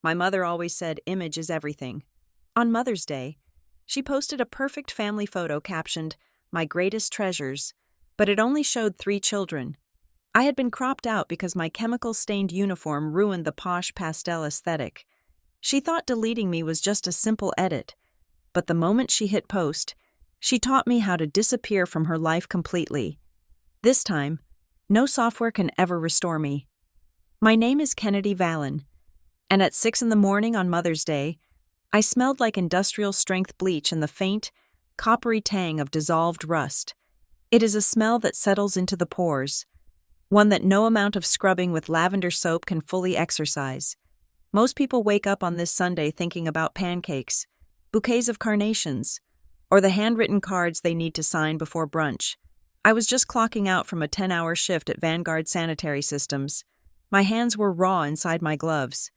My mother always said image is everything. On Mother's Day, she posted a perfect family photo captioned, "My greatest treasures," but it only showed 3 children. I had been cropped out because my chemical-stained uniform ruined the posh pastel aesthetic. She thought deleting me was just a simple edit, but the moment she hit post, she taught me how to disappear from her life completely. This time, no software can ever restore me. My name is Kennedy Vallon, and at 6 in the morning on Mother's Day, I smelled like industrial-strength bleach and the faint, coppery tang of dissolved rust. It is a smell that settles into the pores, one that no amount of scrubbing with lavender soap can fully exorcise. Most people wake up on this Sunday thinking about pancakes, bouquets of carnations, or the handwritten cards they need to sign before brunch. I was just clocking out from a 10-hour shift at Vanguard Sanitary Systems. My hands were raw inside my gloves.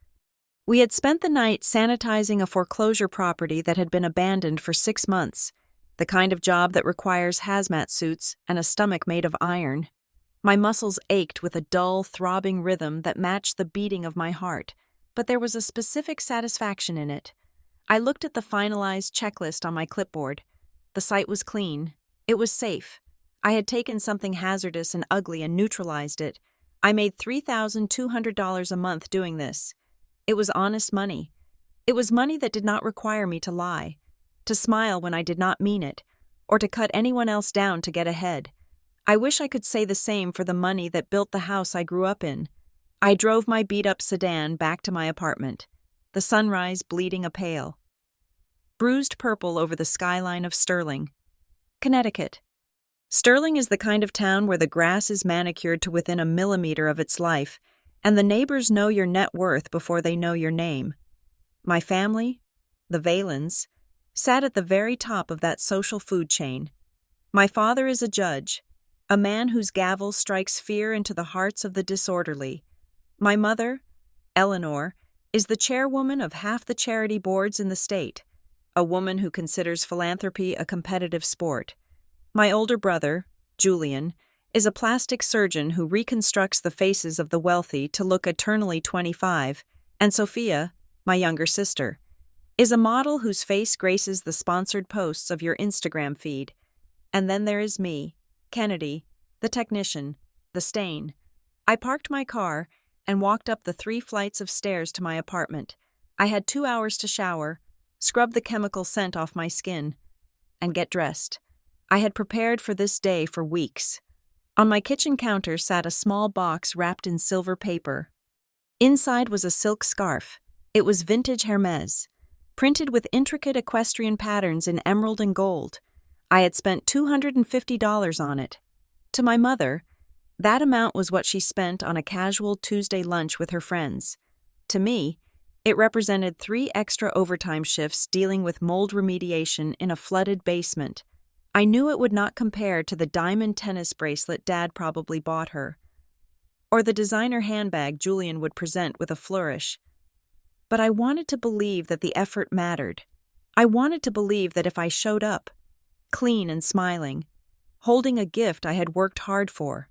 We had spent the night sanitizing a foreclosure property that had been abandoned for 6 months, the kind of job that requires hazmat suits and a stomach made of iron. My muscles ached with a dull, throbbing rhythm that matched the beating of my heart, but there was a specific satisfaction in it. I looked at the finalized checklist on my clipboard. The site was clean. It was safe. I had taken something hazardous and ugly and neutralized it. I made $3,200 a month doing this. It was honest money. It was money that did not require me to lie, to smile when I did not mean it, or to cut anyone else down to get ahead. I wish I could say the same for the money that built the house I grew up in. I drove my beat-up sedan back to my apartment, the sunrise bleeding a pale, bruised purple over the skyline of Sterling, Connecticut. Sterling is the kind of town where the grass is manicured to within a millimeter of its life, and the neighbors know your net worth before they know your name. My family, the Valens, sat at the very top of that social food chain. My father is a judge, a man whose gavel strikes fear into the hearts of the disorderly. My mother, Eleanor, is the chairwoman of half the charity boards in the state, a woman who considers philanthropy a competitive sport. My older brother, Julian, is a plastic surgeon who reconstructs the faces of the wealthy to look eternally 25, and Sophia, my younger sister, is a model whose face graces the sponsored posts of your Instagram feed. And then there is me, Kennedy, the technician, the stain. I parked my car and walked up the 3 flights of stairs to my apartment. I had 2 hours to shower, scrub the chemical scent off my skin, and get dressed. I had prepared for this day for weeks. On my kitchen counter sat a small box wrapped in silver paper. Inside was a silk scarf. It was vintage Hermes, printed with intricate equestrian patterns in emerald and gold. I had spent $250 on it. To my mother, that amount was what she spent on a casual Tuesday lunch with her friends. To me, it represented 3 extra overtime shifts dealing with mold remediation in a flooded basement. I knew it would not compare to the diamond tennis bracelet Dad probably bought her, or the designer handbag Julian would present with a flourish. But I wanted to believe that the effort mattered. I wanted to believe that if I showed up, clean and smiling, holding a gift I had worked hard for,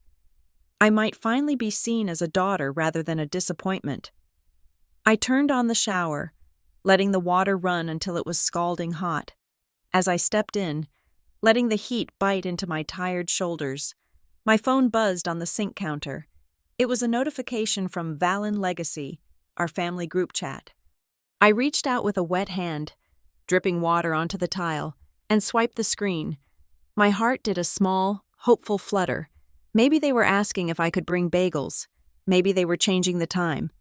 I might finally be seen as a daughter rather than a disappointment. I turned on the shower, letting the water run until it was scalding hot. As I stepped in, letting the heat bite into my tired shoulders, my phone buzzed on the sink counter. It was a notification from Vallon Legacy, our family group chat. I reached out with a wet hand, dripping water onto the tile, and swiped the screen. My heart did a small, hopeful flutter. Maybe they were asking if I could bring bagels. Maybe they were changing the time.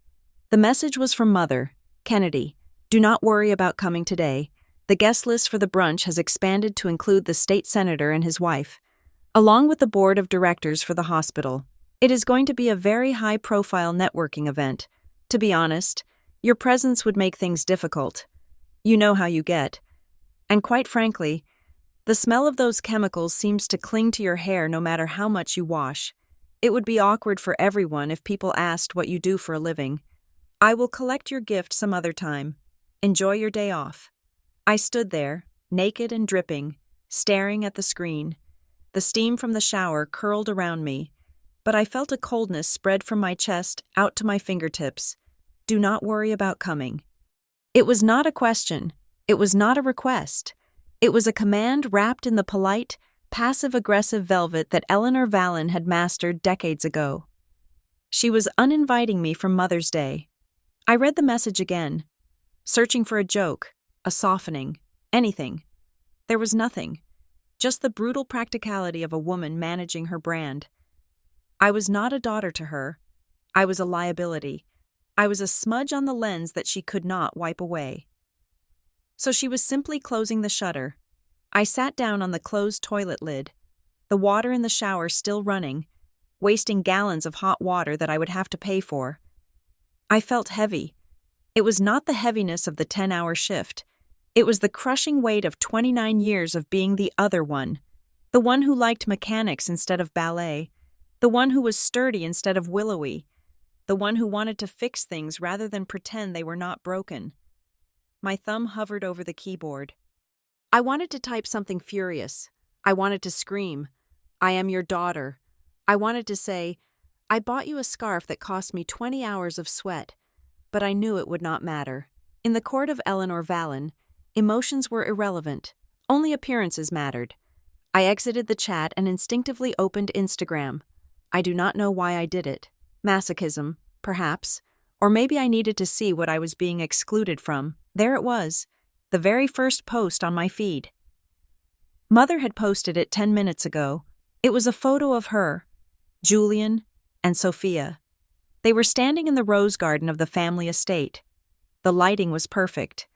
The message was from Mother, Kennedy. Do not worry about coming today. The guest list for the brunch has expanded to include the state senator and his wife, along with the board of directors for the hospital. It is going to be a very high-profile networking event. To be honest, your presence would make things difficult. You know how you get. And quite frankly, the smell of those chemicals seems to cling to your hair no matter how much you wash. It would be awkward for everyone if people asked what you do for a living. I will collect your gift some other time. Enjoy your day off. I stood there, naked and dripping, staring at the screen. The steam from the shower curled around me, but I felt a coldness spread from my chest out to my fingertips. Do not worry about coming. It was not a question. It was not a request. It was a command wrapped in the polite, passive-aggressive velvet that Eleanor Vallon had mastered decades ago. She was uninviting me from Mother's Day. I read the message again, searching for a joke, a softening, anything. There was nothing, just the brutal practicality of a woman managing her brand. I was not a daughter to her. I was a liability. I was a smudge on the lens that she could not wipe away. So she was simply closing the shutter. I sat down on the closed toilet lid, the water in the shower still running, wasting gallons of hot water that I would have to pay for. I felt heavy. It was not the heaviness of the 10-hour shift. It was the crushing weight of 29 years of being the other one, the one who liked mechanics instead of ballet, the one who was sturdy instead of willowy, the one who wanted to fix things rather than pretend they were not broken. My thumb hovered over the keyboard. I wanted to type something furious. I wanted to scream, "I am your daughter." I wanted to say, "I bought you a scarf that cost me 20 hours of sweat," but I knew it would not matter. In the court of Eleanor Vallon, emotions were irrelevant. Only appearances mattered. I exited the chat and instinctively opened Instagram. I do not know why I did it. Masochism, perhaps. Or maybe I needed to see what I was being excluded from. There it was, the very first post on my feed. Mother had posted it 10 minutes ago. It was a photo of her, Julian, and Sophia. They were standing in the rose garden of the family estate. The lighting was perfect.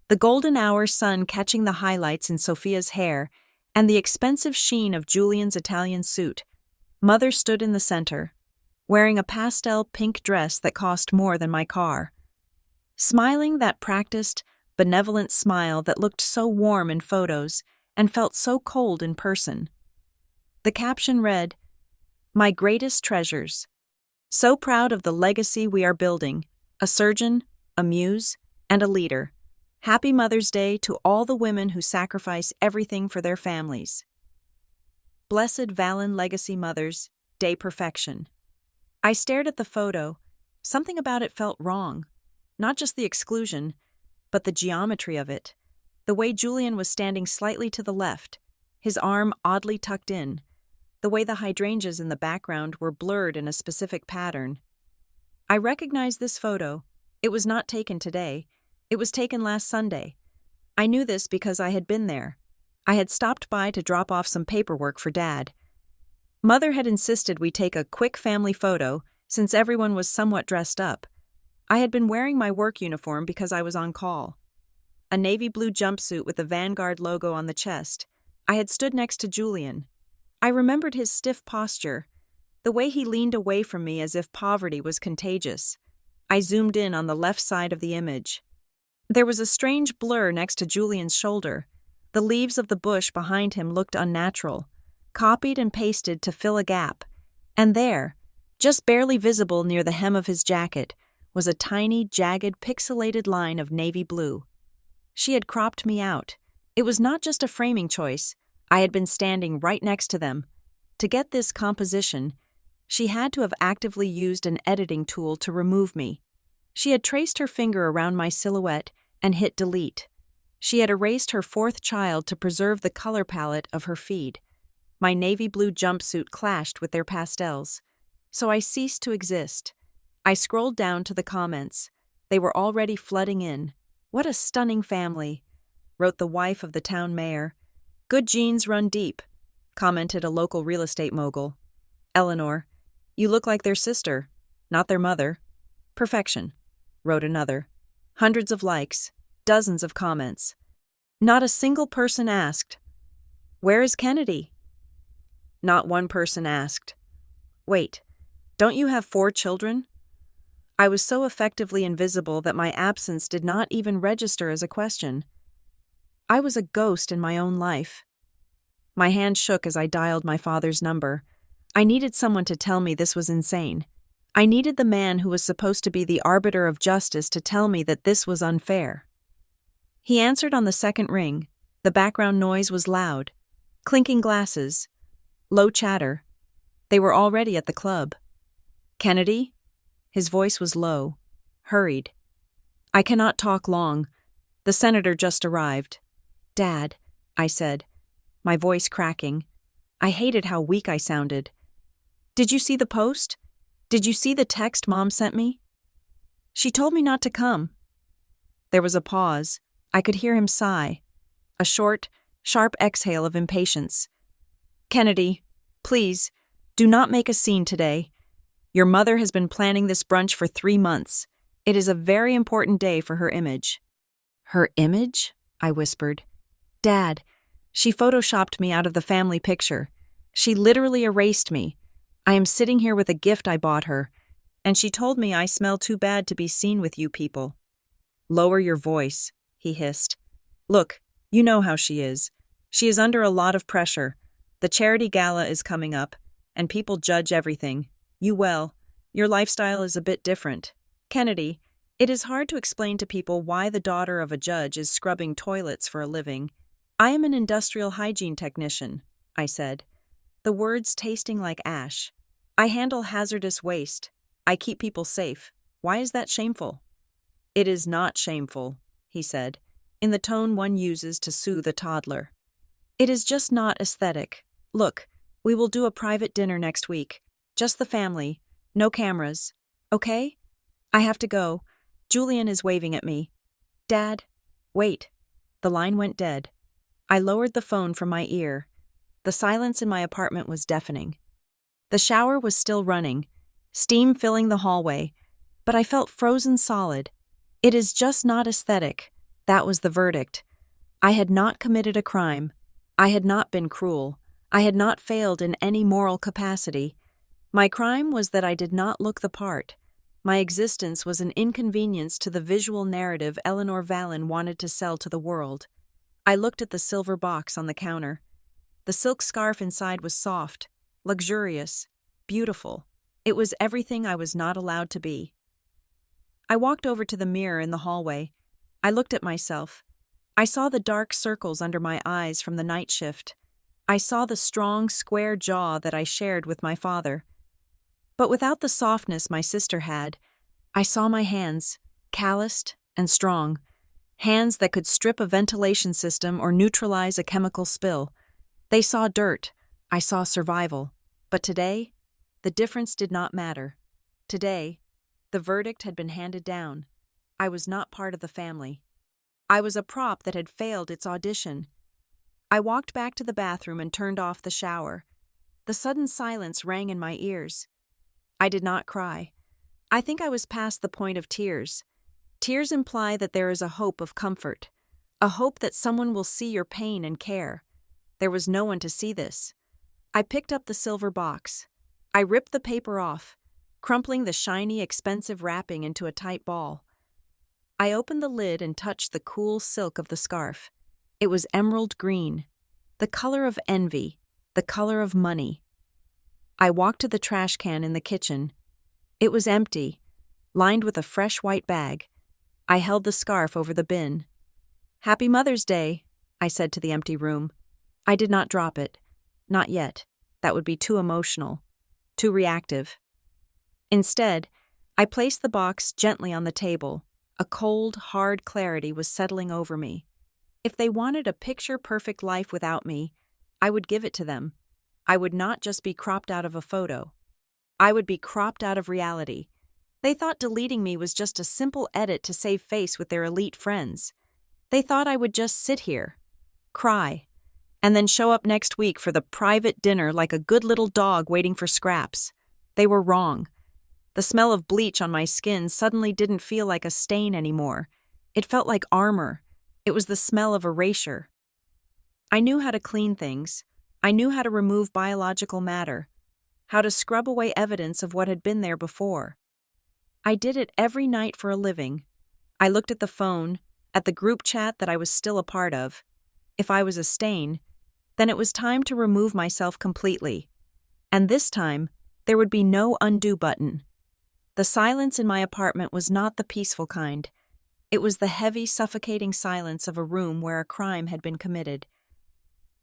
The golden hour sun catching the highlights in Sophia's hair and the expensive sheen of Julian's Italian suit. Mother stood in the center, wearing a pastel pink dress that cost more than my car. Smiling that practiced, benevolent smile that looked so warm in photos and felt so cold in person. The caption read, "My greatest treasures. So proud of the legacy we are building, a surgeon, a muse, and a leader. Happy Mother's Day to all the women who sacrifice everything for their families. Blessed Vallon legacy mothers, day perfection." I stared at the photo. Something about it felt wrong. Not just the exclusion, but the geometry of it. The way Julian was standing slightly to the left, his arm oddly tucked in. The way the hydrangeas in the background were blurred in a specific pattern. I recognized this photo. It was not taken today. It was taken last Sunday. I knew this because I had been there. I had stopped by to drop off some paperwork for Dad. Mother had insisted we take a quick family photo since everyone was somewhat dressed up. I had been wearing my work uniform because I was on call. A navy blue jumpsuit with the Vanguard logo on the chest. I had stood next to Julian. I remembered his stiff posture, the way he leaned away from me as if poverty was contagious. I zoomed in on the left side of the image. There was a strange blur next to Julian's shoulder. The leaves of the bush behind him looked unnatural, copied and pasted to fill a gap. And there, just barely visible near the hem of his jacket, was a tiny, jagged, pixelated line of navy blue. She had cropped me out. It was not just a framing choice. I had been standing right next to them. To get this composition, she had to have actively used an editing tool to remove me. She had traced her finger around my silhouette and hit delete. She had erased her fourth child to preserve the color palette of her feed. My navy blue jumpsuit clashed with their pastels. So I ceased to exist. I scrolled down to the comments. They were already flooding in. "What a stunning family," wrote the wife of the town mayor. "Good genes run deep," commented a local real estate mogul. "Eleanor, you look like their sister, not their mother." "Perfection," wrote another. Hundreds of likes, dozens of comments. Not a single person asked, "Where is Kennedy?" Not one person asked, "Wait, don't you have 4 children?" I was so effectively invisible that my absence did not even register as a question. I was a ghost in my own life. My hand shook as I dialed my father's number. I needed someone to tell me this was insane. I needed the man who was supposed to be the arbiter of justice to tell me that this was unfair. He answered on the second ring. The background noise was loud. Clinking glasses. Low chatter. They were already at the club. "Kennedy?" His voice was low. hurried. I cannot talk long. The senator just arrived. Dad, I said, my voice cracking. I hated how weak I sounded. Did you see the post? Did you see the text Mom sent me? She told me not to come. There was a pause. I could hear him sigh. A short, sharp exhale of impatience. Kennedy, please, do not make a scene today. Your mother has been planning this brunch for 3 months. It is a very important day for her image. Her image? I whispered. Dad, she photoshopped me out of the family picture. She literally erased me. I am sitting here with a gift I bought her, and she told me I smell too bad to be seen with you people. Lower your voice, he hissed. Look, you know how she is. She is under a lot of pressure. The charity gala is coming up, and people judge everything. Your lifestyle is a bit different. Kennedy, it is hard to explain to people why the daughter of a judge is scrubbing toilets for a living. I am an industrial hygiene technician, I said, the words tasting like ash. I handle hazardous waste. I keep people safe. Why is that shameful? It is not shameful, he said, in the tone one uses to soothe a toddler. It is just not aesthetic. Look, we will do a private dinner next week. Just the family. No cameras. Okay? I have to go. Julian is waving at me. Dad? Wait. The line went dead. I lowered the phone from my ear. The silence in my apartment was deafening. The shower was still running, steam filling the hallway, but I felt frozen solid. It is just not aesthetic. That was the verdict. I had not committed a crime. I had not been cruel. I had not failed in any moral capacity. My crime was that I did not look the part. My existence was an inconvenience to the visual narrative Eleanor Vallon wanted to sell to the world. I looked at the silver box on the counter. The silk scarf inside was soft, luxurious, beautiful. It was everything I was not allowed to be. I walked over to the mirror in the hallway. I looked at myself. I saw the dark circles under my eyes from the night shift. I saw the strong, square jaw that I shared with my father. But without the softness my sister had, I saw my hands, calloused and strong, hands that could strip a ventilation system or neutralize a chemical spill. They saw dirt. I saw survival. But today, the difference did not matter. Today, the verdict had been handed down. I was not part of the family. I was a prop that had failed its audition. I walked back to the bathroom and turned off the shower. The sudden silence rang in my ears. I did not cry. I think I was past the point of tears. Tears imply that there is a hope of comfort, a hope that someone will see your pain and care. There was no one to see this. I picked up the silver box. I ripped the paper off, crumpling the shiny, expensive wrapping into a tight ball. I opened the lid and touched the cool silk of the scarf. It was emerald green, the color of envy, the color of money. I walked to the trash can in the kitchen. It was empty, lined with a fresh white bag. I held the scarf over the bin. "Happy Mother's Day," I said to the empty room. I did not drop it. Not yet. That would be too emotional, too reactive. Instead, I placed the box gently on the table. A cold, hard clarity was settling over me. If they wanted a picture-perfect life without me, I would give it to them. I would not just be cropped out of a photo. I would be cropped out of reality. They thought deleting me was just a simple edit to save face with their elite friends. They thought I would just sit here, cry, and then show up next week for the private dinner like a good little dog waiting for scraps. They were wrong. The smell of bleach on my skin suddenly didn't feel like a stain anymore. It felt like armor. It was the smell of erasure. I knew how to clean things. I knew how to remove biological matter, how to scrub away evidence of what had been there before. I did it every night for a living. I looked at the phone, at the group chat that I was still a part of. If I was a stain, then it was time to remove myself completely. And this time, there would be no undo button. The silence in my apartment was not the peaceful kind. It was the heavy, suffocating silence of a room where a crime had been committed.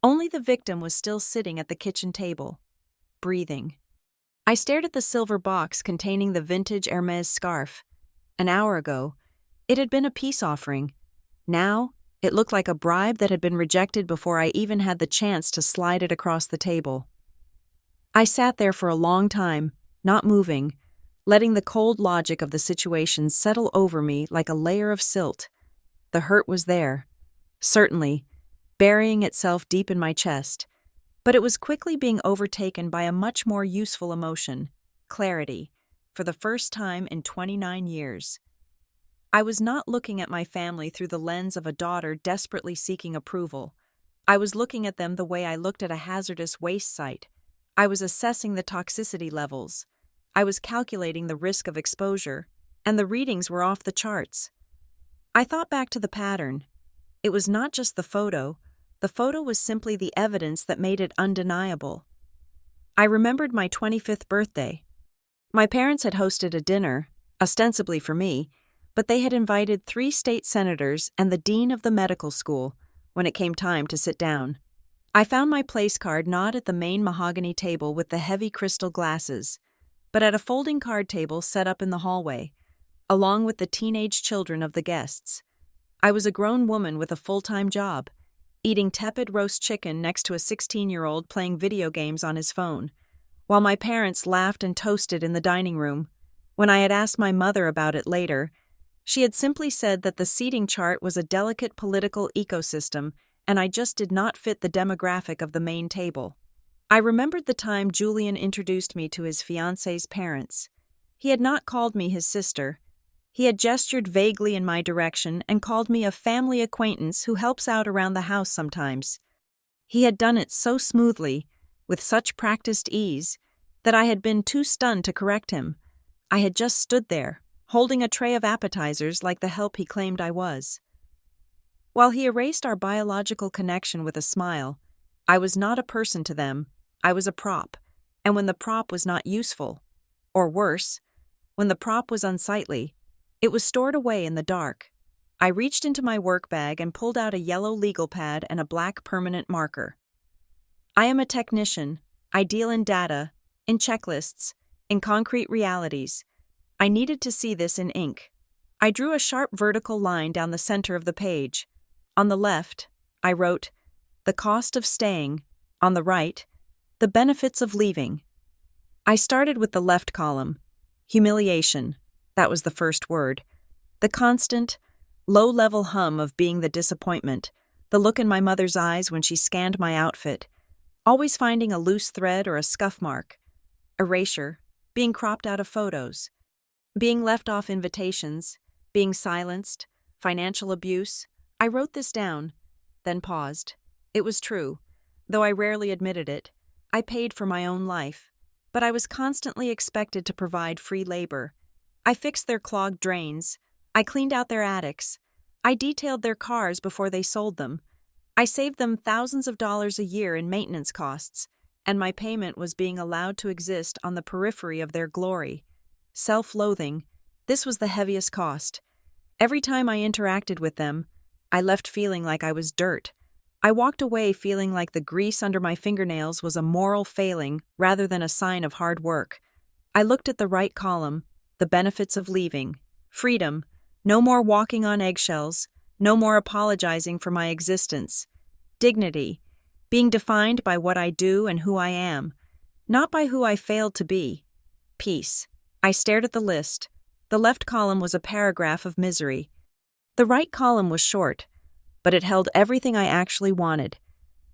Only the victim was still sitting at the kitchen table, breathing. I stared at the silver box containing the vintage Hermes scarf. An hour ago, it had been a peace offering. Now, it looked like a bribe that had been rejected before I even had the chance to slide it across the table. I sat there for a long time, not moving, letting the cold logic of the situation settle over me like a layer of silt. The hurt was there, certainly, burying itself deep in my chest, but it was quickly being overtaken by a much more useful emotion, clarity, for the first time in 29 years. I was not looking at my family through the lens of a daughter desperately seeking approval. I was looking at them the way I looked at a hazardous waste site. I was assessing the toxicity levels. I was calculating the risk of exposure, and the readings were off the charts. I thought back to the pattern. It was not just the photo was simply the evidence that made it undeniable. I remembered my 25th birthday. My parents had hosted a dinner, ostensibly for me, but they had invited 3 state senators and the dean of the medical school when it came time to sit down. I found my place card not at the main mahogany table with the heavy crystal glasses, but at a folding card table set up in the hallway, along with the teenage children of the guests. I was a grown woman with a full-time job, eating tepid roast chicken next to a 16-year-old playing video games on his phone, while my parents laughed and toasted in the dining room. When I had asked my mother about it later, she had simply said that the seating chart was a delicate political ecosystem, and I just did not fit the demographic of the main table. I remembered the time Julian introduced me to his fiancée's parents. He had not called me his sister. He had gestured vaguely in my direction and called me a family acquaintance who helps out around the house sometimes. He had done it so smoothly, with such practiced ease, that I had been too stunned to correct him. I had just stood there, holding a tray of appetizers like the help he claimed I was. While he erased our biological connection with a smile, I was not a person to them, I was a prop, and when the prop was not useful, or worse, when the prop was unsightly, it was stored away in the dark. I reached into my work bag and pulled out a yellow legal pad and a black permanent marker. I am a technician. I deal in data, in checklists, in concrete realities. I needed to see this in ink. I drew a sharp vertical line down the center of the page. On the left, I wrote, "The cost of staying." On the right, "The benefits of leaving." I started with the left column. Humiliation. That was the first word. The constant, low-level hum of being the disappointment, the look in my mother's eyes when she scanned my outfit, always finding a loose thread or a scuff mark. Erasure. Being cropped out of photos. Being left off invitations, being silenced, financial abuse. I wrote this down, then paused. It was true, though I rarely admitted it. I paid for my own life, but I was constantly expected to provide free labor. I fixed their clogged drains. I cleaned out their attics. I detailed their cars before they sold them. I saved them thousands of dollars a year in maintenance costs, and my payment was being allowed to exist on the periphery of their glory. Self-loathing. This was the heaviest cost. Every time I interacted with them, I left feeling like I was dirt. I walked away feeling like the grease under my fingernails was a moral failing rather than a sign of hard work. I looked at the right column, the benefits of leaving. Freedom. No more walking on eggshells. No more apologizing for my existence. Dignity. Being defined by what I do and who I am, not by who I failed to be. Peace. I stared at the list. The left column was a paragraph of misery. The right column was short, but it held everything I actually wanted.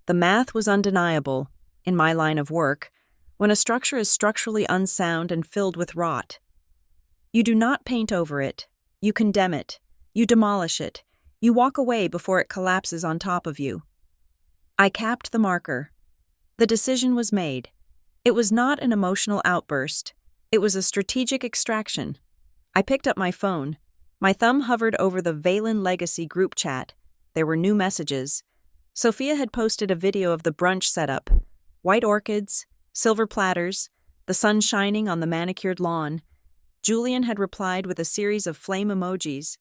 The math was undeniable, in my line of work, when a structure is structurally unsound and filled with rot. You do not paint over it. You condemn it. You demolish it. You walk away before it collapses on top of you. I capped the marker. The decision was made. It was not an emotional outburst. It was a strategic extraction. I picked up my phone. My thumb hovered over the Valen Legacy group chat. There were new messages. Sophia had posted a video of the brunch setup. White orchids, silver platters, the sun shining on the manicured lawn. Julian had replied with a series of flame emojis.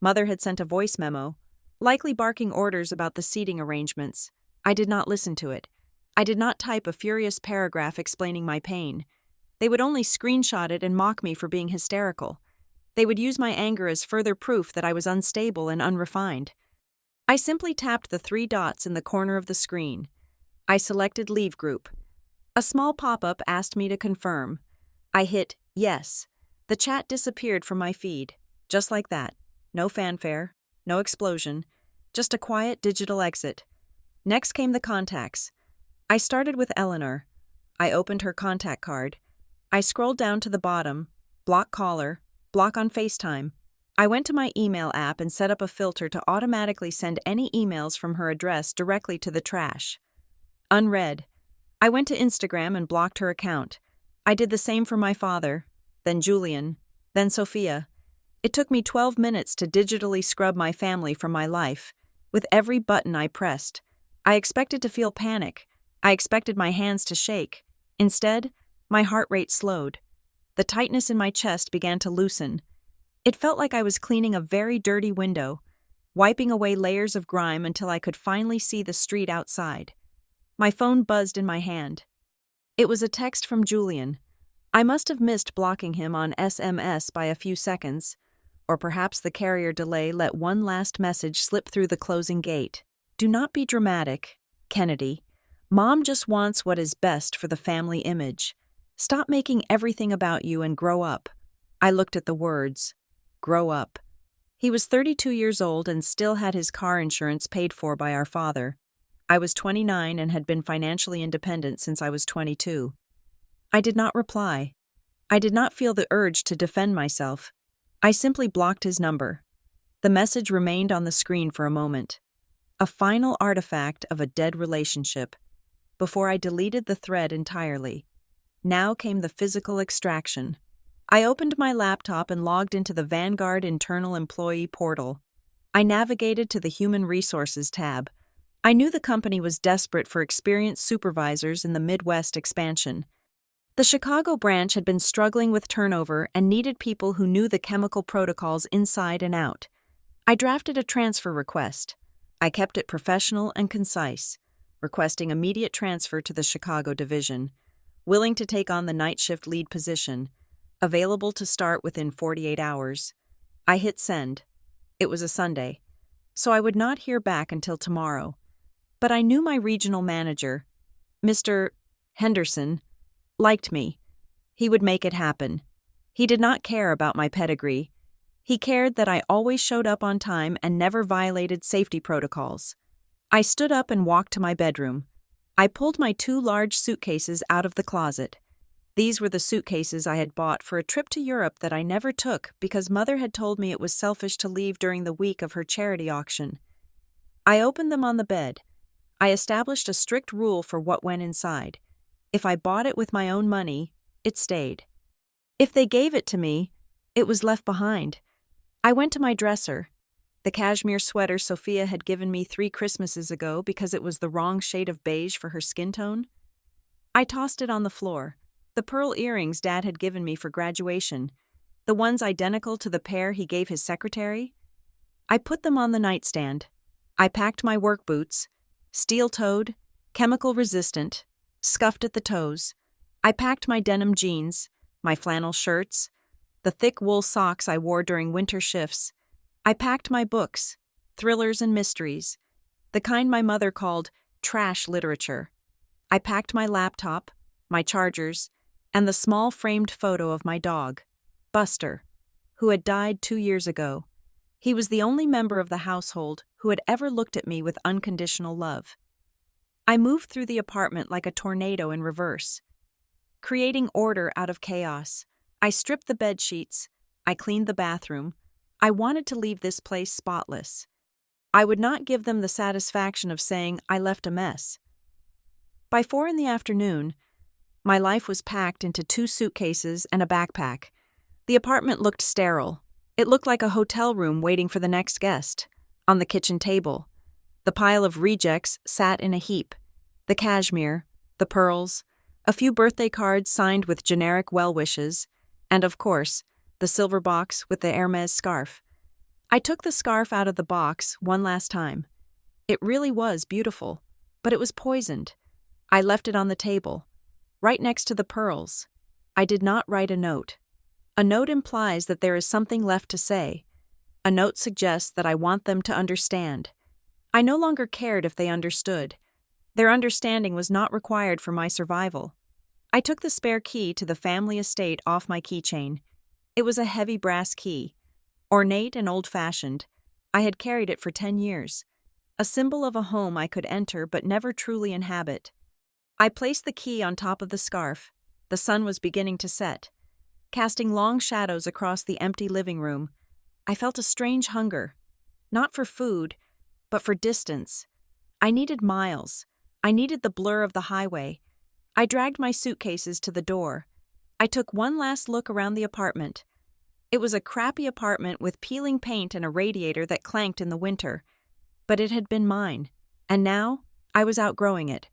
Mother had sent a voice memo, likely barking orders about the seating arrangements. I did not listen to it. I did not type a furious paragraph explaining my pain. They would only screenshot it and mock me for being hysterical. They would use my anger as further proof that I was unstable and unrefined. I simply tapped the 3 dots in the corner of the screen. I selected Leave Group. A small pop-up asked me to confirm. I hit Yes. The chat disappeared from my feed. Just like that. No fanfare, no explosion, just a quiet digital exit. Next came the contacts. I started with Eleanor. I opened her contact card. I scrolled down to the bottom. Block caller. Block on FaceTime. I went to my email app and set up a filter to automatically send any emails from her address directly to the trash. Unread. I went to Instagram and blocked her account. I did the same for my father, then Julian, then Sophia. It took me 12 minutes to digitally scrub my family from my life. With every button I pressed, I expected to feel panic. I expected my hands to shake. Instead, my heart rate slowed. The tightness in my chest began to loosen. It felt like I was cleaning a very dirty window, wiping away layers of grime until I could finally see the street outside. My phone buzzed in my hand. It was a text from Julian. I must have missed blocking him on SMS by a few seconds, or perhaps the carrier delay let one last message slip through the closing gate. Do not be dramatic, Kennedy. Mom just wants what is best for the family image. Stop making everything about you and grow up. I looked at the words. Grow up. He was 32 years old and still had his car insurance paid for by our father. I was 29 and had been financially independent since I was 22. I did not reply. I did not feel the urge to defend myself. I simply blocked his number. The message remained on the screen for a moment. A final artifact of a dead relationship. Before I deleted the thread entirely. Now came the physical extraction. I opened my laptop and logged into the Vanguard Internal Employee Portal. I navigated to the Human Resources tab. I knew the company was desperate for experienced supervisors in the Midwest expansion. The Chicago branch had been struggling with turnover and needed people who knew the chemical protocols inside and out. I drafted a transfer request. I kept it professional and concise, requesting immediate transfer to the Chicago division, willing to take on the night shift lead position, available to start within 48 hours. I hit send. It was a Sunday, so I would not hear back until tomorrow. But I knew my regional manager, Mr. Henderson, liked me. He would make it happen. He did not care about my pedigree. He cared that I always showed up on time and never violated safety protocols. I stood up and walked to my bedroom. I pulled my 2 large suitcases out of the closet. These were the suitcases I had bought for a trip to Europe that I never took because Mother had told me it was selfish to leave during the week of her charity auction. I opened them on the bed. I established a strict rule for what went inside. If I bought it with my own money, it stayed. If they gave it to me, it was left behind. I went to my dresser. The cashmere sweater Sophia had given me 3 Christmases ago because it was the wrong shade of beige for her skin tone. I tossed it on the floor. The pearl earrings Dad had given me for graduation, the ones identical to the pair he gave his secretary. I put them on the nightstand. I packed my work boots, steel-toed, chemical-resistant, scuffed at the toes. I packed my denim jeans, my flannel shirts, the thick wool socks I wore during winter shifts. I packed my books, thrillers and mysteries, the kind my mother called trash literature. I packed my laptop, my chargers, and the small framed photo of my dog, Buster, who had died 2 years ago. He was the only member of the household who had ever looked at me with unconditional love. I moved through the apartment like a tornado in reverse, creating order out of chaos. I stripped the bed sheets. I cleaned the bathroom. I wanted to leave this place spotless. I would not give them the satisfaction of saying I left a mess. By 4 p.m, my life was packed into 2 suitcases and a backpack. The apartment looked sterile. It looked like a hotel room waiting for the next guest. On the kitchen table, the pile of rejects sat in a heap. The cashmere, the pearls, a few birthday cards signed with generic well wishes, and of course, the silver box with the Hermes scarf. I took the scarf out of the box one last time. It really was beautiful, but it was poisoned. I left it on the table, right next to the pearls. I did not write a note. A note implies that there is something left to say. A note suggests that I want them to understand. I no longer cared if they understood. Their understanding was not required for my survival. I took the spare key to the family estate off my keychain. It was a heavy brass key, ornate and old-fashioned. I had carried it for 10 years, a symbol of a home I could enter but never truly inhabit. I placed the key on top of the scarf. The sun was beginning to set, casting long shadows across the empty living room. I felt a strange hunger, not for food, but for distance. I needed miles. I needed the blur of the highway. I dragged my suitcases to the door. I took one last look around the apartment. It was a crappy apartment with peeling paint and a radiator that clanked in the winter. But it had been mine, and now I was outgrowing it.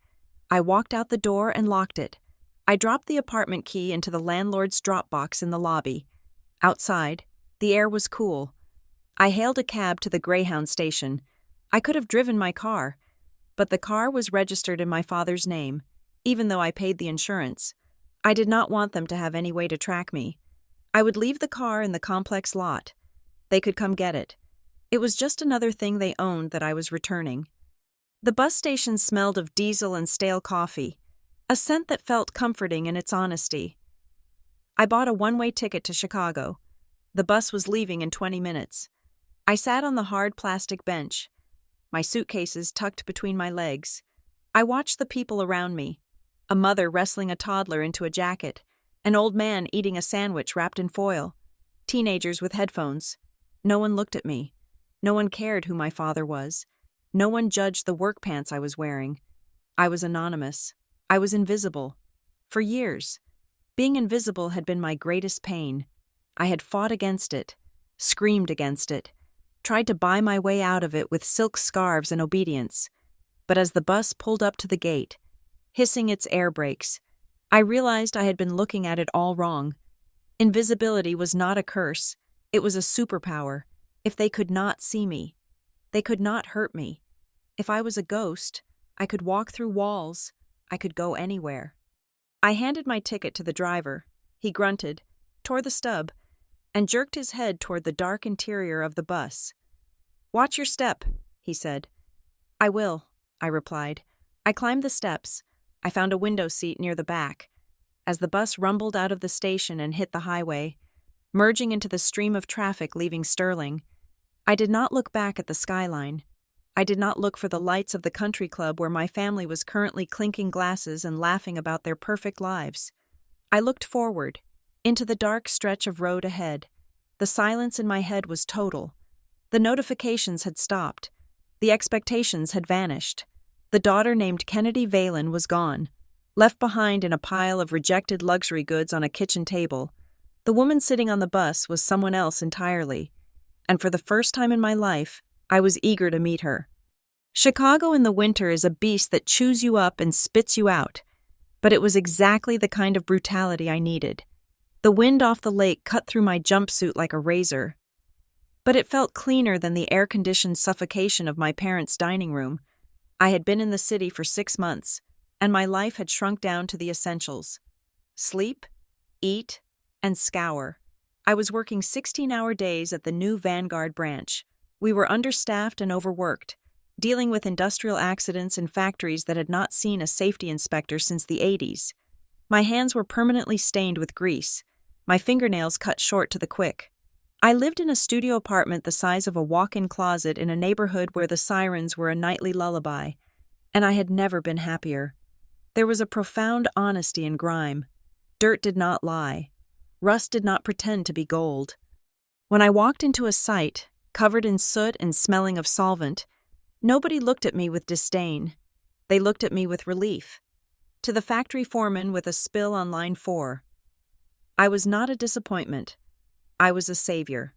I walked out the door and locked it. I dropped the apartment key into the landlord's drop box in the lobby. Outside, the air was cool. I hailed a cab to the Greyhound station. I could have driven my car, but the car was registered in my father's name, even though I paid the insurance. I did not want them to have any way to track me. I would leave the car in the complex lot. They could come get it. It was just another thing they owned that I was returning. The bus station smelled of diesel and stale coffee, a scent that felt comforting in its honesty. I bought a one-way ticket to Chicago. The bus was leaving in 20 minutes. I sat on the hard plastic bench, my suitcases tucked between my legs. I watched the people around me, a mother wrestling a toddler into a jacket, an old man eating a sandwich wrapped in foil, teenagers with headphones. No one looked at me. No one cared who my father was. No one judged the work pants I was wearing. I was anonymous. I was invisible. For years, being invisible had been my greatest pain. I had fought against it, screamed against it, tried to buy my way out of it with silk scarves and obedience. But as the bus pulled up to the gate, hissing its air brakes, I realized I had been looking at it all wrong. Invisibility was not a curse. It was a superpower. If they could not see me, they could not hurt me. If I was a ghost, I could walk through walls. I could go anywhere. I handed my ticket to the driver. He grunted, tore the stub, and jerked his head toward the dark interior of the bus. "Watch your step," he said. "I will," I replied. I climbed the steps. I found a window seat near the back. As the bus rumbled out of the station and hit the highway, merging into the stream of traffic leaving Sterling, I did not look back at the skyline. I did not look for the lights of the country club where my family was currently clinking glasses and laughing about their perfect lives. I looked forward, into the dark stretch of road ahead. The silence in my head was total. The notifications had stopped. The expectations had vanished. The daughter named Kennedy Valen was gone, left behind in a pile of rejected luxury goods on a kitchen table. The woman sitting on the bus was someone else entirely, and for the first time in my life, I was eager to meet her. Chicago in the winter is a beast that chews you up and spits you out, but it was exactly the kind of brutality I needed. The wind off the lake cut through my jumpsuit like a razor, but it felt cleaner than the air-conditioned suffocation of my parents' dining room. I had been in the city for 6 months, and my life had shrunk down to the essentials: sleep, eat, and scour. I was working 16-hour days at the new Vanguard branch. We were understaffed and overworked, dealing with industrial accidents in factories that had not seen a safety inspector since the 80s. My hands were permanently stained with grease, my fingernails cut short to the quick. I lived in a studio apartment the size of a walk-in closet in a neighborhood where the sirens were a nightly lullaby, and I had never been happier. There was a profound honesty in grime. Dirt did not lie. Rust did not pretend to be gold. When I walked into a site, covered in soot and smelling of solvent, nobody looked at me with disdain. They looked at me with relief. To the factory foreman with a spill on line 4, I was not a disappointment. I was a savior.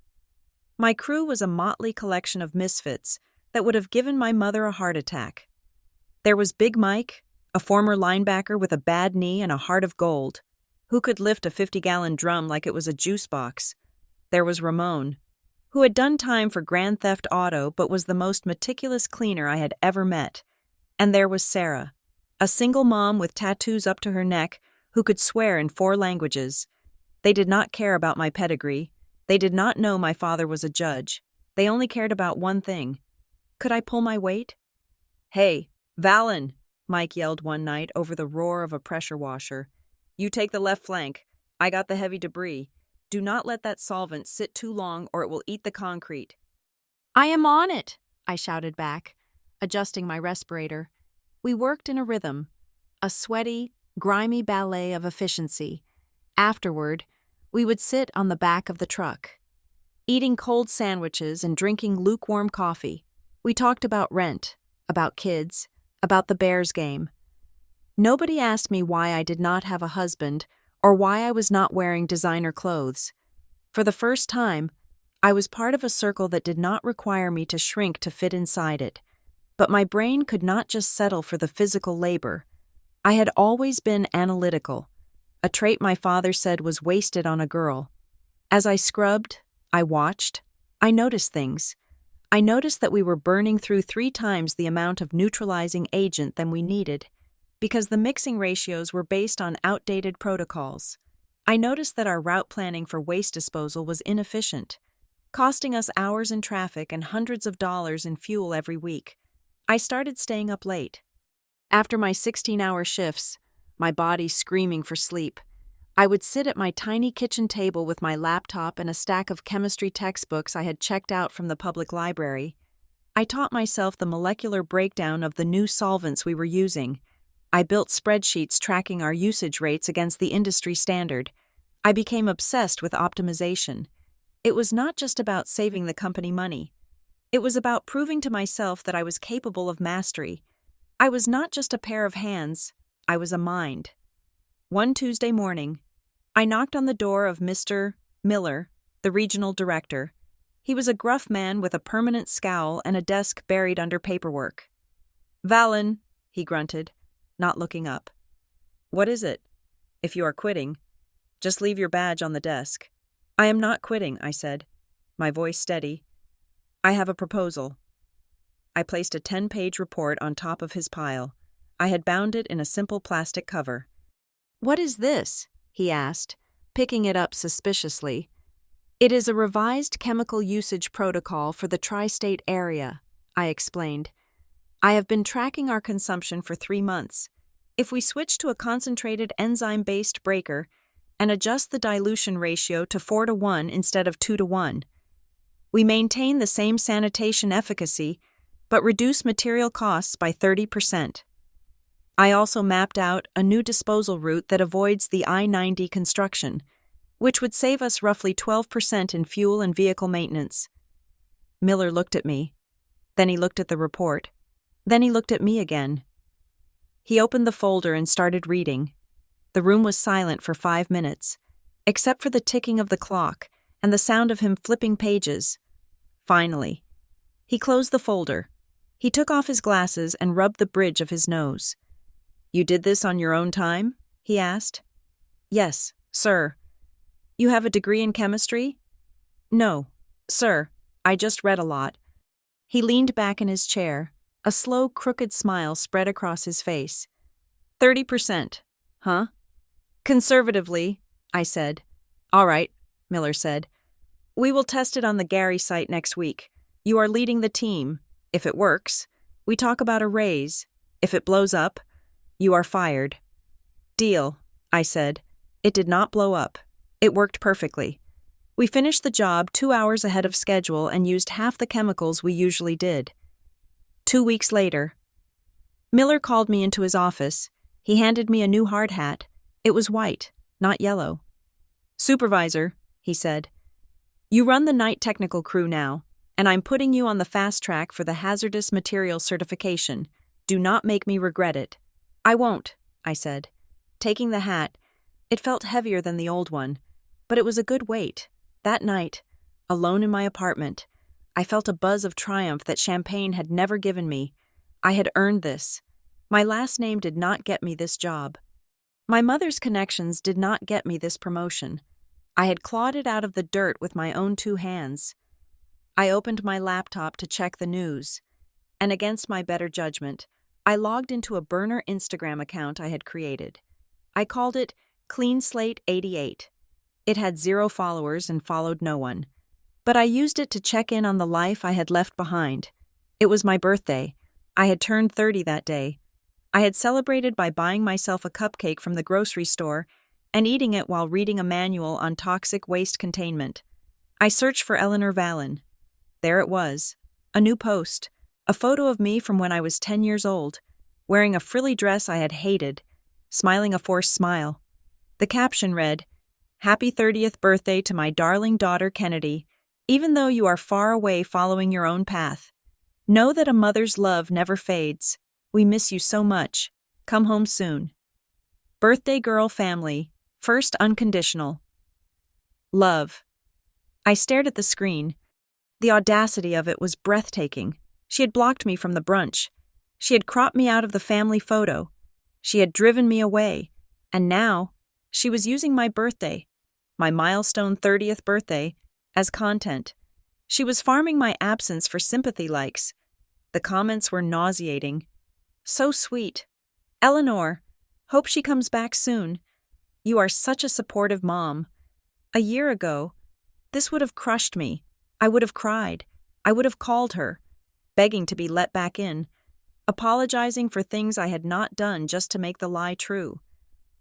My crew was a motley collection of misfits that would have given my mother a heart attack. There was Big Mike, a former linebacker with a bad knee and a heart of gold, who could lift a 50-gallon drum like it was a juice box. There was Ramon, who had done time for Grand Theft Auto but was the most meticulous cleaner I had ever met. And there was Sarah, a single mom with tattoos up to her neck who could swear in 4 languages. They did not care about my pedigree. They did not know my father was a judge. They only cared about one thing. Could I pull my weight? "Hey, Valen," Mike yelled one night over the roar of a pressure washer. "You take the left flank. I got the heavy debris. Do not let that solvent sit too long or it will eat the concrete." "I am on it," I shouted back, adjusting my respirator. We worked in a rhythm, a sweaty, grimy ballet of efficiency. Afterward, we would sit on the back of the truck, eating cold sandwiches and drinking lukewarm coffee. We talked about rent, about kids, about the Bears game. Nobody asked me why I did not have a husband or why I was not wearing designer clothes. For the first time, I was part of a circle that did not require me to shrink to fit inside it. But my brain could not just settle for the physical labor. I had always been analytical, a trait my father said was wasted on a girl. As I scrubbed, I watched, I noticed things. I noticed that we were burning through 3 times the amount of neutralizing agent than we needed, because the mixing ratios were based on outdated protocols. I noticed that our route planning for waste disposal was inefficient, costing us hours in traffic and hundreds of dollars in fuel every week. I started staying up late. After my 16-hour shifts, my body screaming for sleep, I would sit at my tiny kitchen table with my laptop and a stack of chemistry textbooks I had checked out from the public library. I taught myself the molecular breakdown of the new solvents we were using. I built spreadsheets tracking our usage rates against the industry standard. I became obsessed with optimization. It was not just about saving the company money. It was about proving to myself that I was capable of mastery. I was not just a pair of hands, I was a mind. One Tuesday morning, I knocked on the door of Mr. Miller, the regional director. He was a gruff man with a permanent scowl and a desk buried under paperwork. "Valen," he grunted, not looking up. "What is it? If you are quitting, just leave your badge on the desk." "I am not quitting," I said, my voice steady. "I have a proposal." I placed a 10-page report on top of his pile. I had bound it in a simple plastic cover. "What is this?" he asked, picking it up suspiciously. "It is a revised chemical usage protocol for the tri-state area," I explained. "I have been tracking our consumption for 3 months. If we switch to a concentrated enzyme-based breaker and adjust the dilution ratio to 4:1 instead of 2:1, we maintain the same sanitation efficacy but reduce material costs by 30%. I also mapped out a new disposal route that avoids the I-90 construction, which would save us roughly 12% in fuel and vehicle maintenance." Miller looked at me. Then he looked at the report. Then he looked at me again. He opened the folder and started reading. The room was silent for 5 minutes, except for the ticking of the clock and the sound of him flipping pages. Finally, he closed the folder. He took off his glasses and rubbed the bridge of his nose. "You did this on your own time?" he asked. "Yes, sir." "You have a degree in chemistry?" "No, sir. I just read a lot." He leaned back in his chair. A slow, crooked smile spread across his face. 30%, huh?" "Conservatively," I said. "All right," Miller said. "We will test it on the Gary site next week. You are leading the team. If it works, we talk about a raise. If it blows up, you are fired." "Deal," I said. It did not blow up. It worked perfectly. We finished the job 2 hours ahead of schedule and used half the chemicals we usually did. 2 weeks later, Miller called me into his office. He handed me a new hard hat. It was white, not yellow. "Supervisor," he said, "you run the night technical crew now, and I'm putting you on the fast track for the hazardous material certification. Do not make me regret it." "I won't," I said. Taking the hat, it felt heavier than the old one, but it was a good weight. That night, alone in my apartment, I felt a buzz of triumph that champagne had never given me. I had earned this. My last name did not get me this job. My mother's connections did not get me this promotion. I had clawed it out of the dirt with my own 2 hands. I opened my laptop to check the news, and against my better judgment, I logged into a burner Instagram account I had created. I called it Clean Slate 88. It had 0 followers and followed no one. But I used it to check in on the life I had left behind. It was my birthday. I had turned 30 that day. I had celebrated by buying myself a cupcake from the grocery store and eating it while reading a manual on toxic waste containment. I searched for Eleanor Vallon. There it was. A new post. A photo of me from when I was 10 years old, wearing a frilly dress I had hated, smiling a forced smile. The caption read, "Happy 30th birthday to my darling daughter Kennedy. Even though you are far away following your own path, know that a mother's love never fades. We miss you so much. Come home soon. Birthday girl family. First unconditional. Love." I stared at the screen. The audacity of it was breathtaking. She had blocked me from the brunch. She had cropped me out of the family photo. She had driven me away. And now, she was using my birthday, my milestone 30th birthday, as content. She was farming my absence for sympathy likes. The comments were nauseating. "So sweet. Eleanor, hope she comes back soon. You are such a supportive mom." A year ago, this would have crushed me. I would have cried. I would have called her, begging to be let back in, apologizing for things I had not done just to make the lie true.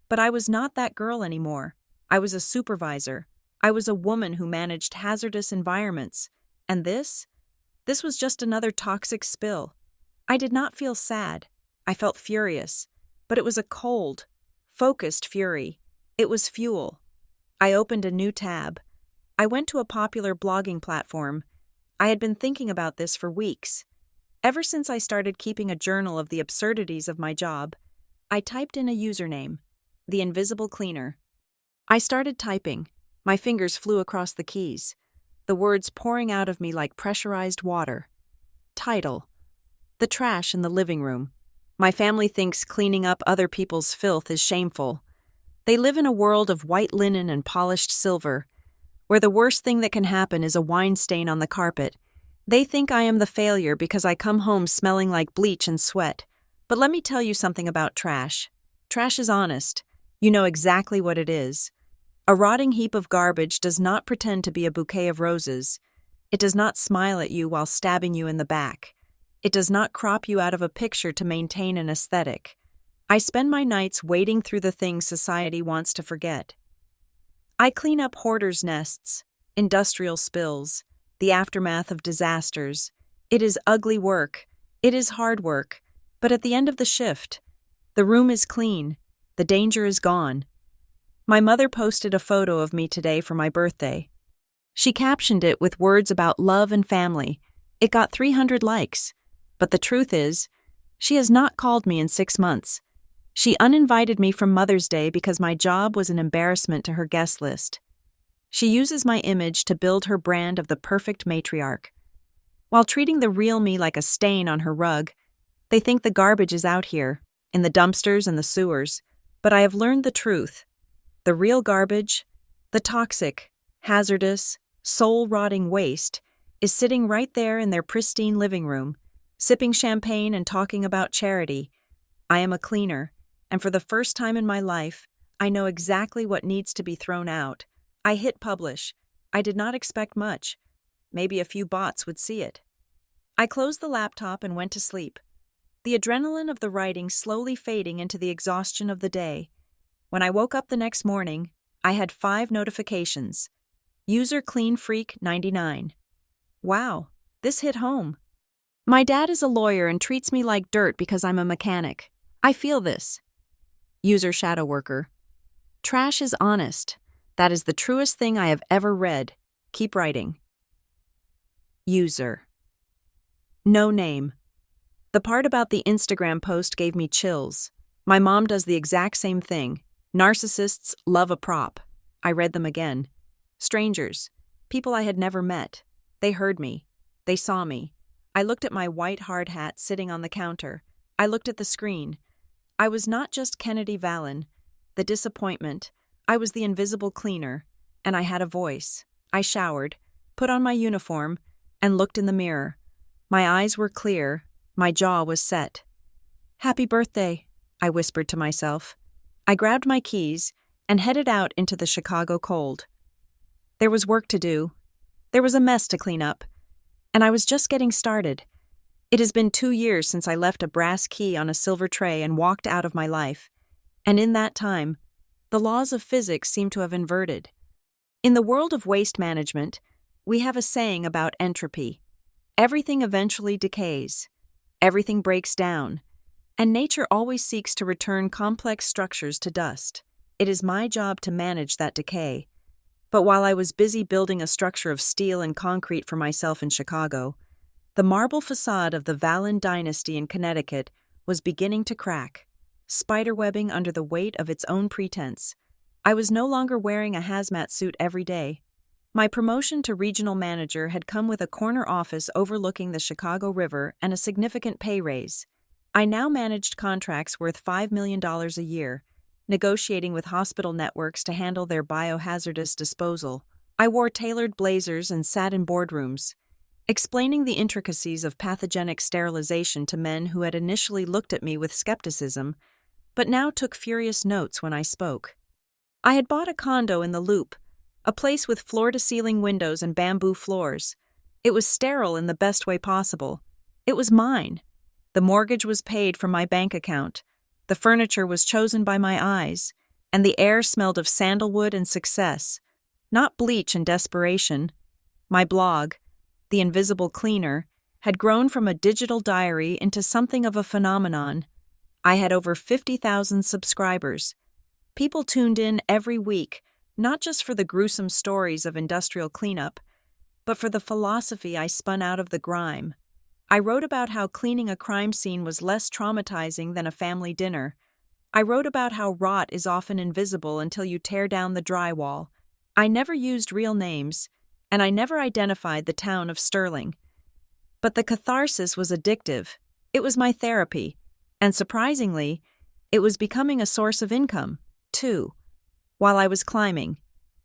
But I was not that girl anymore. I was a supervisor. I was a woman who managed hazardous environments. And this was just another toxic spill. I did not feel sad. I felt furious. But it was a cold, focused fury. It was fuel. I opened a new tab. I went to a popular blogging platform. I had been thinking about this for weeks. Ever since I started keeping a journal of the absurdities of my job, I typed in a username, The Invisible Cleaner. I started typing. My fingers flew across the keys, the words pouring out of me like pressurized water. Title: The Trash in the Living Room. My family thinks cleaning up other people's filth is shameful. They live in a world of white linen and polished silver, where the worst thing that can happen is a wine stain on the carpet. They think I am the failure because I come home smelling like bleach and sweat. But let me tell you something about trash. Trash is honest. You know exactly what it is. A rotting heap of garbage does not pretend to be a bouquet of roses. It does not smile at you while stabbing you in the back. It does not crop you out of a picture to maintain an aesthetic. I spend my nights wading through the things society wants to forget. I clean up hoarders' nests, industrial spills, the aftermath of disasters. It is ugly work. It is hard work. But at the end of the shift, the room is clean. The danger is gone. My mother posted a photo of me today for my birthday. She captioned it with words about love and family. It got 300 likes. But the truth is, she has not called me in 6 months. She uninvited me from Mother's Day because my job was an embarrassment to her guest list. She uses my image to build her brand of the perfect matriarch. While treating the real me like a stain on her rug, they think the garbage is out here, in the dumpsters and the sewers. But I have learned the truth. The real garbage, the toxic, hazardous, soul-rotting waste, is sitting right there in their pristine living room, sipping champagne and talking about charity. I am a cleaner, and for the first time in my life, I know exactly what needs to be thrown out. I hit publish. I did not expect much. Maybe a few bots would see it. I closed the laptop and went to sleep, the adrenaline of the writing slowly fading into the exhaustion of the day. When I woke up the next morning, I had 5 notifications. User Clean Freak 99. Wow, this hit home. My dad is a lawyer and treats me like dirt because I'm a mechanic. I feel this. User Shadow Worker. Trash is honest. That is the truest thing I have ever read. Keep writing. User. No name. The part about the Instagram post gave me chills. My mom does the exact same thing. Narcissists love a prop. I read them again. Strangers. People I had never met. They heard me. They saw me. I looked at my white hard hat sitting on the counter. I looked at the screen. I was not just Kennedy Vallon, the disappointment. I was the invisible cleaner, and I had a voice. I showered, put on my uniform, and looked in the mirror. My eyes were clear. My jaw was set. "Happy birthday," I whispered to myself. I grabbed my keys and headed out into the Chicago cold. There was work to do. There was a mess to clean up. And I was just getting started. It has been 2 years since I left a brass key on a silver tray and walked out of my life. And in that time, the laws of physics seem to have inverted. In the world of waste management, we have a saying about entropy. Everything eventually decays. Everything breaks down. And nature always seeks to return complex structures to dust. It is my job to manage that decay. But while I was busy building a structure of steel and concrete for myself in Chicago, the marble facade of the Vallon dynasty in Connecticut was beginning to crack, spiderwebbing under the weight of its own pretense. I was no longer wearing a hazmat suit every day. My promotion to regional manager had come with a corner office overlooking the Chicago River and a significant pay raise. I now managed contracts worth $5 million a year, negotiating with hospital networks to handle their biohazardous disposal. I wore tailored blazers and sat in boardrooms, explaining the intricacies of pathogenic sterilization to men who had initially looked at me with skepticism, but now took furious notes when I spoke. I had bought a condo in the Loop, a place with floor-to-ceiling windows and bamboo floors. It was sterile in the best way possible. It was mine. The mortgage was paid from my bank account. The furniture was chosen by my eyes, and the air smelled of sandalwood and success, not bleach and desperation. My blog, The Invisible Cleaner, had grown from a digital diary into something of a phenomenon. I had over 50,000 subscribers. People tuned in every week, not just for the gruesome stories of industrial cleanup, but for the philosophy I spun out of the grime. I wrote about how cleaning a crime scene was less traumatizing than a family dinner. I wrote about how rot is often invisible until you tear down the drywall. I never used real names, and I never identified the town of Sterling. But the catharsis was addictive. It was my therapy, and surprisingly, it was becoming a source of income, too, while I was climbing.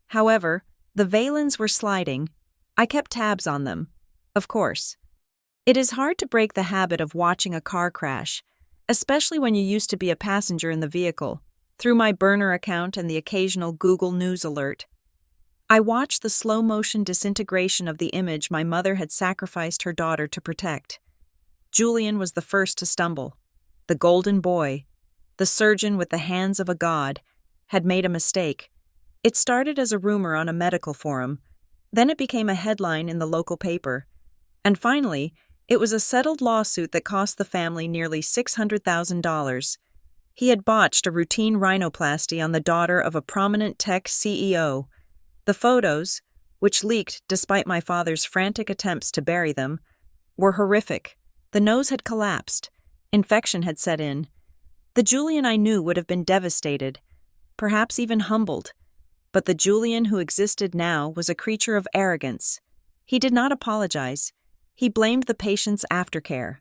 However, the Valens were sliding. I kept tabs on them, of course. It is hard to break the habit of watching a car crash, especially when you used to be a passenger in the vehicle. Through my burner account and the occasional Google News alert, I watched the slow-motion disintegration of the image my mother had sacrificed her daughter to protect. Julian was the first to stumble. The golden boy, the surgeon with the hands of a god, had made a mistake. It started as a rumor on a medical forum, then it became a headline in the local paper, and finally, it was a settled lawsuit that cost the family nearly $600,000. He had botched a routine rhinoplasty on the daughter of a prominent tech CEO. The photos, which leaked despite my father's frantic attempts to bury them, were horrific. The nose had collapsed. Infection had set in. The Julian I knew would have been devastated, perhaps even humbled. But the Julian who existed now was a creature of arrogance. He did not apologize. He blamed the patient's aftercare.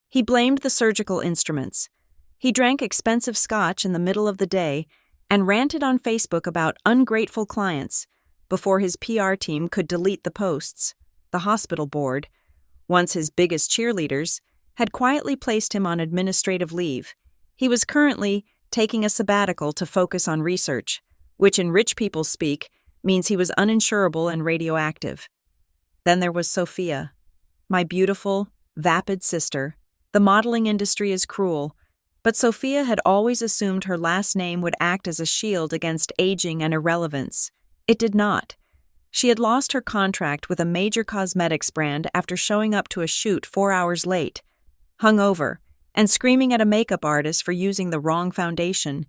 He blamed the surgical instruments. He drank expensive scotch in the middle of the day and ranted on Facebook about ungrateful clients before his PR team could delete the posts. The hospital board, once his biggest cheerleaders, had quietly placed him on administrative leave. He was currently taking a sabbatical to focus on research, which in rich people speak means he was uninsurable and radioactive. Then there was Sophia, my beautiful, vapid sister. The modeling industry is cruel, but Sophia had always assumed her last name would act as a shield against aging and irrelevance. It did not. She had lost her contract with a major cosmetics brand after showing up to a shoot 4 hours late, hungover, and screaming at a makeup artist for using the wrong foundation.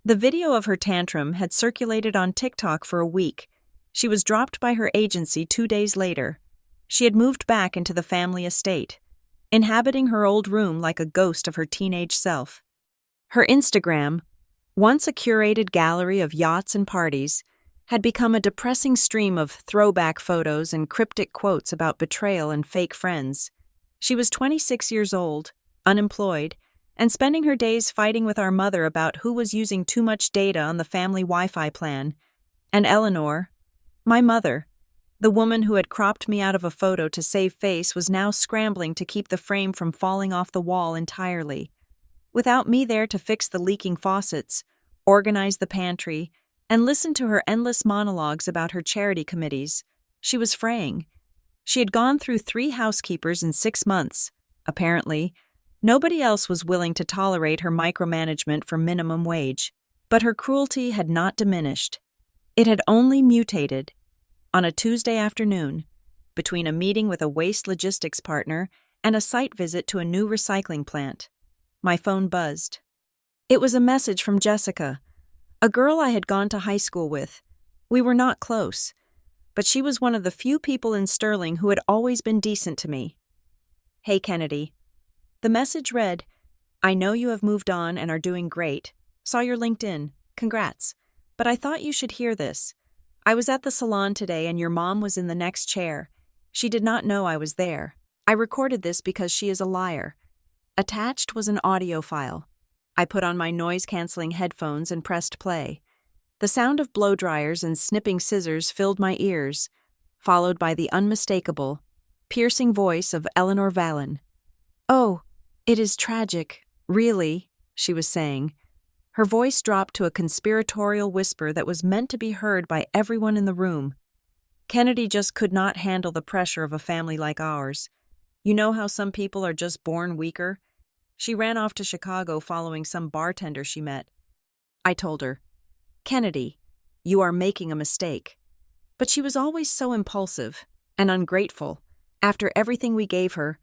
The video of her tantrum had circulated on TikTok for a week. She was dropped by her agency 2 days later. She had moved back into the family estate, inhabiting her old room like a ghost of her teenage self. Her Instagram, once a curated gallery of yachts and parties, had become a depressing stream of throwback photos and cryptic quotes about betrayal and fake friends. She was 26 years old, unemployed, and spending her days fighting with our mother about who was using too much data on the family Wi-Fi plan. And Eleanor, my mother, the woman who had cropped me out of a photo to save face, was now scrambling to keep the frame from falling off the wall entirely. Without me there to fix the leaking faucets, organize the pantry, and listened to her endless monologues about her charity committees. She was fraying. She had gone through 3 housekeepers in 6 months. Apparently, nobody else was willing to tolerate her micromanagement for minimum wage. But her cruelty had not diminished. It had only mutated. On a Tuesday afternoon, between a meeting with a waste logistics partner and a site visit to a new recycling plant, my phone buzzed. It was a message from Jessica, a girl I had gone to high school with. We were not close, but she was one of the few people in Sterling who had always been decent to me. "Hey, Kennedy." The message read, "I know you have moved on and are doing great. Saw your LinkedIn. Congrats. But I thought you should hear this. I was at the salon today and your mom was in the next chair. She did not know I was there. I recorded this because she is a liar." Attached was an audio file. I put on my noise-canceling headphones and pressed play. The sound of blow dryers and snipping scissors filled my ears, followed by the unmistakable, piercing voice of Eleanor Vallon. "Oh, it is tragic, really," she was saying. Her voice dropped to a conspiratorial whisper that was meant to be heard by everyone in the room. "Kennedy just could not handle the pressure of a family like ours. You know how some people are just born weaker? She ran off to Chicago following some bartender she met." I told her, "Kennedy, you are making a mistake." But she was always so impulsive and ungrateful. After everything we gave her,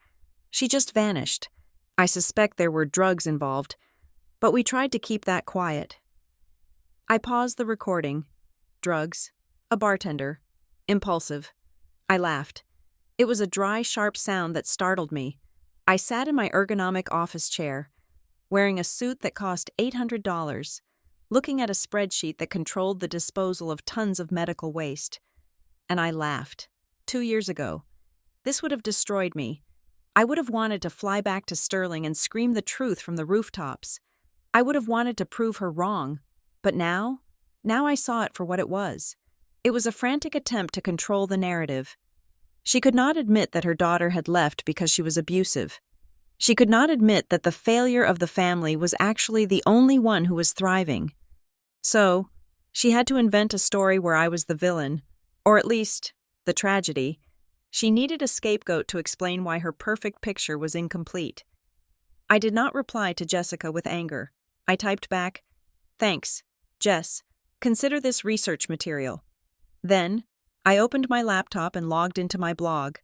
she just vanished. I suspect there were drugs involved, but we tried to keep that quiet. I paused the recording. Drugs, a bartender, impulsive. I laughed. It was a dry, sharp sound that startled me. I sat in my ergonomic office chair, wearing a suit that cost $800, looking at a spreadsheet that controlled the disposal of tons of medical waste. And I laughed. 2 years ago, this would have destroyed me. I would have wanted to fly back to Sterling and scream the truth from the rooftops. I would have wanted to prove her wrong. But now I saw it for what it was. It was a frantic attempt to control the narrative. She could not admit that her daughter had left because she was abusive. She could not admit that the failure of the family was actually the only one who was thriving. So, she had to invent a story where I was the villain, or at least, the tragedy. She needed a scapegoat to explain why her perfect picture was incomplete. I did not reply to Jessica with anger. I typed back, "Thanks, Jess. Consider this research material." Then, I opened my laptop and logged into my blog.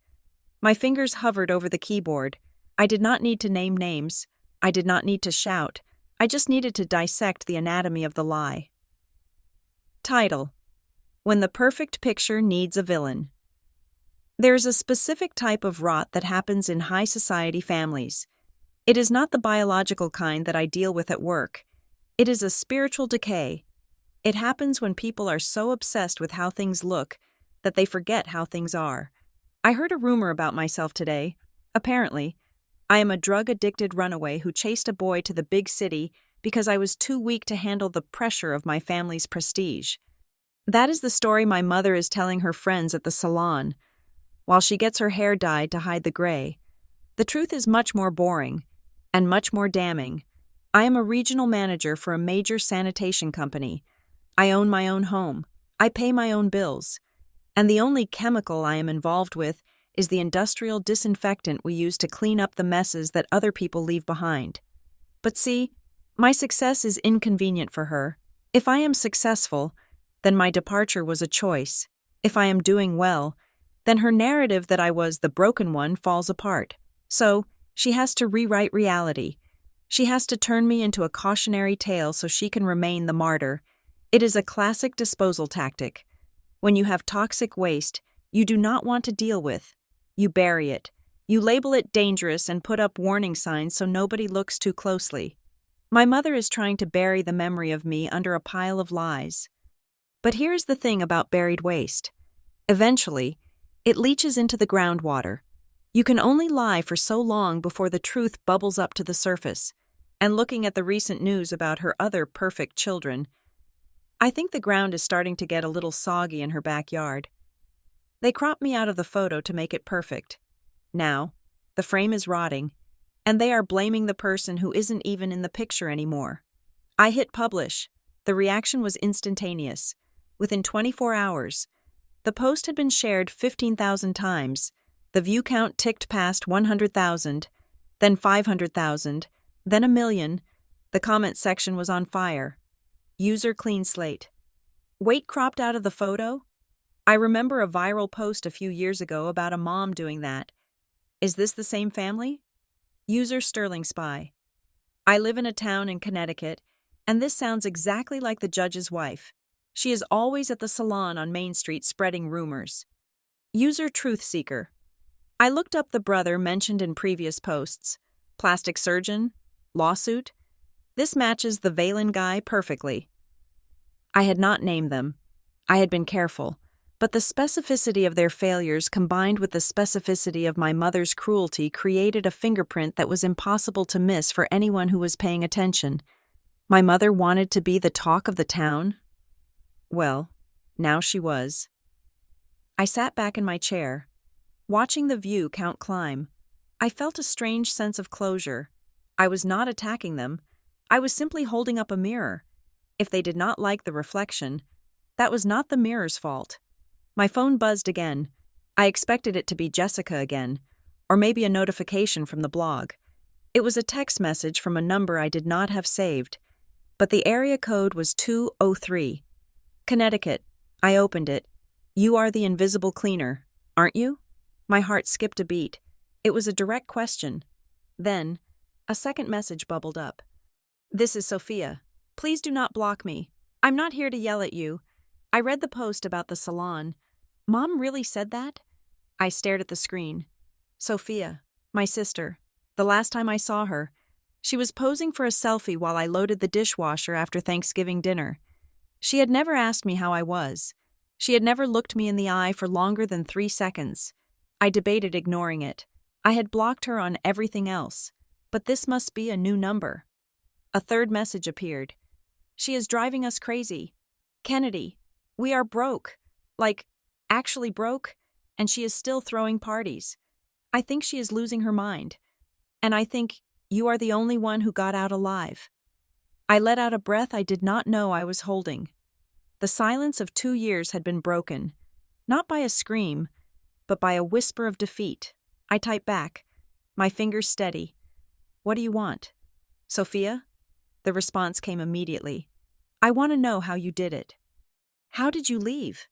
My fingers hovered over the keyboard. I did not need to name names. I did not need to shout. I just needed to dissect the anatomy of the lie. Title: When the Perfect Picture Needs a Villain. There is a specific type of rot that happens in high society families. It is not the biological kind that I deal with at work. It is a spiritual decay. It happens when people are so obsessed with how things look that they forget how things are. I heard a rumor about myself today. Apparently, I am a drug-addicted runaway who chased a boy to the big city because I was too weak to handle the pressure of my family's prestige. That is the story my mother is telling her friends at the salon, while she gets her hair dyed to hide the gray. The truth is much more boring, and much more damning. I am a regional manager for a major sanitation company. I own my own home. I pay my own bills. And the only chemical I am involved with is the industrial disinfectant we use to clean up the messes that other people leave behind. But see, my success is inconvenient for her. If I am successful, then my departure was a choice. If I am doing well, then her narrative that I was the broken one falls apart. So, she has to rewrite reality. She has to turn me into a cautionary tale so she can remain the martyr. It is a classic disposal tactic. When you have toxic waste you do not want to deal with, you bury it. You label it dangerous and put up warning signs so nobody looks too closely. My mother is trying to bury the memory of me under a pile of lies. But here's the thing about buried waste. Eventually, it leaches into the groundwater. You can only lie for so long before the truth bubbles up to the surface. And looking at the recent news about her other perfect children, I think the ground is starting to get a little soggy in her backyard. They cropped me out of the photo to make it perfect. Now, the frame is rotting, and they are blaming the person who isn't even in the picture anymore. I hit publish. The reaction was instantaneous. Within 24 hours, the post had been shared 15,000 times. The view count ticked past 100,000, then 500,000, then 1,000,000. The comment section was on fire. User clean slate. Weight cropped out of the photo? I remember a viral post a few years ago about a mom doing that. Is this the same family? User Sterling Spy. I live in a town in Connecticut, and this sounds exactly like the judge's wife. She is always at the salon on Main Street spreading rumors. User Truth Seeker. I looked up the brother mentioned in previous posts. Plastic surgeon? Lawsuit? This matches the Valen guy perfectly. I had not named them. I had been careful. But the specificity of their failures combined with the specificity of my mother's cruelty created a fingerprint that was impossible to miss for anyone who was paying attention. My mother wanted to be the talk of the town? Well, now she was. I sat back in my chair, watching the view count climb. I felt a strange sense of closure. I was not attacking them. I was simply holding up a mirror. If they did not like the reflection, that was not the mirror's fault. My phone buzzed again. I expected it to be Jessica again, or maybe a notification from the blog. It was a text message from a number I did not have saved, but the area code was 203. Connecticut. I opened it. You are the invisible cleaner, aren't you? My heart skipped a beat. It was a direct question. Then, a second message bubbled up. This is Sophia. Please do not block me. I'm not here to yell at you. I read the post about the salon. Mom really said that? I stared at the screen. Sophia, my sister. The last time I saw her, she was posing for a selfie while I loaded the dishwasher after Thanksgiving dinner. She had never asked me how I was. She had never looked me in the eye for longer than 3 seconds. I debated ignoring it. I had blocked her on everything else, but this must be a new number. A third message appeared. She is driving us crazy. Kennedy, we are broke. Like, actually broke, and she is still throwing parties. I think she is losing her mind. And I think you are the only one who got out alive. I let out a breath I did not know I was holding. The silence of 2 years had been broken, not by a scream, but by a whisper of defeat. I typed back, my fingers steady. What do you want? Sophia? The response came immediately. I want to know how you did it. How did you leave?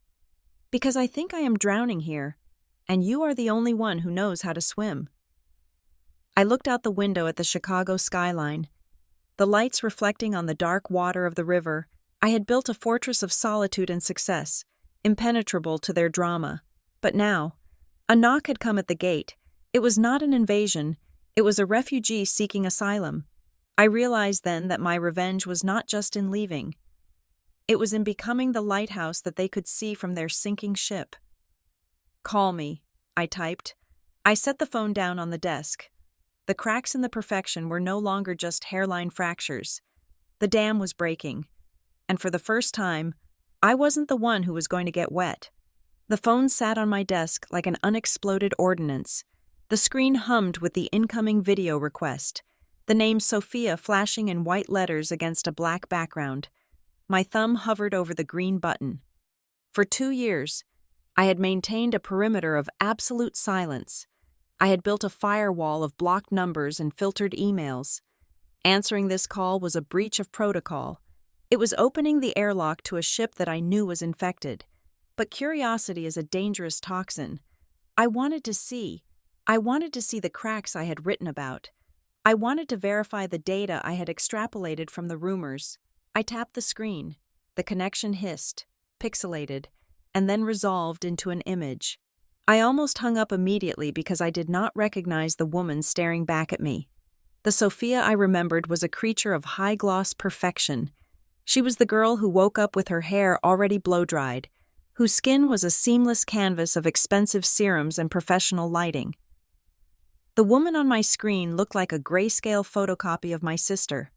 Because I think I am drowning here, and you are the only one who knows how to swim. I looked out the window at the Chicago skyline, the lights reflecting on the dark water of the river. I had built a fortress of solitude and success, impenetrable to their drama. But now, a knock had come at the gate. It was not an invasion, it was a refugee seeking asylum. I realized then that my revenge was not just in leaving. It was in becoming the lighthouse that they could see from their sinking ship. Call me, I typed. I set the phone down on the desk. The cracks in the perfection were no longer just hairline fractures. The dam was breaking. And for the first time, I wasn't the one who was going to get wet. The phone sat on my desk like an unexploded ordnance. The screen hummed with the incoming video request, the name Sophia flashing in white letters against a black background. My thumb hovered over the green button. For 2 years, I had maintained a perimeter of absolute silence. I had built a firewall of blocked numbers and filtered emails. Answering this call was a breach of protocol. It was opening the airlock to a ship that I knew was infected. But curiosity is a dangerous toxin. I wanted to see the cracks I had written about. I wanted to verify the data I had extrapolated from the rumors. I tapped the screen. The connection hissed, pixelated, and then resolved into an image. I almost hung up immediately because I did not recognize the woman staring back at me. The Sophia I remembered was a creature of high-gloss perfection. She was the girl who woke up with her hair already blow-dried, whose skin was a seamless canvas of expensive serums and professional lighting. The woman on my screen looked like a grayscale photocopy of my sister.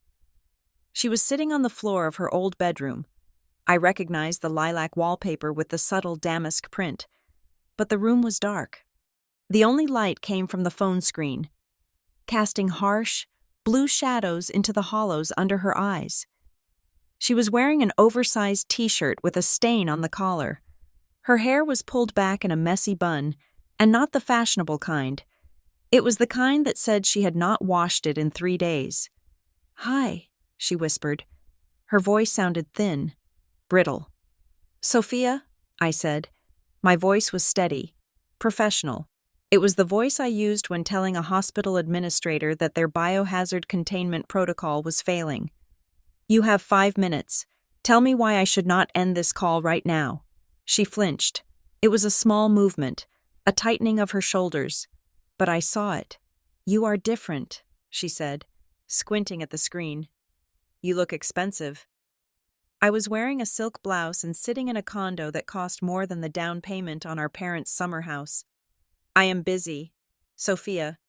She was sitting on the floor of her old bedroom. I recognized the lilac wallpaper with the subtle damask print, but the room was dark. The only light came from the phone screen, casting harsh, blue shadows into the hollows under her eyes. She was wearing an oversized t-shirt with a stain on the collar. Her hair was pulled back in a messy bun, and not the fashionable kind. It was the kind that said she had not washed it in 3 days. "Hi," she whispered. Her voice sounded thin, brittle. "Sophia," I said. My voice was steady, professional. It was the voice I used when telling a hospital administrator that their biohazard containment protocol was failing. "You have 5 minutes. Tell me why I should not end this call right now." She flinched. It was a small movement, a tightening of her shoulders. But I saw it. "You are different," she said, squinting at the screen. "You look expensive." I was wearing a silk blouse and sitting in a condo that cost more than the down payment on our parents' summer house. "I am busy. Sophia,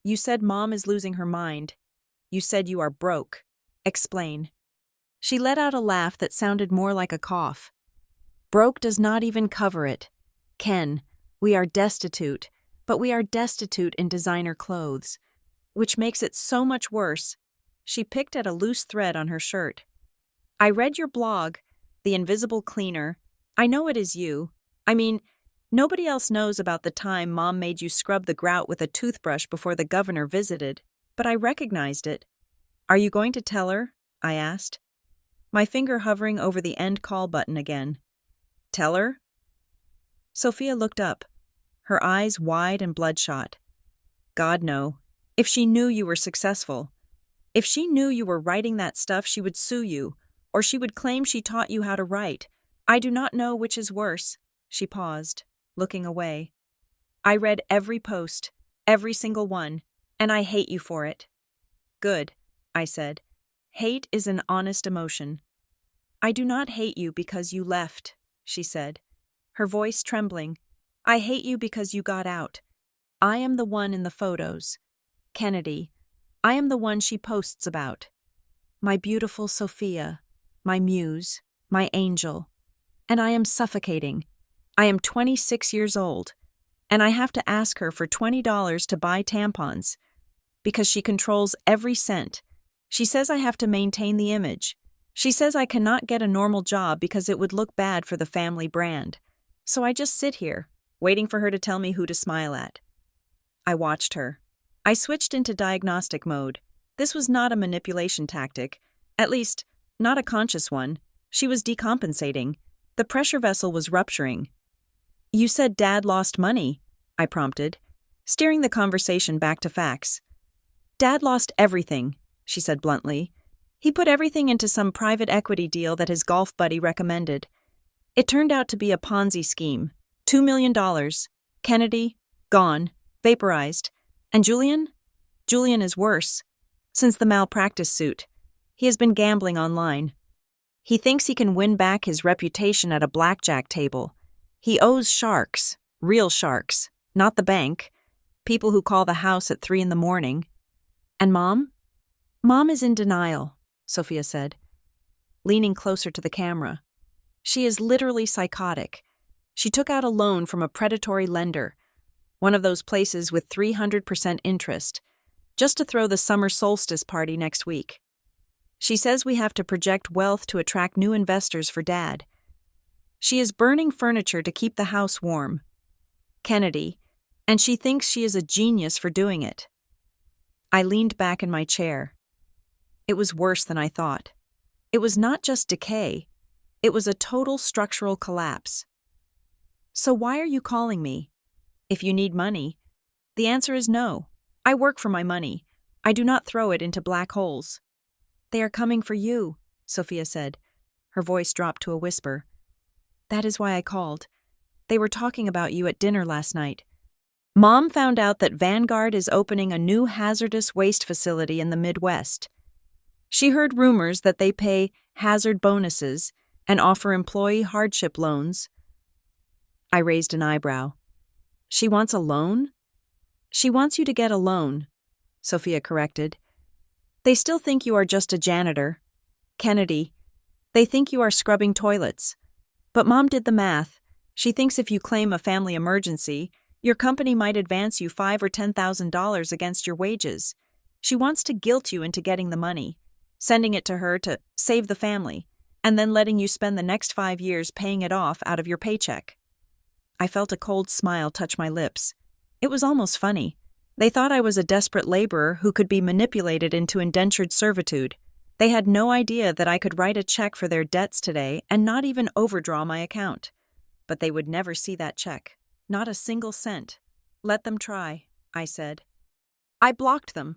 you said Mom is losing her mind. You said you are broke. Explain." She let out a laugh that sounded more like a cough. "Broke does not even cover it. Ken, we are destitute, but we are destitute in designer clothes, which makes it so much worse." She picked at a loose thread on her shirt. "I read your blog, The Invisible Cleaner. I know it is you. I mean, nobody else knows about the time Mom made you scrub the grout with a toothbrush before the governor visited, but I recognized it. Are you going to tell her?" I asked, my finger hovering over the end call button again. "Tell her?" Sophia looked up, her eyes wide and bloodshot. "God, no. If she knew you were successful. If she knew you were writing that stuff, she would sue you, or she would claim she taught you how to write. I do not know which is worse." She paused, looking away. "I read every post, every single one, and I hate you for it." "Good," I said. "Hate is an honest emotion." "I do not hate you because you left," she said, her voice trembling. "I hate you because you got out. I am the one in the photos. Kennedy, I am the one she posts about. My beautiful Sophia, my muse, my angel. And I am suffocating. I am 26 years old, and I have to ask her for $20 to buy tampons, because she controls every cent. She says I have to maintain the image. She says I cannot get a normal job because it would look bad for the family brand. So I just sit here, waiting for her to tell me who to smile at." I watched her. I switched into diagnostic mode. This was not a manipulation tactic, at least, not a conscious one. She was decompensating. The pressure vessel was rupturing. "You said Dad lost money," I prompted, steering the conversation back to facts. "Dad lost everything," she said bluntly. "He put everything into some private equity deal that his golf buddy recommended. It turned out to be a Ponzi scheme. $2 million. Kennedy, gone, vaporized. And Julian? Julian is worse. Since the malpractice suit, he has been gambling online. He thinks he can win back his reputation at a blackjack table. He owes sharks, real sharks, not the bank, people who call the house at 3 a.m. And Mom? Mom is in denial," Sophia said, leaning closer to the camera. "She is literally psychotic. She took out a loan from a predatory lender, one of those places with 300% interest, just to throw the summer solstice party next week. She says we have to project wealth to attract new investors for Dad. She is burning furniture to keep the house warm. Kennedy, and she thinks she is a genius for doing it." I leaned back in my chair. It was worse than I thought. It was not just decay. It was a total structural collapse. "So why are you calling me? If you need money." The answer is no. I work for my money. I do not throw it into black holes. "They are coming for you," Sophia said. Her voice dropped to a whisper. "That is why I called. They were talking about you at dinner last night. Mom found out that Vanguard is opening a new hazardous waste facility in the Midwest. She heard rumors that they pay hazard bonuses and offer employee hardship loans." I raised an eyebrow. "She wants a loan?" "She wants you to get a loan," Sophia corrected. "They still think you are just a janitor. Kennedy, they think you are scrubbing toilets. But Mom did the math. She thinks if you claim a family emergency, your company might advance you $5,000 or $10,000 against your wages. She wants to guilt you into getting the money, sending it to her to save the family. and then letting you spend the next 5 years paying it off out of your paycheck. I felt a cold smile touch my lips. It was almost funny. They thought I was a desperate laborer who could be manipulated into indentured servitude. They had no idea that I could write a check for their debts today and not even overdraw my account. But they would never see that check. Not a single cent. Let them try, I said. I blocked them.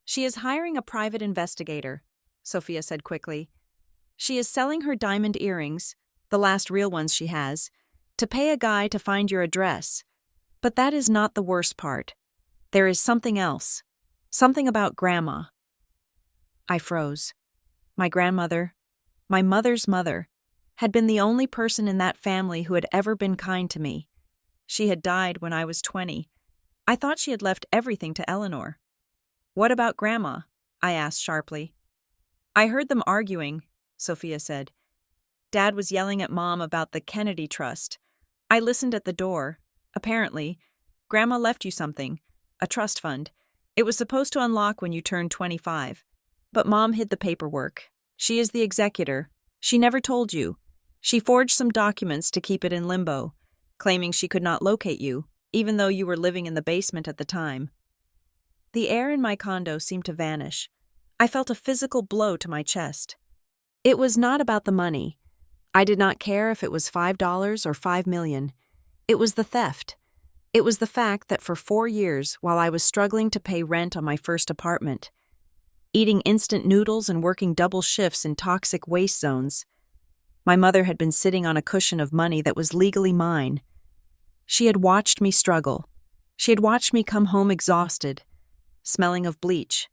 She is hiring a private investigator, Sophia said quickly. She is selling her diamond earrings, the last real ones she has, to pay a guy to find your address. But that is not the worst part. There is something else. Something about Grandma. I froze. My grandmother, my mother's mother, had been the only person in that family who had ever been kind to me. She had died when I was 20. I thought she had left everything to Eleanor. What about Grandma? I asked sharply. I heard them arguing, Sophia said. Dad was yelling at Mom about the Kennedy Trust. I listened at the door. Apparently, Grandma left you something, a trust fund. It was supposed to unlock when you turned 25. But Mom hid the paperwork. She is the executor. She never told you. She forged some documents to keep it in limbo, claiming she could not locate you, even though you were living in the basement at the time. The air in my condo seemed to vanish. I felt a physical blow to my chest. It was not about the money. I did not care if it was $5 or $5 million. It was the theft. It was the fact that for 4 years, while I was struggling to pay rent on my first apartment, eating instant noodles and working double shifts in toxic waste zones, my mother had been sitting on a cushion of money that was legally mine. She had watched me struggle. She had watched me come home exhausted, smelling of bleach,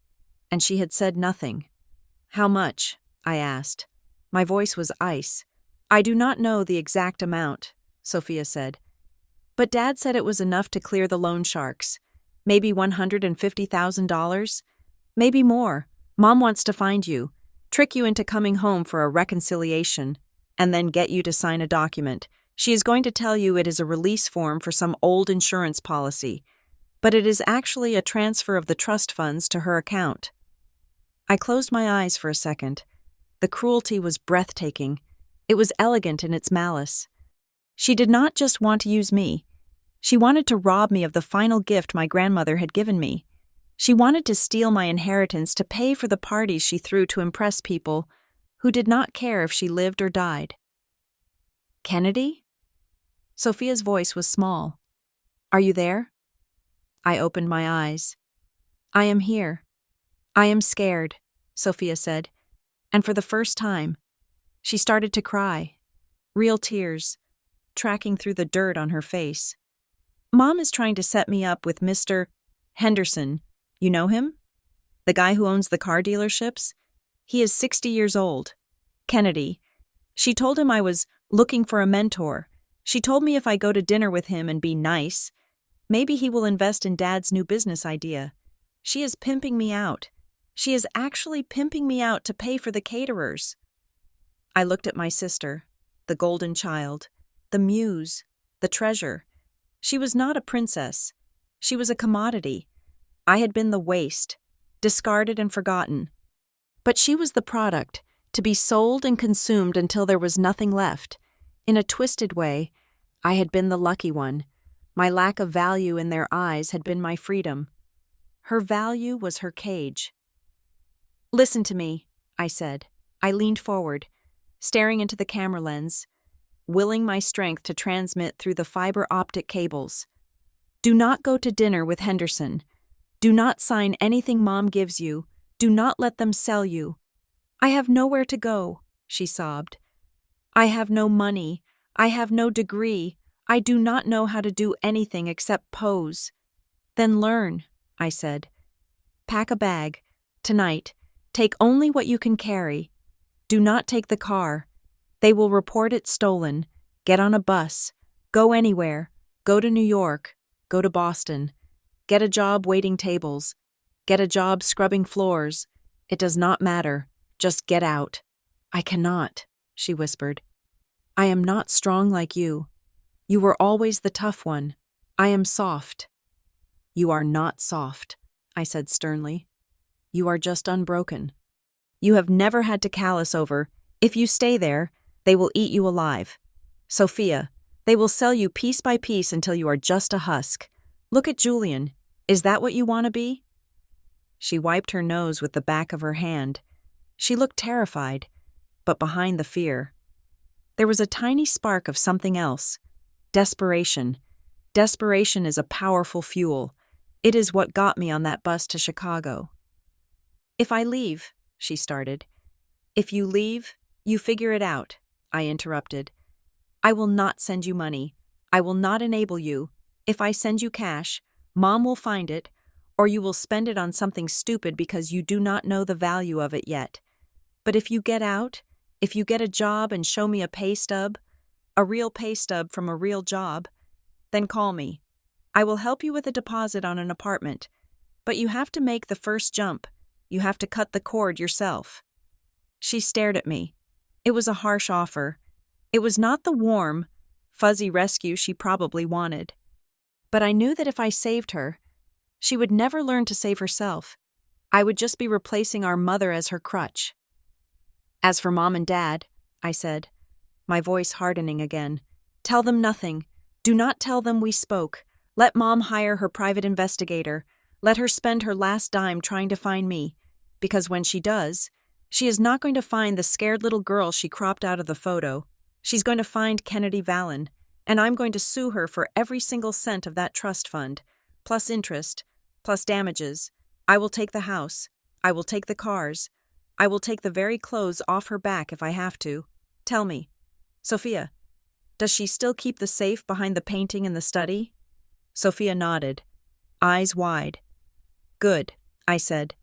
and she had said nothing. How much? I asked. My voice was ice. I do not know the exact amount, Sophia said. But Dad said it was enough to clear the loan sharks. Maybe $150,000? Maybe more. Mom wants to find you, trick you into coming home for a reconciliation, and then get you to sign a document. She is going to tell you it is a release form for some old insurance policy, but it is actually a transfer of the trust funds to her account. I closed my eyes for a second. The cruelty was breathtaking. It was elegant in its malice. She did not just want to use me. She wanted to rob me of the final gift my grandmother had given me. She wanted to steal my inheritance to pay for the parties she threw to impress people who did not care if she lived or died. Kennedy? Sophia's voice was small. Are you there? I opened my eyes. I am here. I am scared, Sophia said, and for the first time, she started to cry. Real tears, tracking through the dirt on her face. Mom is trying to set me up with Mr. Henderson. You know him? The guy who owns the car dealerships? He is 60 years old. Kennedy. She told him I was looking for a mentor. She told me if I go to dinner with him and be nice, maybe he will invest in Dad's new business idea. She is pimping me out. She is actually pimping me out to pay for the caterers. I looked at my sister, the golden child, the muse, the treasure. She was not a princess. She was a commodity. I had been the waste, discarded and forgotten. But she was the product, to be sold and consumed until there was nothing left. In a twisted way, I had been the lucky one. My lack of value in their eyes had been my freedom. Her value was her cage. Listen to me, I said. I leaned forward, staring into the camera lens, willing my strength to transmit through the fiber optic cables. Do not go to dinner with Henderson. Do not sign anything Mom gives you. Do not let them sell you. I have nowhere to go, she sobbed. I have no money. I have no degree. I do not know how to do anything except pose. Then learn, I said. Pack a bag. Tonight, take only what you can carry. Do not take the car. They will report it stolen. Get on a bus. Go anywhere. Go to New York. Go to Boston. Get a job waiting tables. Get a job scrubbing floors. It does not matter. Just get out. I cannot, she whispered. I am not strong like you. You were always the tough one. I am soft. You are not soft, I said sternly. You are just unbroken. You have never had to callous over If you stay there, they will eat you alive. Sophia, they will sell you piece by piece until you are just a husk. Look at Julian. Is that what you want to be?" She wiped her nose with the back of her hand. She looked terrified, but behind the fear, there was a tiny spark of something else. Desperation. Desperation is a powerful fuel. It is what got me on that bus to Chicago. "If I leave," she started. "If you leave, you figure it out," I interrupted. "I will not send you money. I will not enable you. If I send you cash, Mom will find it, or you will spend it on something stupid because you do not know the value of it yet. But if you get out, if you get a job and show me a pay stub, a real pay stub from a real job, then call me. I will help you with a deposit on an apartment, but you have to make the first jump. You have to cut the cord yourself." She stared at me. It was a harsh offer. It was not the warm, fuzzy rescue she probably wanted. But I knew that if I saved her, she would never learn to save herself. I would just be replacing our mother as her crutch. "As for Mom and Dad," I said, my voice hardening again, "tell them nothing. Do not tell them we spoke. Let Mom hire her private investigator. Let her spend her last dime trying to find me. Because when she does, she is not going to find the scared little girl she cropped out of the photo. She's going to find Kennedy Vallon, and I'm going to sue her for every single cent of that trust fund, plus interest, plus damages. I will take the house. I will take the cars. I will take the very clothes off her back if I have to. Tell me, Sophia, does she still keep the safe behind the painting in the study?" Sophia nodded, eyes wide. "Good," I said,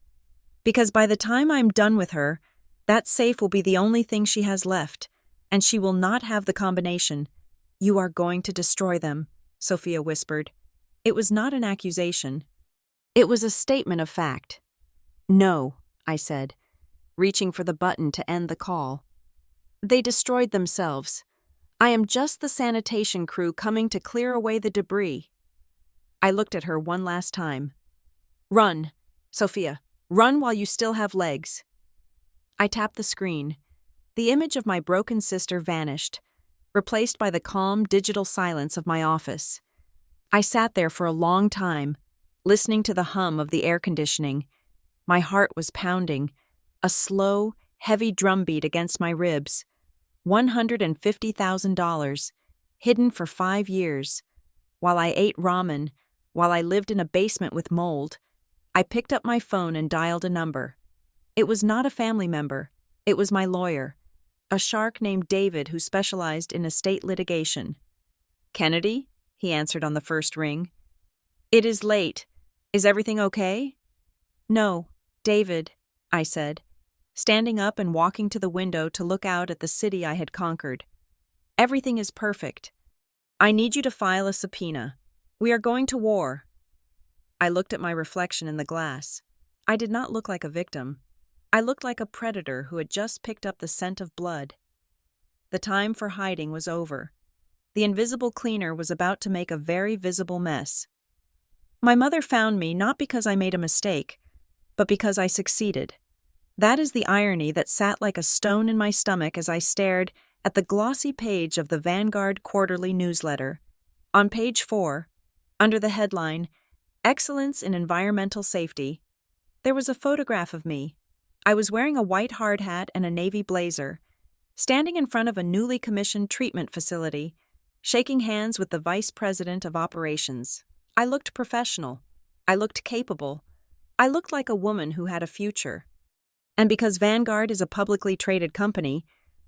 "because by the time I'm done with her, that safe will be the only thing she has left, and she will not have the combination." "You are going to destroy them," Sophia whispered. It was not an accusation. It was a statement of fact. "No," I said, reaching for the button to end the call. "They destroyed themselves. I am just the sanitation crew coming to clear away the debris." I looked at her one last time. "Run, Sophia, run while you still have legs." I tapped the screen. The image of my broken sister vanished, replaced by the calm digital silence of my office. I sat there for a long time, listening to the hum of the air conditioning. My heart was pounding, a slow, heavy drumbeat against my ribs. $150,000, hidden for 5 years. While I ate ramen, while I lived in a basement with mold, I picked up my phone and dialed a number. It was not a family member. It was my lawyer, a shark named David who specialized in estate litigation. "Kennedy?" he answered on the first ring. "It is late. Is everything okay?" "No, David," I said, standing up and walking to the window to look out at the city I had conquered. "Everything is perfect. I need you to file a subpoena. We are going to war." I looked at my reflection in the glass. I did not look like a victim. I looked like a predator who had just picked up the scent of blood. The time for hiding was over. The invisible cleaner was about to make a very visible mess. My mother found me not because I made a mistake, but because I succeeded. That is the irony that sat like a stone in my stomach as I stared at the glossy page of the Vanguard quarterly newsletter. On page 4, under the headline, "Excellence in Environmental Safety," there was a photograph of me. I was wearing a white hard hat and a navy blazer, standing in front of a newly commissioned treatment facility, shaking hands with the vice president of operations. I looked professional. I looked capable. I looked like a woman who had a future. And because Vanguard is a publicly traded company,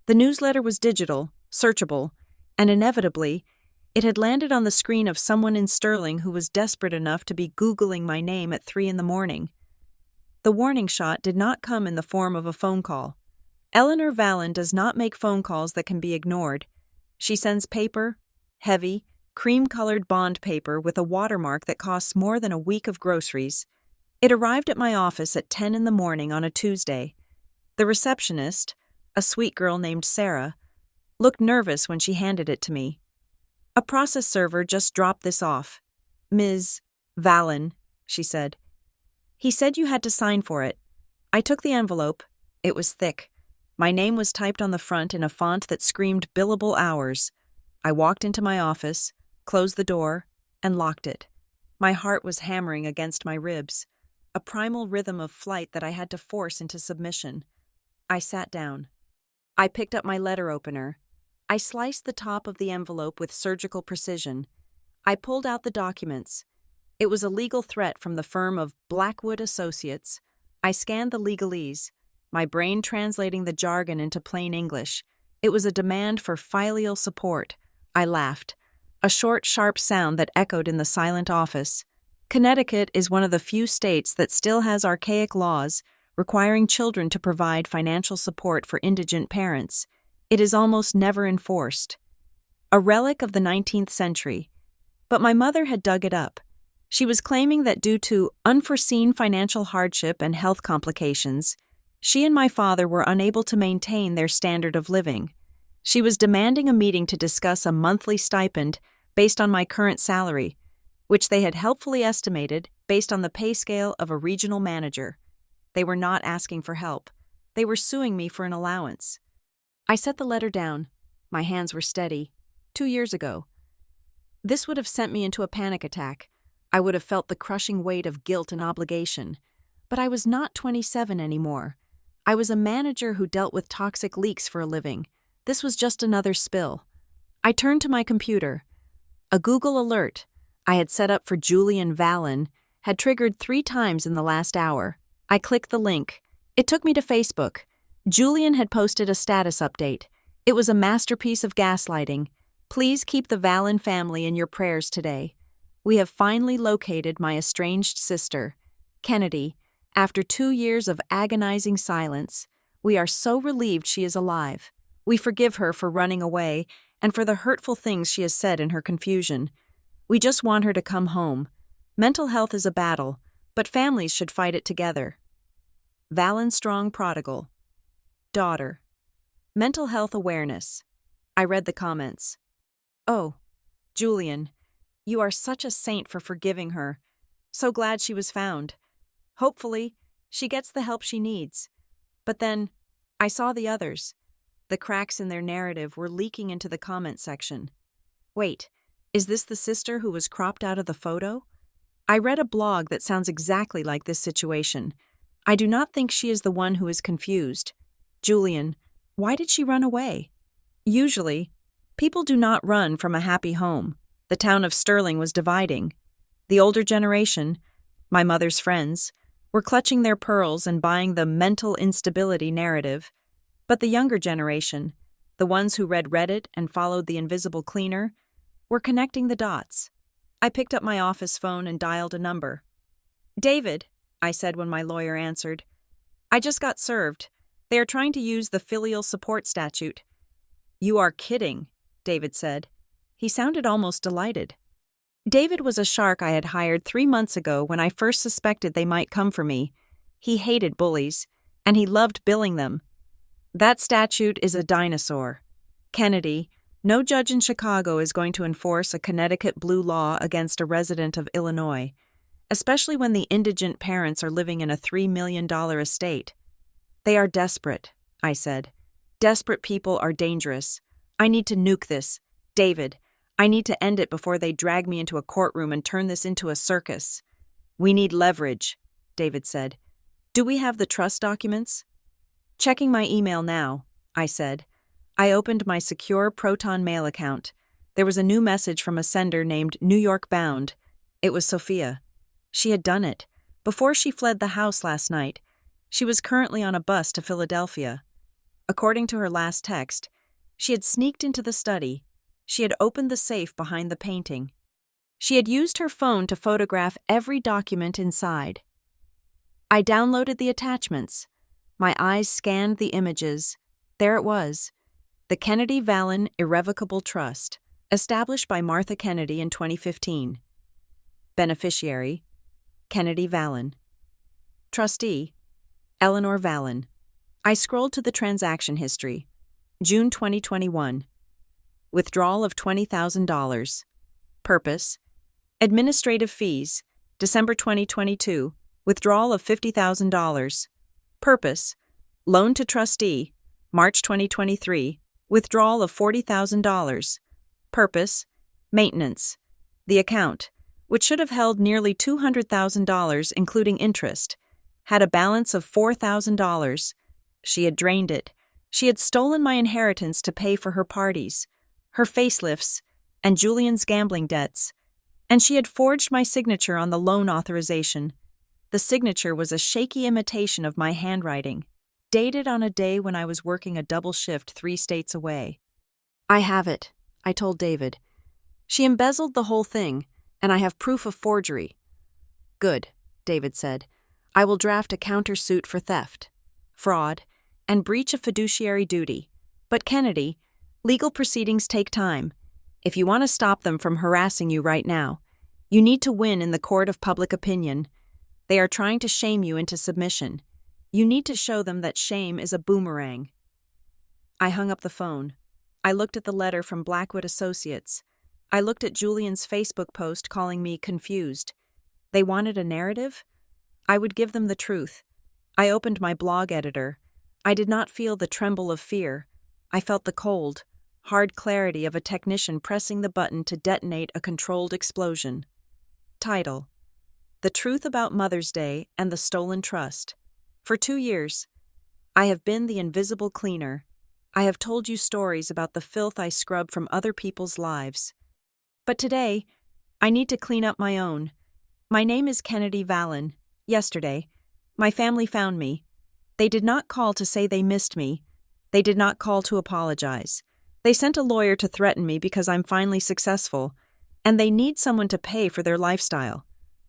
the newsletter was digital, searchable, and inevitably, it had landed on the screen of someone in Sterling who was desperate enough to be Googling my name at 3 a.m. The warning shot did not come in the form of a phone call. Eleanor Vallon does not make phone calls that can be ignored. She sends paper, heavy, cream-colored bond paper with a watermark that costs more than a week of groceries. It arrived at my office at 10 a.m. on a Tuesday. The receptionist, a sweet girl named Sarah, looked nervous when she handed it to me. "A process server just dropped this off. Ms. Vallon," she said. "He said you had to sign for it." I took the envelope. It was thick. My name was typed on the front in a font that screamed billable hours. I walked into my office, closed the door, and locked it. My heart was hammering against my ribs, a primal rhythm of flight that I had to force into submission. I sat down. I picked up my letter opener. I sliced the top of the envelope with surgical precision. I pulled out the documents. It was a legal threat from the firm of Blackwood Associates. I scanned the legalese, my brain translating the jargon into plain English. It was a demand for filial support. I laughed, a short, sharp sound that echoed in the silent office. Connecticut is one of the few states that still has archaic laws requiring children to provide financial support for indigent parents. It is almost never enforced. A relic of the 19th century. But my mother had dug it up. She was claiming that due to unforeseen financial hardship and health complications, she and my father were unable to maintain their standard of living. She was demanding a meeting to discuss a monthly stipend based on my current salary, which they had helpfully estimated based on the pay scale of a regional manager. They were not asking for help. They were suing me for an allowance. I set the letter down. My hands were steady. 2 years ago. This would have sent me into a panic attack. I would have felt the crushing weight of guilt and obligation. But I was not 27 anymore. I was a manager who dealt with toxic leaks for a living. This was just another spill. I turned to my computer. A Google alert I had set up for Julian Vallon had triggered 3 times in the last hour. I clicked the link. It took me to Facebook. Julian had posted a status update. It was a masterpiece of gaslighting. Please keep the Vallon family in your prayers today. We have finally located my estranged sister, Kennedy. After 2 years of agonizing silence, we are so relieved she is alive. We forgive her for running away and for the hurtful things she has said in her confusion. We just want her to come home. Mental health is a battle, but families should fight it together. Vallon Strong Prodigal. Daughter. Mental health awareness. I read the comments. Oh, Julian, you are such a saint for forgiving her. So glad she was found. Hopefully, she gets the help she needs. But then, I saw the others. The cracks in their narrative were leaking into the comment section. Wait, is this the sister who was cropped out of the photo? I read a blog that sounds exactly like this situation. I do not think she is the one who is confused. Julian, why did she run away? Usually, people do not run from a happy home. The town of Sterling was dividing. The older generation, my mother's friends, were clutching their pearls and buying the mental instability narrative. But the younger generation, the ones who read Reddit and followed the invisible cleaner, were connecting the dots. I picked up my office phone and dialed a number. David, I said when my lawyer answered. I just got served. They are trying to use the filial support statute. You are kidding, David said. He sounded almost delighted. David was a shark I had hired 3 months ago when I first suspected they might come for me. He hated bullies, and he loved billing them. That statute is a dinosaur. Kennedy, no judge in Chicago is going to enforce a Connecticut blue law against a resident of Illinois, especially when the indigent parents are living in a $3 million estate. They are desperate, I said. Desperate people are dangerous. I need to nuke this. David, I need to end it before they drag me into a courtroom and turn this into a circus. We need leverage, David said. Do we have the trust documents? Checking my email now, I said. I opened my secure Proton Mail account. There was a new message from a sender named New York Bound. It was Sophia. She had done it. Before she fled the house last night, she was currently on a bus to Philadelphia. According to her last text, she had sneaked into the study. She had opened the safe behind the painting. She had used her phone to photograph every document inside. I downloaded the attachments. My eyes scanned the images. There it was. The Kennedy Vallon Irrevocable Trust, established by Martha Kennedy in 2015. Beneficiary, Kennedy Vallon. Trustee, Eleanor Vallon. I scrolled to the transaction history. June 2021. Withdrawal of $20,000. Purpose, administrative fees. December 2022. Withdrawal of $50,000. Purpose, loan to trustee. March 2023. Withdrawal of $40,000. Purpose: maintenance. The account, which should have held nearly $200,000 including interest, had a balance of $4,000. She had drained it. She had stolen my inheritance to pay for her parties, her facelifts, and Julian's gambling debts. And she had forged my signature on the loan authorization. The signature was a shaky imitation of my handwriting, dated on a day when I was working a double shift 3 states away. "I have it," I told David. "She embezzled the whole thing, and I have proof of forgery." "Good," David said. "I will draft a countersuit for theft, fraud, and breach of fiduciary duty. But Kennedy, legal proceedings take time. If you want to stop them from harassing you right now, you need to win in the court of public opinion. They are trying to shame you into submission. You need to show them that shame is a boomerang." I hung up the phone. I looked at the letter from Blackwood Associates. I looked at Julian's Facebook post calling me confused. They wanted a narrative? I would give them the truth. I opened my blog editor. I did not feel the tremble of fear. I felt the cold, hard clarity of a technician pressing the button to detonate a controlled explosion. Title: The Truth About Mother's Day and the Stolen Trust. For 2 years, I have been the invisible cleaner. I have told you stories about the filth I scrub from other people's lives. But today, I need to clean up my own. My name is Kennedy Vallon. Yesterday, my family found me. They did not call to say they missed me. They did not call to apologize. They sent a lawyer to threaten me because I'm finally successful, and they need someone to pay for their lifestyle.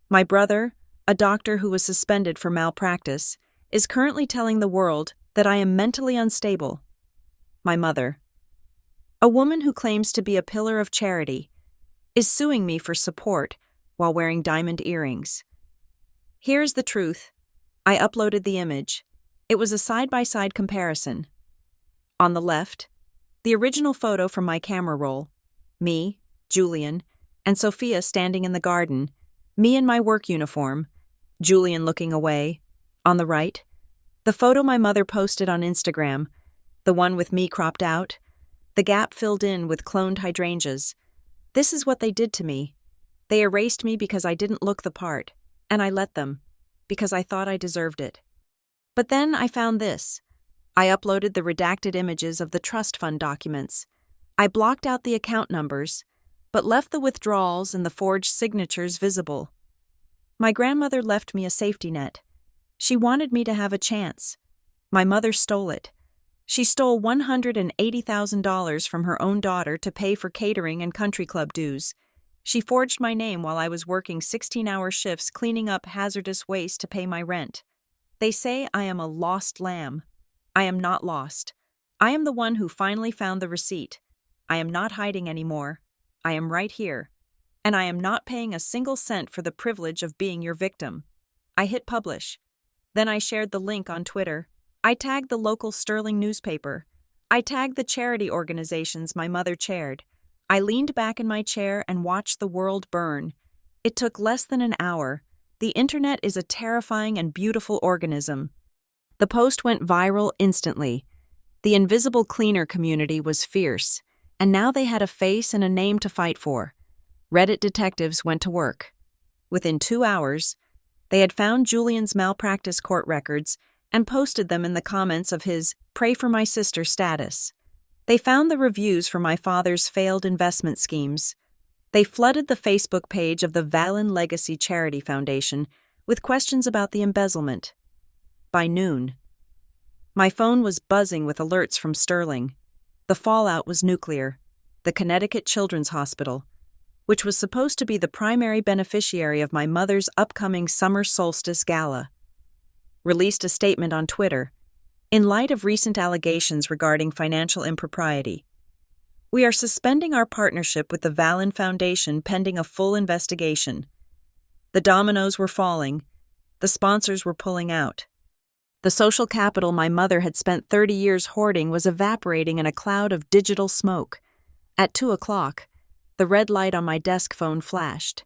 My brother, a doctor who was suspended for malpractice, is currently telling the world that I am mentally unstable. My mother, a woman who claims to be a pillar of charity, is suing me for support while wearing diamond earrings. Here's the truth. I uploaded the image. It was a side-by-side comparison. On the left, the original photo from my camera roll. Me, Julian, and Sophia standing in the garden. Me in my work uniform. Julian looking away. On the right, the photo my mother posted on Instagram, the one with me cropped out, the gap filled in with cloned hydrangeas. This is what they did to me. They erased me because I didn't look the part, and I let them, because I thought I deserved it. But then I found this. I uploaded the redacted images of the trust fund documents. I blocked out the account numbers, but left the withdrawals and the forged signatures visible. My grandmother left me a safety net. She wanted me to have a chance. My mother stole it. She stole $180,000 from her own daughter to pay for catering and country club dues. She forged my name while I was working 16-hour shifts cleaning up hazardous waste to pay my rent. They say I am a lost lamb. I am not lost. I am the one who finally found the receipt. I am not hiding anymore. I am right here. And I am not paying a single cent for the privilege of being your victim. I hit publish. Then I shared the link on Twitter. I tagged the local Sterling newspaper. I tagged the charity organizations my mother chaired. I leaned back in my chair and watched the world burn. It took less than an hour. The internet is a terrifying and beautiful organism. The post went viral instantly. The invisible cleaner community was fierce, and now they had a face and a name to fight for. Reddit detectives went to work. Within 2 hours, they had found Julian's malpractice court records and posted them in the comments of his "Pray for My Sister" status. They found the reviews for my father's failed investment schemes. They flooded the Facebook page of the Vallon Legacy Charity Foundation with questions about the embezzlement. By noon, my phone was buzzing with alerts from Sterling. The fallout was nuclear. The Connecticut Children's Hospital, which was supposed to be the primary beneficiary of my mother's upcoming summer solstice gala, released a statement on Twitter. In light of recent allegations regarding financial impropriety, we are suspending our partnership with the Vallon Foundation pending a full investigation. The dominoes were falling. The sponsors were pulling out. The social capital my mother had spent 30 years hoarding was evaporating in a cloud of digital smoke. At 2 o'clock, the red light on my desk phone flashed.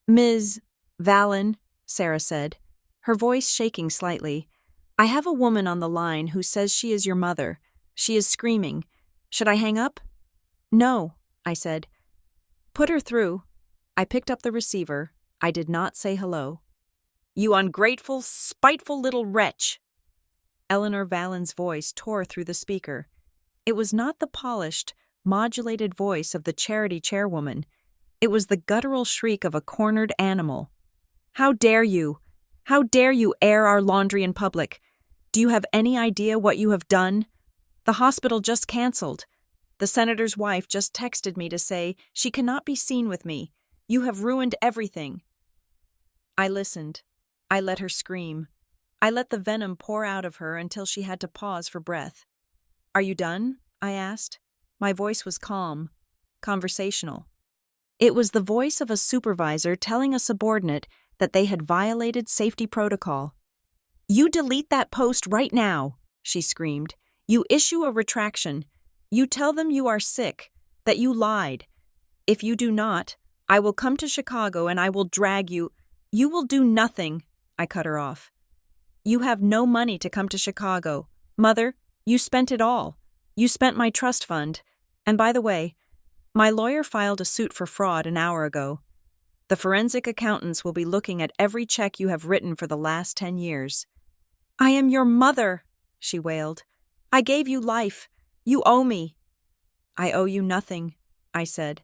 "Ms. Vallon," Sarah said, her voice shaking slightly, "I have a woman on the line who says she is your mother. She is screaming. Should I hang up? No, I said. Put her through. I picked up the receiver. I did not say hello. You ungrateful, spiteful little wretch. Eleanor Vallen's voice tore through the speaker. It was not the polished, modulated voice of the charity chairwoman. It was the guttural shriek of a cornered animal. How dare you? How dare you air our laundry in public? Do you have any idea what you have done? The hospital just canceled. The senator's wife just texted me to say she cannot be seen with me. You have ruined everything. I listened. I let her scream. I let the venom pour out of her until she had to pause for breath. Are you done? I asked. My voice was calm, conversational. It was the voice of a supervisor telling a subordinate that they had violated safety protocol. You delete that post right now, she screamed. You issue a retraction. You tell them you are sick, that you lied. If you do not, I will come to Chicago and I will drag you. You will do nothing, I cut her off. You have no money to come to Chicago. Mother, you spent it all. You spent my trust fund. And by the way, my lawyer filed a suit for fraud an hour ago. The forensic accountants will be looking at every check you have written for the last 10 years. I am your mother, she wailed. I gave you life. You owe me. I owe you nothing, I said.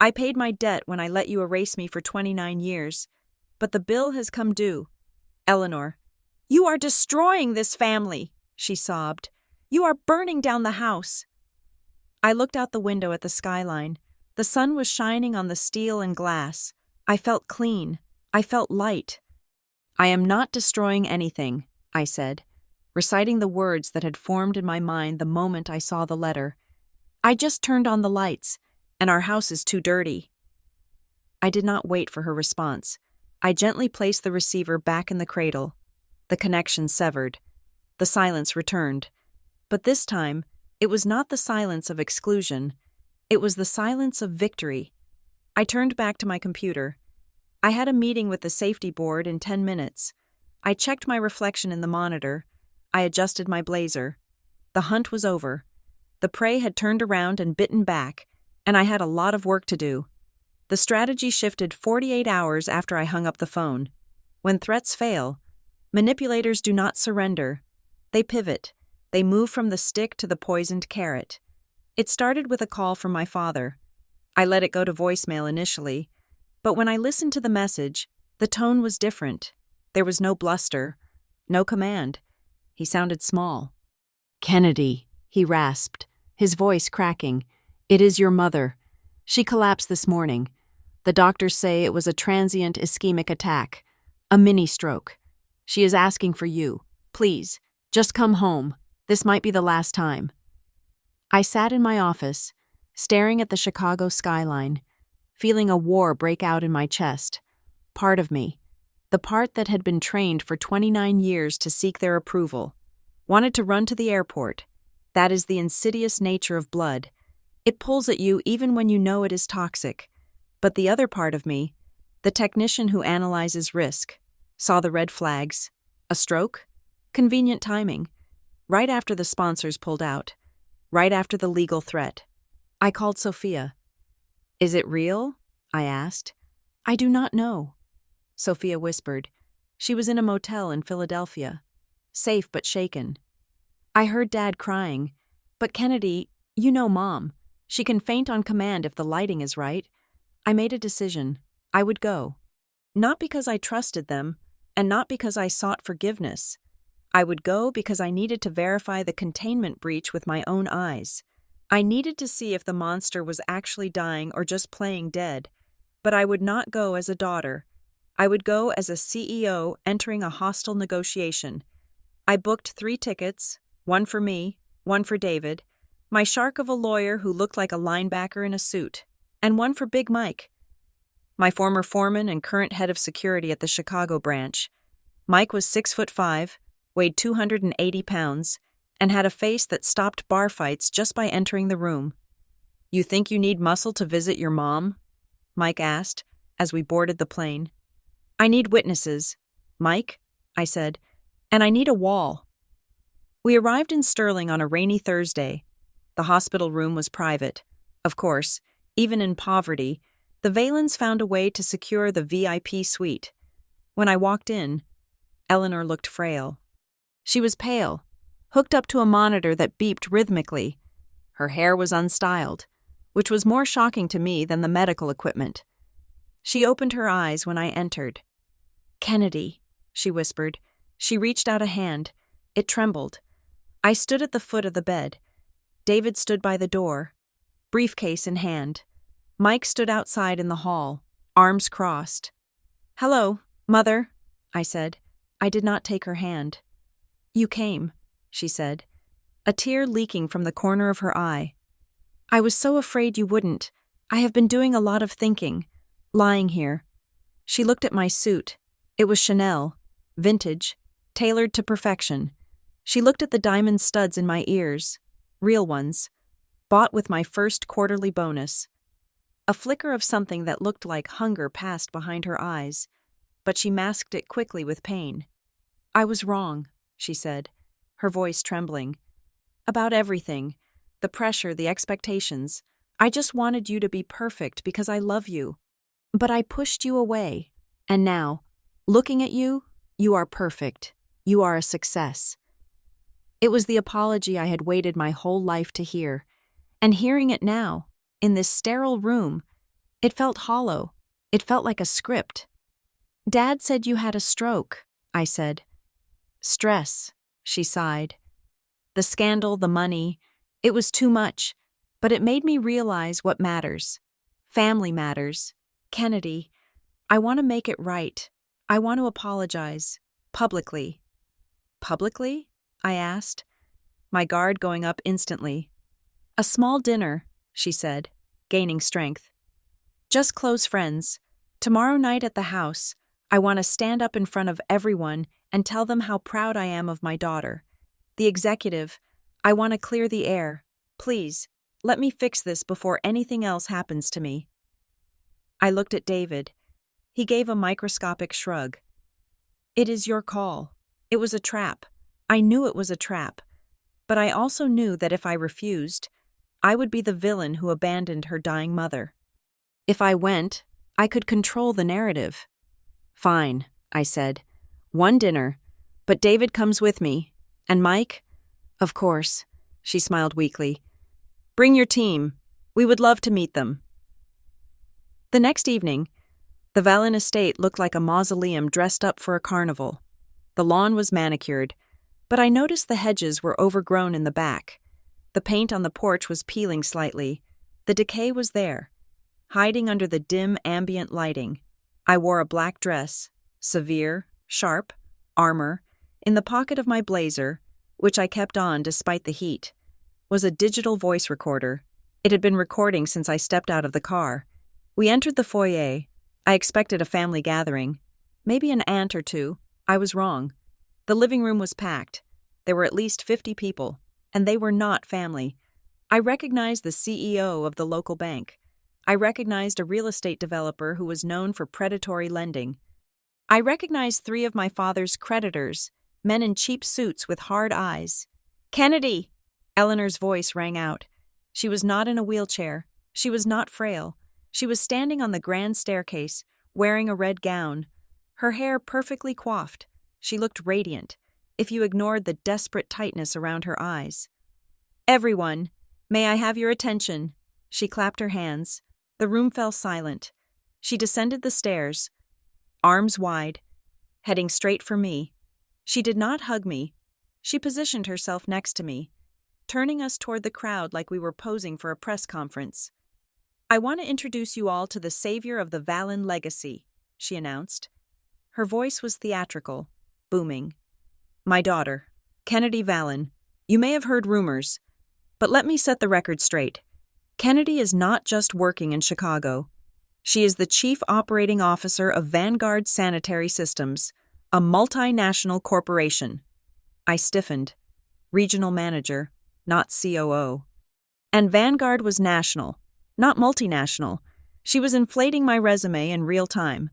I paid my debt when I let you erase me for 29 years. But the bill has come due. Eleanor, you are destroying this family, she sobbed. You are burning down the house. I looked out the window at the skyline. The sun was shining on the steel and glass. I felt clean. I felt light. I am not destroying anything, I said, reciting the words that had formed in my mind the moment I saw the letter. I just turned on the lights, and our house is too dirty. I did not wait for her response. I gently placed the receiver back in the cradle. The connection severed. The silence returned. But this time, it was not the silence of exclusion. It was the silence of victory. I turned back to my computer. I had a meeting with the safety board in 10 minutes. I checked my reflection in the monitor. I adjusted my blazer. The hunt was over. The prey had turned around and bitten back, and I had a lot of work to do. The strategy shifted 48 hours after I hung up the phone. When threats fail, manipulators do not surrender. They pivot. They move from the stick to the poisoned carrot. It started with a call from my father. I let it go to voicemail initially, but when I listened to the message, the tone was different. There was no bluster, no command. He sounded small. Kennedy, he rasped, his voice cracking. It is your mother. She collapsed this morning. The doctors say it was a transient ischemic attack, a mini-stroke. She is asking for you. Please, just come home. This might be the last time. I sat in my office, staring at the Chicago skyline, feeling a war break out in my chest. Part of me, the part that had been trained for 29 years to seek their approval, wanted to run to the airport. That is the insidious nature of blood. It pulls at you even when you know it is toxic. But the other part of me, the technician who analyzes risk, saw the red flags. A stroke? Convenient timing. Right after the sponsors pulled out. Right after the legal threat. I called Sophia. Is it real? I asked. I do not know. Sophia whispered. She was in a motel in Philadelphia. Safe but shaken. I heard Dad crying. But Kennedy, you know Mom. She can faint on command if the lighting is right. I made a decision. I would go. Not because I trusted them, and not because I sought forgiveness. I would go because I needed to verify the containment breach with my own eyes. I needed to see if the monster was actually dying or just playing dead. But I would not go as a daughter. I would go as a CEO entering a hostile negotiation. I booked 3 tickets, one for me, one for David, my shark of a lawyer who looked like a linebacker in a suit, and one for Big Mike, my former foreman and current head of security at the Chicago branch. Mike was 6'5", weighed 280 pounds, and had a face that stopped bar fights just by entering the room. You think you need muscle to visit your mom? Mike asked, as we boarded the plane. I need witnesses. Mike, I said, and I need a wall. We arrived in Sterling on a rainy Thursday. The hospital room was private. Of course, even in poverty, the Valens found a way to secure the VIP suite. When I walked in, Eleanor looked frail. She was pale, hooked up to a monitor that beeped rhythmically. Her hair was unstyled, which was more shocking to me than the medical equipment. She opened her eyes when I entered. "Kennedy," she whispered. She reached out a hand. It trembled. I stood at the foot of the bed. David stood by the door, briefcase in hand. Mike stood outside in the hall, arms crossed. "Hello, Mother," I said. I did not take her hand. "You came," she said, a tear leaking from the corner of her eye. "I was so afraid you wouldn't. I have been doing a lot of thinking, lying here." She looked at my suit. It was Chanel, vintage, tailored to perfection. She looked at the diamond studs in my ears, real ones, bought with my first quarterly bonus. A flicker of something that looked like hunger passed behind her eyes, but she masked it quickly with pain. "I was wrong," she said, her voice trembling. "About everything, the pressure, the expectations. I just wanted you to be perfect because I love you. But I pushed you away. And now, looking at you, you are perfect. You are a success." It was the apology I had waited my whole life to hear. And hearing it now, in this sterile room, it felt hollow. It felt like a script. "Dad said you had a stroke," I said. "Stress," she sighed. "The scandal, the money, it was too much, but it made me realize what matters. Family matters. Kennedy, I want to make it right. I want to apologize. Publicly." "Publicly?" I asked, my guard going up instantly. "A small dinner," she said, gaining strength. "Just close friends. Tomorrow night at the house, I want to stand up in front of everyone and tell them how proud I am of my daughter. The executive, I want to clear the air. Please, let me fix this before anything else happens to me." I looked at David. He gave a microscopic shrug. "It is your call. It was a trap. I knew it was a trap. But I also knew that if I refused, I would be the villain who abandoned her dying mother. If I went, I could control the narrative." "Fine," I said. "One dinner, but David comes with me. And Mike?" "Of course," she smiled weakly. "Bring your team. We would love to meet them." The next evening, the Valen estate looked like a mausoleum dressed up for a carnival. The lawn was manicured, but I noticed the hedges were overgrown in the back. The paint on the porch was peeling slightly. The decay was there, hiding under the dim ambient lighting. I wore a black dress, severe, sharp, armor. In the pocket of my blazer, which I kept on despite the heat, was a digital voice recorder. It had been recording since I stepped out of the car. We entered the foyer. I expected a family gathering, maybe an aunt or two. I was wrong. The living room was packed. There were at least 50 people, and they were not family. I recognized the CEO of the local bank. I recognized a real estate developer who was known for predatory lending. I recognized 3 of my father's creditors, men in cheap suits with hard eyes. "Kennedy!" Eleanor's voice rang out. She was not in a wheelchair. She was not frail. She was standing on the grand staircase, wearing a red gown. Her hair perfectly coiffed. She looked radiant, if you ignored the desperate tightness around her eyes. "Everyone, may I have your attention?" She clapped her hands. The room fell silent. She descended the stairs, arms wide, heading straight for me. She did not hug me. She positioned herself next to me, turning us toward the crowd like we were posing for a press conference. "I want to introduce you all to the savior of the Valen legacy," she announced. Her voice was theatrical, booming. "My daughter, Kennedy Valen. You may have heard rumors, but let me set the record straight. Kennedy is not just working in Chicago. She is the Chief Operating Officer of Vanguard Sanitary Systems, a multinational corporation." I stiffened. Regional manager, not COO. And Vanguard was national, not multinational. She was inflating my resume in real time.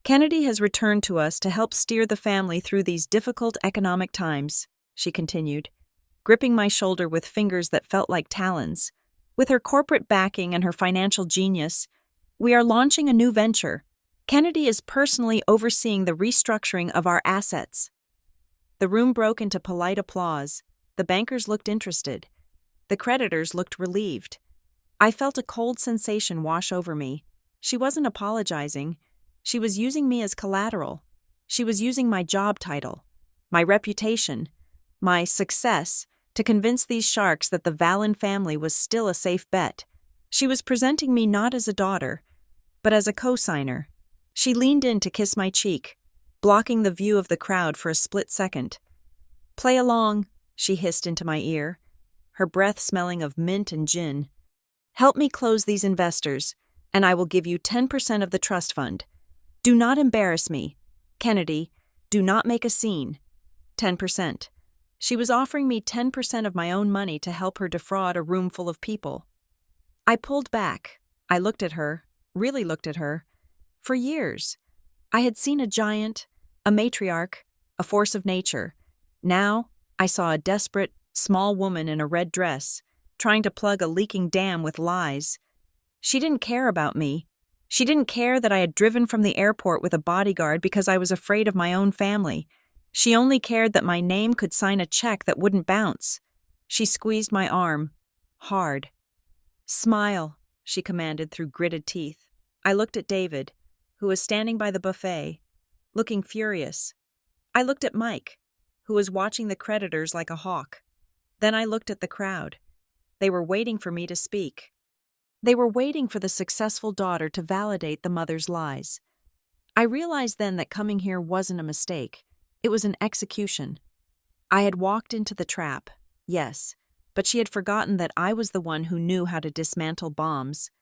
"Kennedy has returned to us to help steer the family through these difficult economic times," she continued. gripping my shoulder with fingers that felt like talons. With her corporate backing and her financial genius, we are launching a new venture. Kennedy is personally overseeing the restructuring of our assets. The room broke into polite applause. The bankers looked interested. The creditors looked relieved. I felt a cold sensation wash over me. She wasn't apologizing. She was using me as collateral. She was using my job title, my reputation, my success to convince these sharks that the Vallon family was still a safe bet. She was presenting me not as a daughter, but as a co-signer. She leaned in to kiss my cheek, blocking the view of the crowd for a split second. "Play along," she hissed into my ear, her breath smelling of mint and gin. "Help me close these investors, and I will give you 10% of the trust fund. Do not embarrass me. Kennedy, do not make a scene. 10%. She was offering me 10% of my own money to help her defraud a room full of people. I pulled back. I looked at her, really looked at her. For years, I had seen a giant, a matriarch, a force of nature. Now, I saw a desperate, small woman in a red dress, trying to plug a leaking dam with lies. She didn't care about me. She didn't care that I had driven from the airport with a bodyguard because I was afraid of my own family. She only cared that my name could sign a check that wouldn't bounce. She squeezed my arm, hard. "Smile," she commanded through gritted teeth. I looked at David, who was standing by the buffet, looking furious. I looked at Mike, who was watching the creditors like a hawk. Then I looked at the crowd. They were waiting for me to speak. They were waiting for the successful daughter to validate the mother's lies. I realized then that coming here wasn't a mistake. It was an execution. I had walked into the trap, yes, but she had forgotten that I was the one who knew how to dismantle bombs.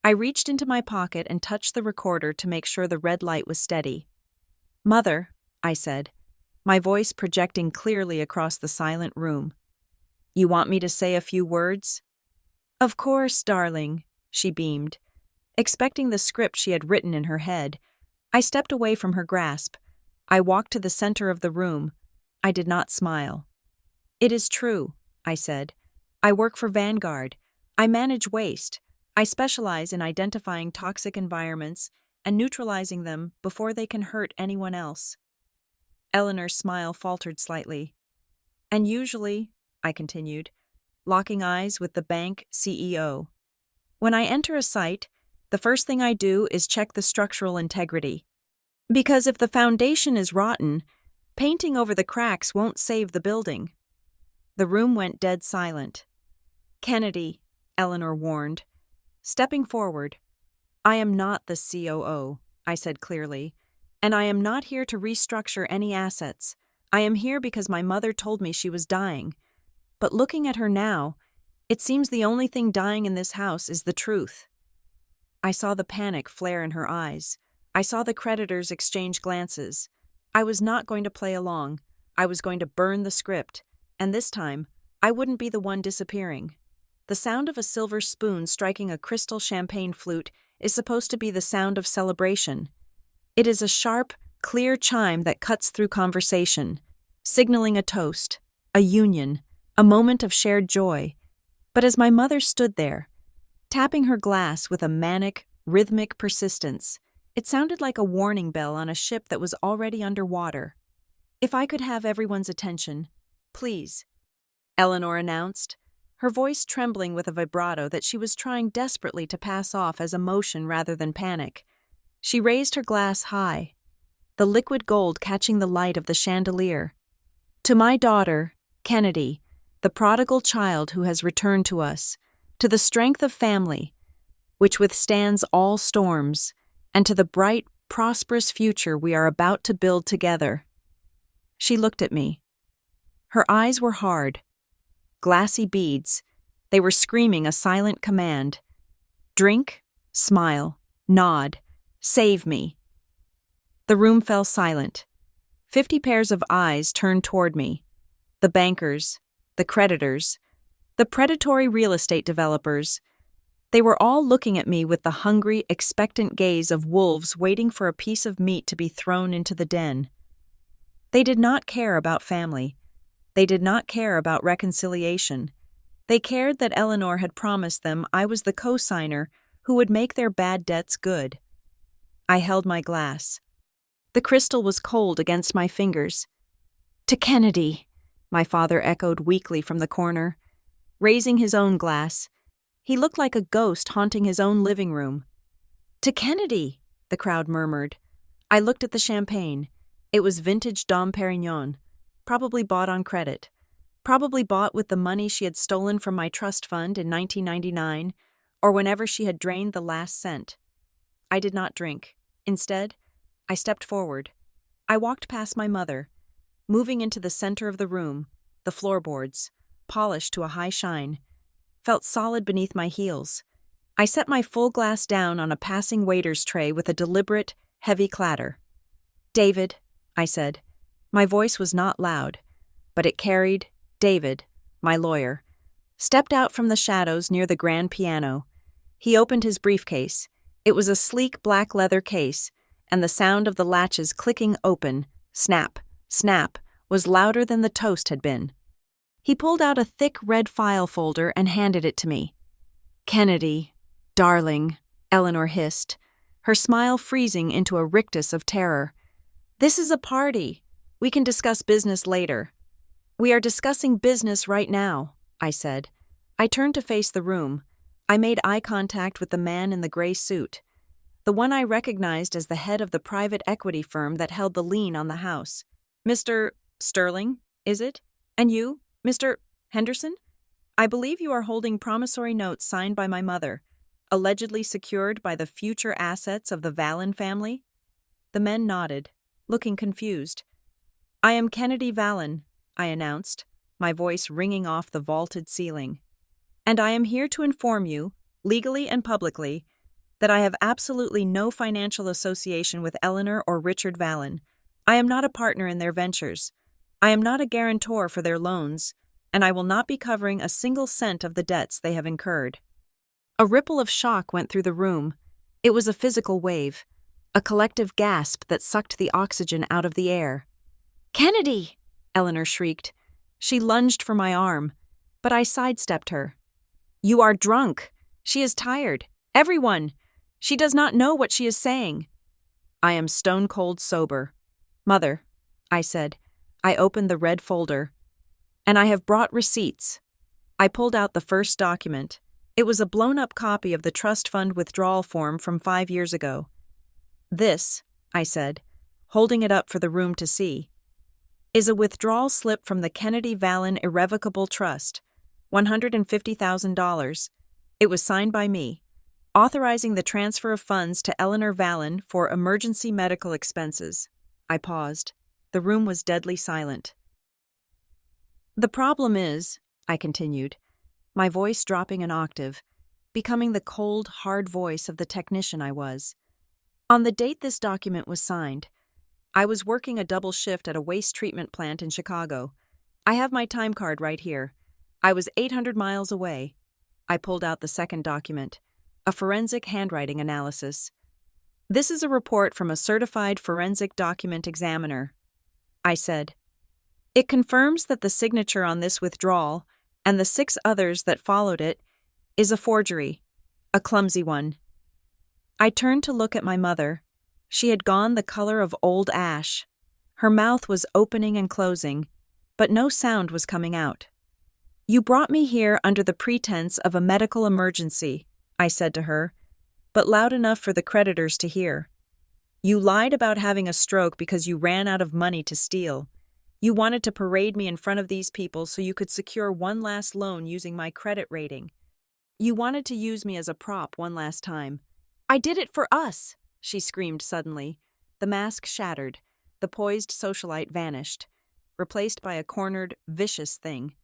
I reached into my pocket and touched the recorder to make sure the red light was steady. "Mother," I said, my voice projecting clearly across the silent room. "You want me to say a few words?" "Of course, darling," she beamed. Expecting the script she had written in her head, I stepped away from her grasp. I walked to the center of the room. I did not smile. "It is true," I said. "I work for Vanguard. I manage waste. I specialize in identifying toxic environments and neutralizing them before they can hurt anyone else." Eleanor's smile faltered slightly. "And usually," I continued, locking eyes with the bank CEO, "when I enter a site, the first thing I do is check the structural integrity. Because if the foundation is rotten, painting over the cracks won't save the building." The room went dead silent. "Kennedy," Eleanor warned, stepping forward. "I am not the COO," I said clearly, "and I am not here to restructure any assets. I am here because my mother told me she was dying. But looking at her now, it seems the only thing dying in this house is the truth." I saw the panic flare in her eyes. I saw the creditors exchange glances. I was not going to play along. I was going to burn the script, and this time, I wouldn't be the one disappearing. The sound of a silver spoon striking a crystal champagne flute is supposed to be the sound of celebration. It is a sharp, clear chime that cuts through conversation, signaling a toast, a union, a moment of shared joy. But as my mother stood there, tapping her glass with a manic, rhythmic persistence, it sounded like a warning bell on a ship that was already underwater. "If I could have everyone's attention, please," Eleanor announced, her voice trembling with a vibrato that she was trying desperately to pass off as emotion rather than panic. She raised her glass high, the liquid gold catching the light of the chandelier. "To my daughter, Kennedy, the prodigal child who has returned to us, to the strength of family, which withstands all storms, and to the bright, prosperous future we are about to build together." She looked at me. Her eyes were hard, glassy beads. They were screaming a silent command. Drink, smile, nod, save me. The room fell silent. 50 pairs of eyes turned toward me. The bankers, the creditors, the predatory real estate developers. They were all looking at me with the hungry, expectant gaze of wolves waiting for a piece of meat to be thrown into the den. They did not care about family. They did not care about reconciliation. They cared that Eleanor had promised them I was the co-signer who would make their bad debts good. I held my glass. The crystal was cold against my fingers. "To Kennedy," my father echoed weakly from the corner, raising his own glass. He looked like a ghost haunting his own living room. "To Kennedy," the crowd murmured. I looked at the champagne. It was vintage Dom Perignon, probably bought on credit, probably bought with the money she had stolen from my trust fund in 1999, or whenever she had drained the last cent. I did not drink. Instead, I stepped forward. I walked past my mother, moving into the center of the room, the floorboards, polished to a high shine, felt solid beneath my heels. I set my full glass down on a passing waiter's tray with a deliberate, heavy clatter. "David," I said. My voice was not loud, but it carried. David, my lawyer, stepped out from the shadows near the grand piano. He opened his briefcase. It was a sleek black leather case, and the sound of the latches clicking open, snap, snap, was louder than the toast had been. He pulled out a thick red file folder and handed it to me. "Kennedy, darling," Eleanor hissed, her smile freezing into a rictus of terror. "This is a party. We can discuss business later." "We are discussing business right now," I said. I turned to face the room. I made eye contact with the man in the gray suit, the one I recognized as the head of the private equity firm that held the lien on the house. "Mr. Sterling, is it? And you, Mr. Henderson? I believe you are holding promissory notes signed by my mother, allegedly secured by the future assets of the Vallon family?" The men nodded, looking confused. "I am Kennedy Vallon," I announced, my voice ringing off the vaulted ceiling. "And I am here to inform you, legally and publicly, that I have absolutely no financial association with Eleanor or Richard Vallon. I am not a partner in their ventures. I am not a guarantor for their loans, and I will not be covering a single cent of the debts they have incurred." A ripple of shock went through the room. It was a physical wave, a collective gasp that sucked the oxygen out of the air. "Kennedy!" Eleanor shrieked. She lunged for my arm, but I sidestepped her. "You are drunk. She is tired. Everyone! She does not know what she is saying." "I am stone-cold sober. Mother," I said. I opened the red folder. "And I have brought receipts." I pulled out the first document. It was a blown-up copy of the trust fund withdrawal form from 5 years ago. "This," I said, holding it up for the room to see, "is a withdrawal slip from the Kennedy Vallon Irrevocable Trust, $150,000. It was signed by me, authorizing the transfer of funds to Eleanor Vallon for emergency medical expenses." I paused. The room was deadly silent. "The problem is," I continued, my voice dropping an octave, becoming the cold, hard voice of the technician I was. "On the date this document was signed, I was working a double shift at a waste treatment plant in Chicago. I have my time card right here. I was 800 miles away." I pulled out the second document, a forensic handwriting analysis. "This is a report from a certified forensic document examiner," I said. "It confirms that the signature on this withdrawal, and the 6 others that followed it, is a forgery, a clumsy one." I turned to look at my mother. She had gone the color of old ash. Her mouth was opening and closing, but no sound was coming out. "You brought me here under the pretense of a medical emergency," I said to her, but loud enough for the creditors to hear. "You lied about having a stroke because you ran out of money to steal. You wanted to parade me in front of these people so you could secure one last loan using my credit rating. You wanted to use me as a prop one last time. I did it for us," she screamed suddenly. The mask shattered. The poised socialite vanished, replaced by a cornered, vicious thing.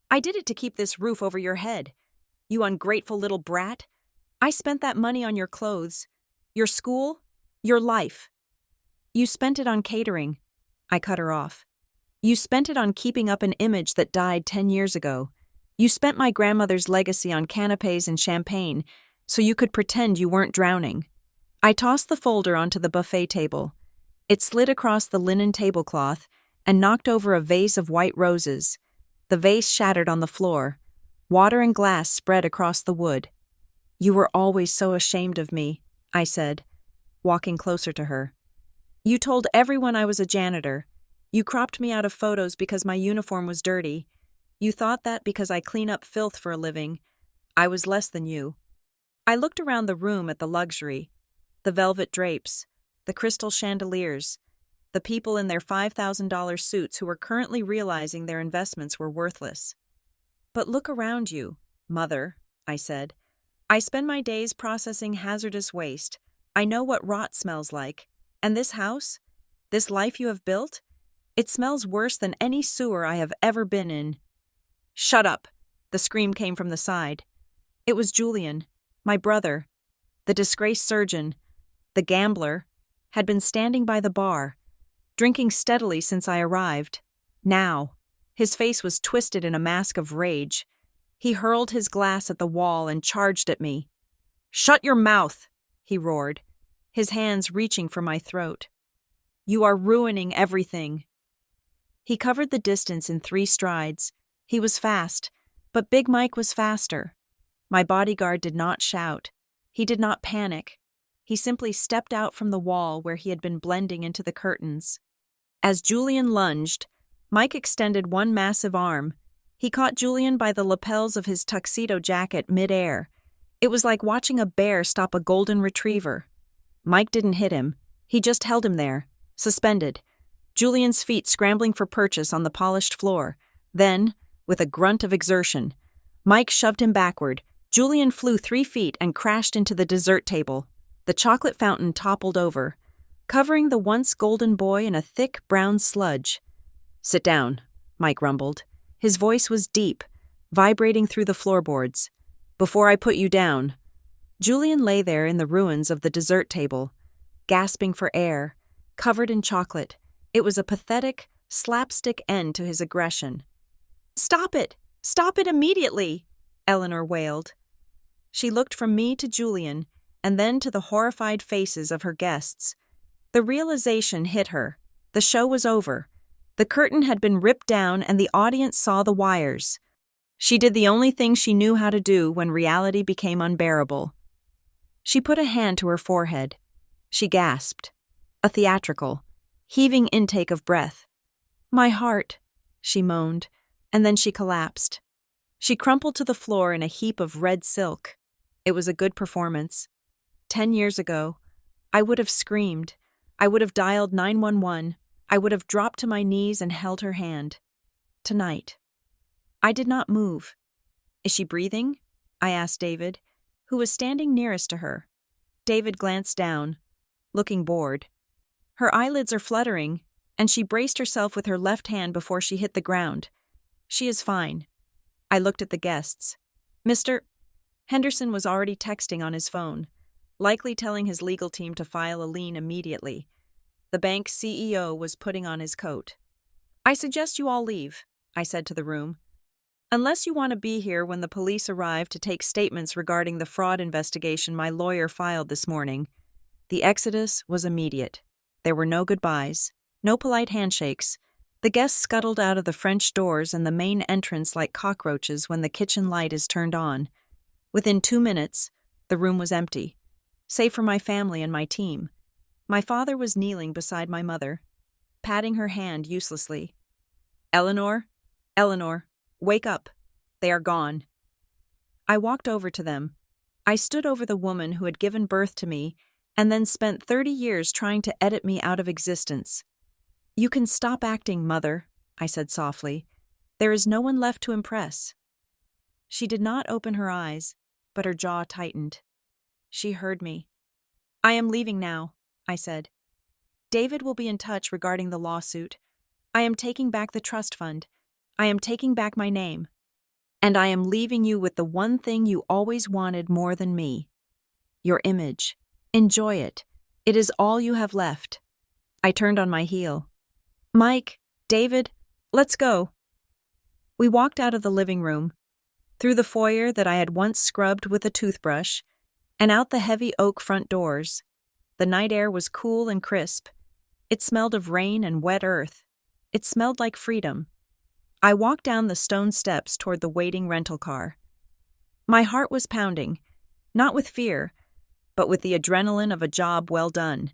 "I did it to keep this roof over your head. You ungrateful little brat. I spent that money on your clothes, your school, your life. You spent it on catering." I cut her off. "You spent it on keeping up an image that died 10 years ago. You spent my grandmother's legacy on canapes and champagne so you could pretend you weren't drowning." I tossed the folder onto the buffet table. It slid across the linen tablecloth, and knocked over a vase of white roses. The vase shattered on the floor. Water and glass spread across the wood. "You were always so ashamed of me," I said, walking closer to her. "You told everyone I was a janitor. You cropped me out of photos because my uniform was dirty. You thought that because I clean up filth for a living, I was less than you." I looked around the room at the luxury, the velvet drapes, the crystal chandeliers, the people in their $5,000 suits who were currently realizing their investments were worthless. "But look around you, Mother," I said. "I spend my days processing hazardous waste. I know what rot smells like. And this house, this life you have built, it smells worse than any sewer I have ever been in." "Shut up!" The scream came from the side. It was Julian, my brother, the disgraced surgeon, the gambler, had been standing by the bar, drinking steadily since I arrived. Now, his face was twisted in a mask of rage. He hurled his glass at the wall and charged at me. "Shut your mouth!" he roared, his hands reaching for my throat. "You are ruining everything." He covered the distance in 3 strides. He was fast, but Big Mike was faster. My bodyguard did not shout. He did not panic. He simply stepped out from the wall where he had been blending into the curtains. As Julian lunged, Mike extended one massive arm. He caught Julian by the lapels of his tuxedo jacket mid-air. It was like watching a bear stop a golden retriever. Mike didn't hit him. He just held him there, suspended, Julian's feet scrambling for purchase on the polished floor. Then, with a grunt of exertion, Mike shoved him backward. Julian flew 3 feet and crashed into the dessert table. The chocolate fountain toppled over, covering the once golden boy in a thick brown sludge. "Sit down," Mike rumbled. His voice was deep, vibrating through the floorboards. "Before I put you down." Julian lay there in the ruins of the dessert table, gasping for air, covered in chocolate. It was a pathetic, slapstick end to his aggression. "Stop it! Stop it immediately!" Eleanor wailed. She looked from me to Julian, and then to the horrified faces of her guests. The realization hit her. The show was over. The curtain had been ripped down and the audience saw the wires. She did the only thing she knew how to do when reality became unbearable. She put a hand to her forehead. She gasped. A theatrical, heaving intake of breath. "My heart," she moaned, and then she collapsed. She crumpled to the floor in a heap of red silk. It was a good performance. 10 years ago, I would have screamed. I would have dialed 911. I would have dropped to my knees and held her hand. Tonight, I did not move. "Is she breathing?" I asked David, who was standing nearest to her. David glanced down, looking bored. "Her eyelids are fluttering, and she braced herself with her left hand before she hit the ground. She is fine." I looked at the guests. Mr. Henderson was already texting on his phone, likely telling his legal team to file a lien immediately. The bank CEO was putting on his coat. "I suggest you all leave," I said to the room. "Unless you want to be here when the police arrive to take statements regarding the fraud investigation my lawyer filed this morning." The exodus was immediate. There were no goodbyes, no polite handshakes. The guests scuttled out of the French doors and the main entrance like cockroaches when the kitchen light is turned on. Within 2 minutes, the room was empty, save for my family and my team. My father was kneeling beside my mother, patting her hand uselessly. Eleanor, wake up. They are gone." I walked over to them. I stood over the woman who had given birth to me and then spent 30 years trying to edit me out of existence. "You can stop acting, Mother," I said softly. "There is no one left to impress." She did not open her eyes, but her jaw tightened. She heard me. "I am leaving now," I said. "David will be in touch regarding the lawsuit. I am taking back the trust fund. I am taking back my name. And I am leaving you with the one thing you always wanted more than me. Your image. Enjoy it. It is all you have left." I turned on my heel. "Mike, David, let's go." We walked out of the living room, through the foyer that I had once scrubbed with a toothbrush, and out the heavy oak front doors. The night air was cool and crisp. It smelled of rain and wet earth. It smelled like freedom. I walked down the stone steps toward the waiting rental car. My heart was pounding, not with fear, but with the adrenaline of a job well done.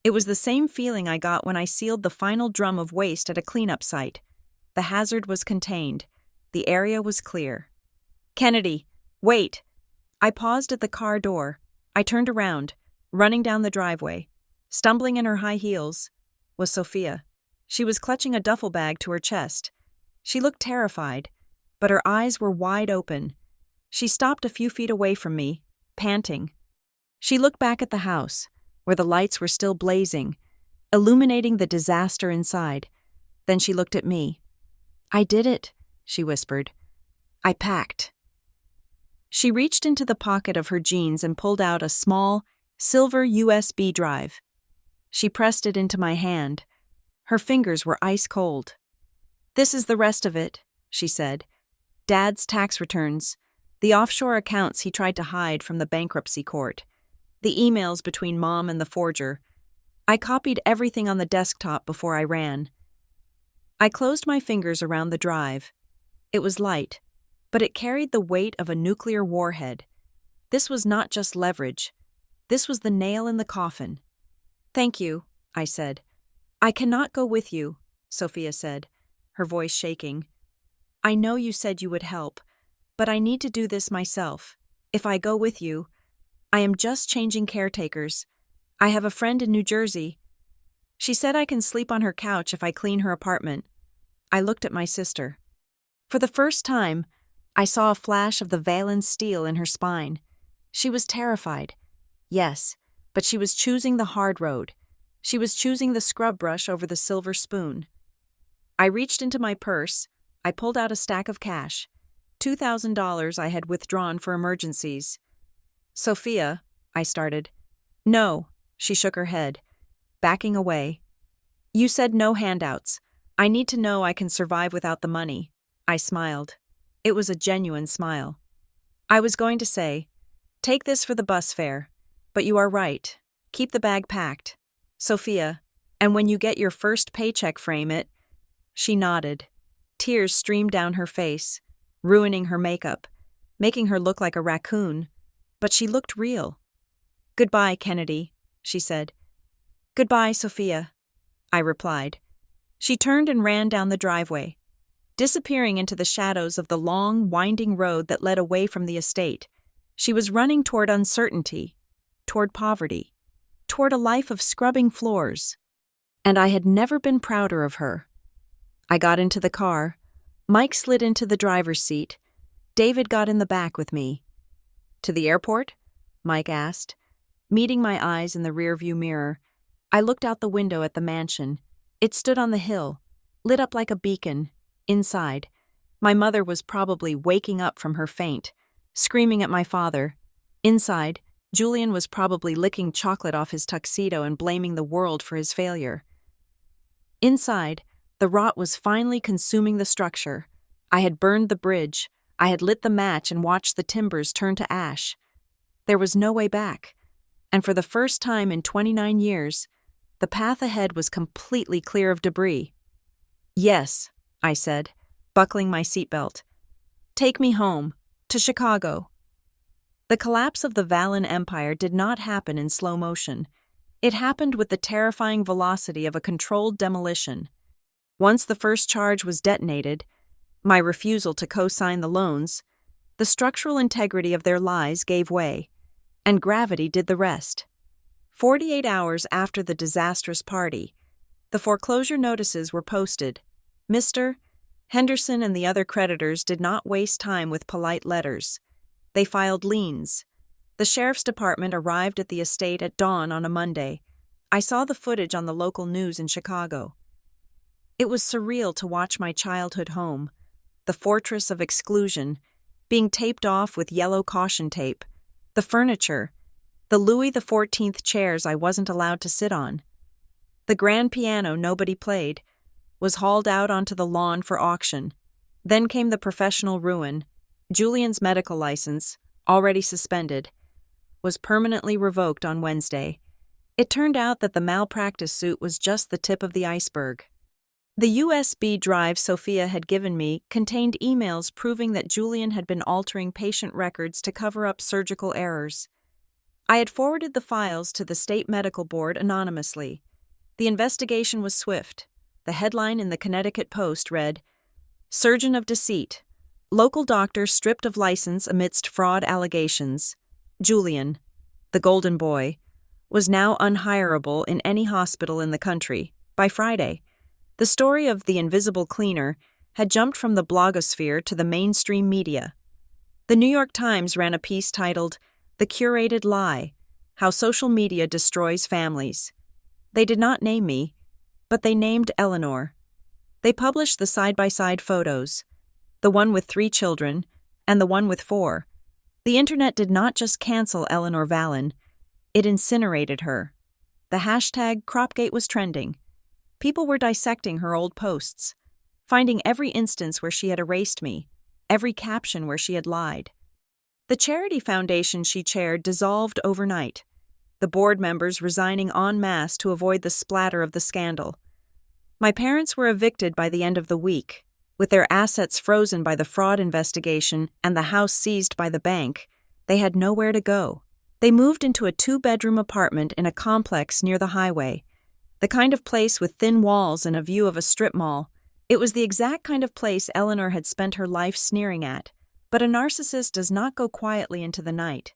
It was the same feeling I got when I sealed the final drum of waste at a cleanup site. The hazard was contained. The area was clear. "Kennedy, wait!" I paused at the car door. I turned around, running down the driveway. Stumbling in her high heels was Sophia. She was clutching a duffel bag to her chest. She looked terrified, but her eyes were wide open. She stopped a few feet away from me, panting. She looked back at the house, where the lights were still blazing, illuminating the disaster inside. Then she looked at me. "I did it," she whispered. "I packed." She reached into the pocket of her jeans and pulled out a small, silver USB drive. She pressed it into my hand. Her fingers were ice cold. "This is the rest of it," she said. "Dad's tax returns, the offshore accounts he tried to hide from the bankruptcy court, the emails between Mom and the forger. I copied everything on the desktop before I ran." I closed my fingers around the drive. It was light, but it carried the weight of a nuclear warhead. This was not just leverage. This was the nail in the coffin. "Thank you," I said. "I cannot go with you," Sophia said, her voice shaking. "I know you said you would help, but I need to do this myself. If I go with you, I am just changing caretakers. I have a friend in New Jersey. She said I can sleep on her couch if I clean her apartment." I looked at my sister. For the first time, I saw a flash of the Valen steel in her spine. She was terrified. Yes, but she was choosing the hard road. She was choosing the scrub brush over the silver spoon. I reached into my purse. I pulled out a stack of cash. $2,000 I had withdrawn for emergencies. "Sophia," I started. "No," she shook her head, backing away. "You said no handouts. I need to know I can survive without the money." I smiled. It was a genuine smile. I was going to say, "Take this for the bus fare," but you are right. Keep the bag packed. Sophia, and when you get your first paycheck, frame it." She nodded. Tears streamed down her face, ruining her makeup, making her look like a raccoon, but she looked real. "Goodbye, Kennedy," she said. "Goodbye, Sophia," I replied. She turned and ran down the driveway, disappearing into the shadows of the long, winding road that led away from the estate. She was running toward uncertainty, toward poverty, toward a life of scrubbing floors. And I had never been prouder of her. I got into the car. Mike slid into the driver's seat. David got in the back with me. "To the airport?" Mike asked. Meeting my eyes in the rearview mirror, I looked out the window at the mansion. It stood on the hill, lit up like a beacon. Inside, my mother was probably waking up from her faint, screaming at my father. Inside, Julian was probably licking chocolate off his tuxedo and blaming the world for his failure. Inside, the rot was finally consuming the structure. I had burned the bridge. I had lit the match and watched the timbers turn to ash. There was no way back. And for the first time in 29 years, the path ahead was completely clear of debris. "Yes," I said, buckling my seatbelt. "Take me home, to Chicago." The collapse of the Valen Empire did not happen in slow motion. It happened with the terrifying velocity of a controlled demolition. Once the first charge was detonated, my refusal to co-sign the loans, the structural integrity of their lies gave way, and gravity did the rest. 48 hours after the disastrous party, the foreclosure notices were posted. Mr. Henderson and the other creditors did not waste time with polite letters. They filed liens. The sheriff's department arrived at the estate at dawn on a Monday. I saw the footage on the local news in Chicago. It was surreal to watch my childhood home, the fortress of exclusion, being taped off with yellow caution tape, the furniture, the Louis XIV chairs I wasn't allowed to sit on. The grand piano nobody played was hauled out onto the lawn for auction. Then came the professional ruin. Julian's medical license, already suspended, was permanently revoked on Wednesday. It turned out that the malpractice suit was just the tip of the iceberg. The USB drive Sophia had given me contained emails proving that Julian had been altering patient records to cover up surgical errors. I had forwarded the files to the state medical board anonymously. The investigation was swift. The headline in the Connecticut Post read, "Surgeon of Deceit. Local doctor stripped of license amidst fraud allegations. Julian, the golden boy, was now unhireable in any hospital in the country by Friday." The story of the invisible cleaner had jumped from the blogosphere to the mainstream media. The New York Times ran a piece titled, "The Curated Lie: How Social Media Destroys Families." They did not name me, but they named Eleanor. They published the side-by-side photos, the one with 3 children and the one with 4. The internet did not just cancel Eleanor Vallon, it incinerated her. The hashtag Cropgate was trending. People were dissecting her old posts, finding every instance where she had erased me, every caption where she had lied. The charity foundation she chaired dissolved overnight, the board members resigning en masse to avoid the splatter of the scandal. My parents were evicted by the end of the week, with their assets frozen by the fraud investigation and the house seized by the bank. They had nowhere to go. They moved into a 2-bedroom apartment in a complex near the highway, the kind of place with thin walls and a view of a strip mall. It was the exact kind of place Eleanor had spent her life sneering at, but a narcissist does not go quietly into the night.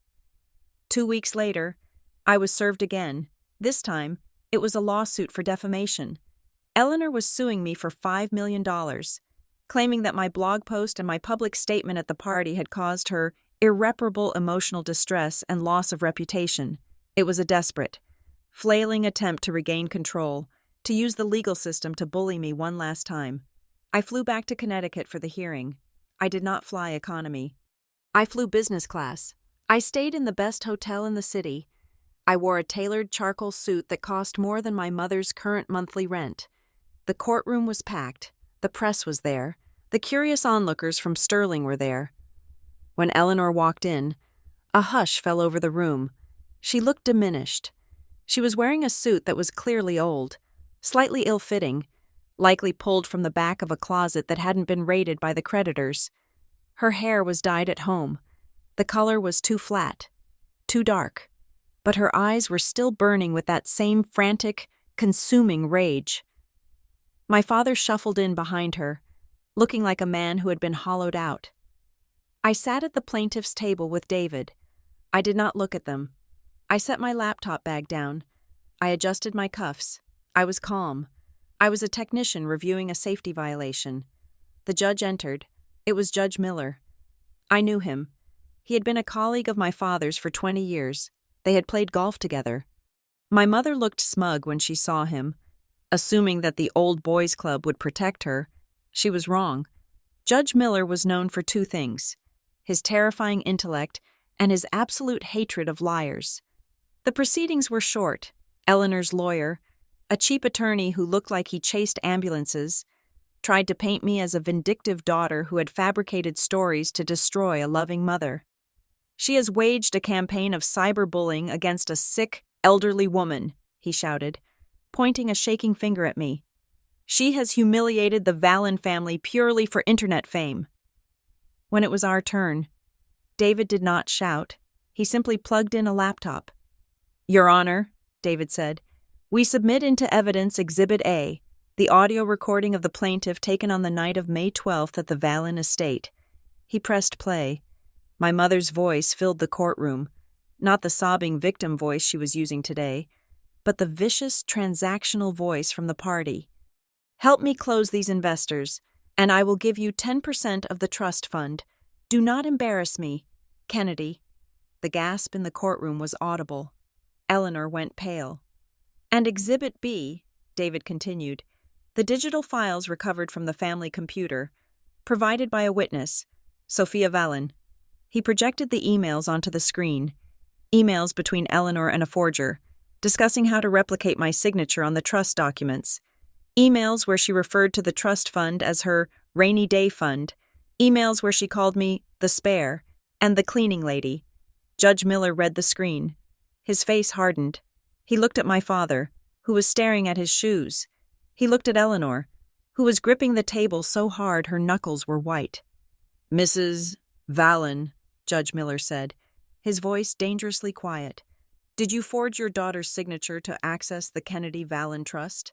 2 weeks later, I was served again. This time, it was a lawsuit for defamation. Eleanor was suing me for $5 million, claiming that my blog post and my public statement at the party had caused her irreparable emotional distress and loss of reputation. It was a desperate, flailing attempt to regain control, to use the legal system to bully me one last time. I flew back to Connecticut for the hearing. I did not fly economy. I flew business class. I stayed in the best hotel in the city. I wore a tailored charcoal suit that cost more than my mother's current monthly rent. The courtroom was packed. The press was there. The curious onlookers from Sterling were there. When Eleanor walked in, a hush fell over the room. She looked diminished. She was wearing a suit that was clearly old, slightly ill-fitting, likely pulled from the back of a closet that hadn't been raided by the creditors. Her hair was dyed at home. The color was too flat, too dark, but her eyes were still burning with that same frantic, consuming rage. My father shuffled in behind her, looking like a man who had been hollowed out. I sat at the plaintiff's table with David. I did not look at them. I set my laptop bag down. I adjusted my cuffs. I was calm. I was a technician reviewing a safety violation. The judge entered. It was Judge Miller. I knew him. He had been a colleague of my father's for 20 years. They had played golf together. My mother looked smug when she saw him. Assuming that the old boys club would protect her, she was wrong. Judge Miller was known for 2 things: his terrifying intellect and his absolute hatred of liars. The proceedings were short. Eleanor's lawyer, a cheap attorney who looked like he chased ambulances, tried to paint me as a vindictive daughter who had fabricated stories to destroy a loving mother. "She has waged a campaign of cyberbullying against a sick, elderly woman," he shouted, pointing a shaking finger at me. "She has humiliated the Vallon family purely for internet fame." When it was our turn, David did not shout. He simply plugged in a laptop. "Your Honor," David said, "we submit into evidence Exhibit A, the audio recording of the plaintiff taken on the night of May 12th at the Vallon estate." He pressed play. My mother's voice filled the courtroom, not the sobbing victim voice she was using today, but the vicious transactional voice from the party. "Help me close these investors, and I will give you 10% of the trust fund. Do not embarrass me, Kennedy." The gasp in the courtroom was audible. Eleanor went pale. "And Exhibit B," David continued, "the digital files recovered from the family computer, provided by a witness, Sophia Vallon." He projected the emails onto the screen, emails between Eleanor and a forger, discussing how to replicate my signature on the trust documents, emails where she referred to the trust fund as her rainy day fund, emails where she called me the spare and the cleaning lady. Judge Miller read the screen. His face hardened. He looked at my father, who was staring at his shoes. He looked at Eleanor, who was gripping the table so hard her knuckles were white. "Mrs. Vallon," Judge Miller said, his voice dangerously quiet, "did you forge your daughter's signature to access the Kennedy Vallon Trust?"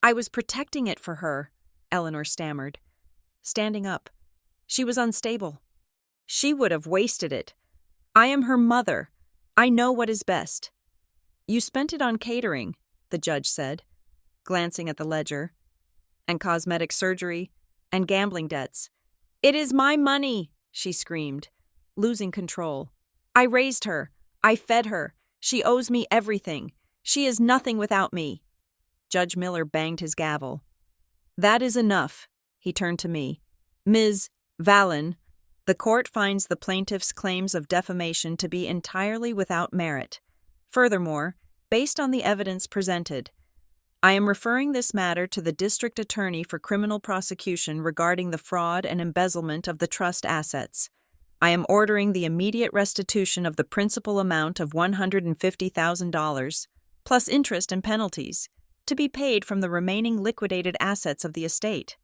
"I was protecting it for her," Eleanor stammered. Standing up, she was unstable. "She would have wasted it. I am her mother. I know what is best." "You spent it on catering," the judge said, glancing at the ledger, "and cosmetic surgery, and gambling debts." "It is my money," she screamed, losing control. "I raised her. I fed her. She owes me everything. She is nothing without me." Judge Miller banged his gavel. "That is enough." He turned to me. "Ms. Vallon, the court finds the plaintiff's claims of defamation to be entirely without merit. Furthermore, based on the evidence presented, I am referring this matter to the district attorney for criminal prosecution regarding the fraud and embezzlement of the trust assets. I am ordering the immediate restitution of the principal amount of $150,000, plus interest and penalties, to be paid from the remaining liquidated assets of the estate."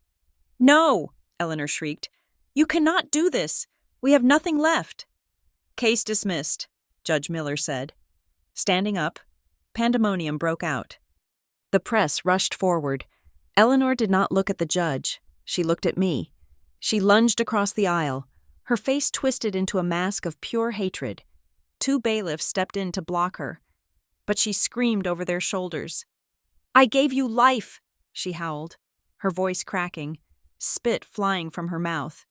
"No!" Eleanor shrieked. "You cannot do this. We have nothing left." "Case dismissed," Judge Miller said. Standing up, pandemonium broke out. The press rushed forward. Eleanor did not look at the judge. She looked at me. She lunged across the aisle, her face twisted into a mask of pure hatred. 2 bailiffs stepped in to block her, but she screamed over their shoulders. "I gave you life," she howled, her voice cracking, spit flying from her mouth.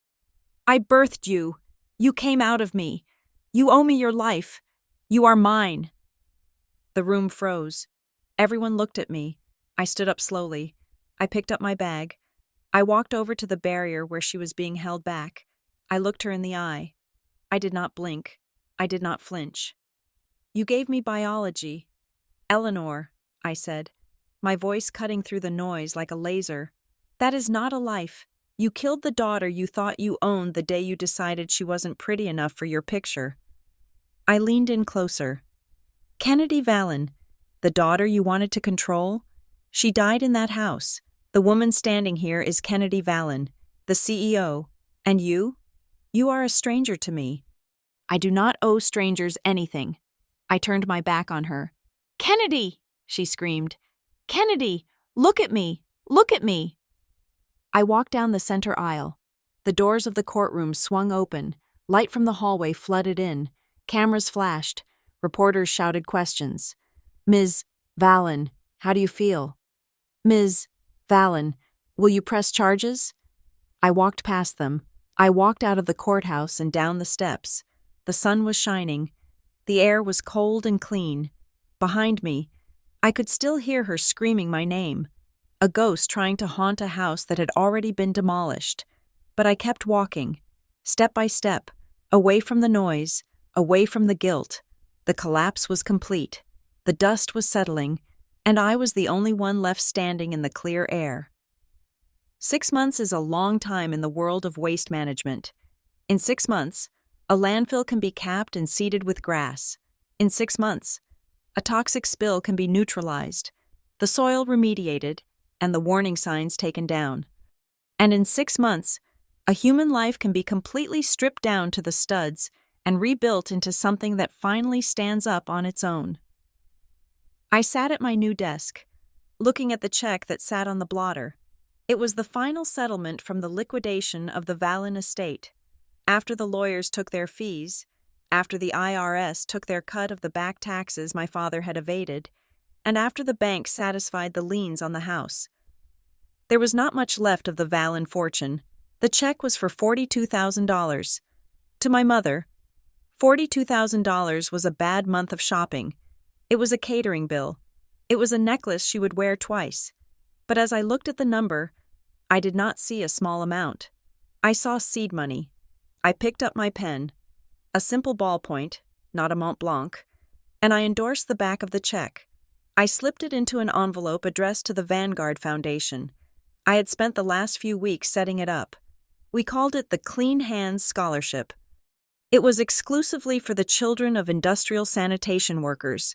"I birthed you. You came out of me. You owe me your life. You are mine." The room froze. Everyone looked at me. I stood up slowly. I picked up my bag. I walked over to the barrier where she was being held back. I looked her in the eye. I did not blink. I did not flinch. "You gave me biology." "Eleanor," I said, my voice cutting through the noise like a laser. "That is not a life. You killed the daughter you thought you owned the day you decided she wasn't pretty enough for your picture." I leaned in closer. "Kennedy Vallon, the daughter you wanted to control? She died in that house. The woman standing here is Kennedy Vallon, the CEO. And you? You are a stranger to me." "I do not owe strangers anything." I turned my back on her. "Kennedy!" she screamed. "Kennedy! Look at me! Look at me!" I walked down the center aisle. The doors of the courtroom swung open. Light from the hallway flooded in. Cameras flashed. Reporters shouted questions. "Ms. Vallon, how do you feel?" "Ms. Vallon, will you press charges?" I walked past them. I walked out of the courthouse and down the steps. The sun was shining. The air was cold and clean. Behind me, I could still hear her screaming my name, a ghost trying to haunt a house that had already been demolished. But I kept walking, step by step, away from the noise, away from the guilt. The collapse was complete. The dust was settling, and I was the only one left standing in the clear air. 6 months is a long time in the world of waste management. In 6 months, a landfill can be capped and seeded with grass. In 6 months, a toxic spill can be neutralized, the soil remediated, and the warning signs taken down. And in 6 months, a human life can be completely stripped down to the studs and rebuilt into something that finally stands up on its own. I sat at my new desk, looking at the check that sat on the blotter. It was the final settlement from the liquidation of the Vallon estate. After the lawyers took their fees, after the IRS took their cut of the back taxes my father had evaded, and after the bank satisfied the liens on the house. There was not much left of the Vallon fortune. The check was for $42,000. To my mother, $42,000 was a bad month of shopping. It was a catering bill. It was a necklace she would wear twice. But as I looked at the number, I did not see a small amount. I saw seed money. I picked up my pen, a simple ballpoint, not a Mont Blanc, and I endorsed the back of the check. I slipped it into an envelope addressed to the Vanguard Foundation. I had spent the last few weeks setting it up. We called it the Clean Hands Scholarship. It was exclusively for the children of industrial sanitation workers.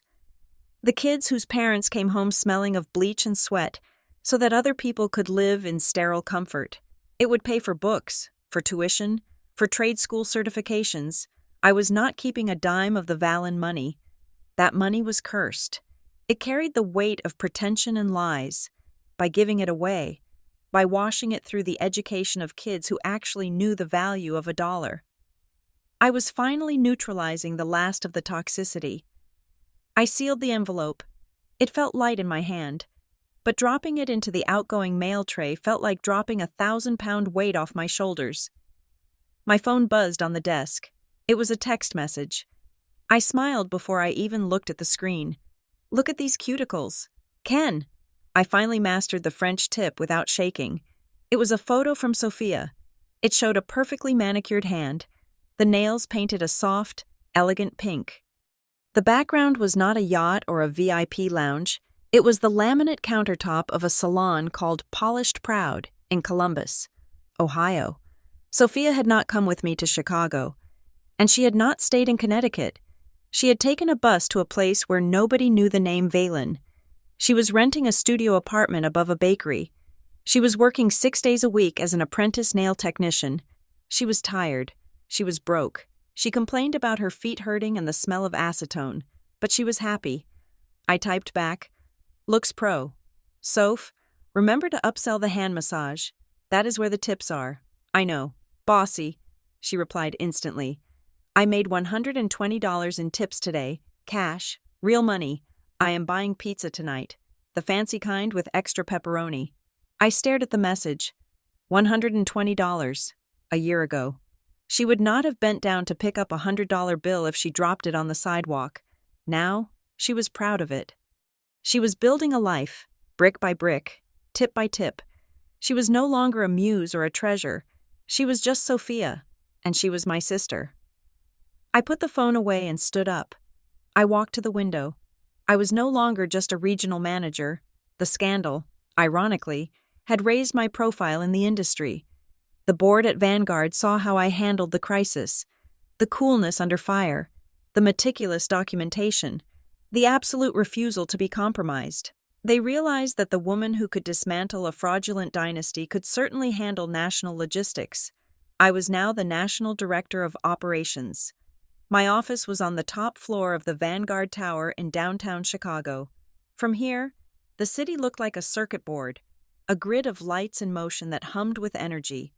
The kids whose parents came home smelling of bleach and sweat so that other people could live in sterile comfort. It would pay for books, for tuition, for trade school certifications. I was not keeping a dime of the Valen money. That money was cursed. It carried the weight of pretension and lies. By giving it away, by washing it through the education of kids who actually knew the value of $1. I was finally neutralizing the last of the toxicity. I sealed the envelope. It felt light in my hand, but dropping it into the outgoing mail tray felt like dropping a 1,000-pound weight off my shoulders. My phone buzzed on the desk. It was a text message. I smiled before I even looked at the screen. Look at these cuticles. Ken. I finally mastered the French tip without shaking. It was a photo from Sophia. It showed a perfectly manicured hand. The nails painted a soft, elegant pink. The background was not a yacht or a VIP lounge. It was the laminate countertop of a salon called Polished Proud in Columbus, Ohio. Sophia had not come with me to Chicago, and she had not stayed in Connecticut. She had taken a bus to a place where nobody knew the name Valen. She was renting a studio apartment above a bakery. She was working 6 days a week as an apprentice nail technician. She was tired. She was broke. She complained about her feet hurting and the smell of acetone, but she was happy. I typed back, "Looks pro. Soph, remember to upsell the hand massage. That is where the tips are." "I know. Bossy," she replied instantly. "I made $120 in tips today. Cash. Real money. I am buying pizza tonight. The fancy kind with extra pepperoni." I stared at the message. $120. A year ago. She would not have bent down to pick up a $100 bill if she dropped it on the sidewalk. Now, she was proud of it. She was building a life, brick by brick, tip by tip. She was no longer a muse or a treasure. She was just Sophia, and she was my sister. I put the phone away and stood up. I walked to the window. I was no longer just a regional manager. The scandal, ironically, had raised my profile in the industry. The board at Vanguard saw how I handled the crisis, the coolness under fire, the meticulous documentation, the absolute refusal to be compromised. They realized that the woman who could dismantle a fraudulent dynasty could certainly handle national logistics. I was now the National Director of Operations. My office was on the top floor of the Vanguard Tower in downtown Chicago. From here, the city looked like a circuit board, a grid of lights in motion that hummed with energy.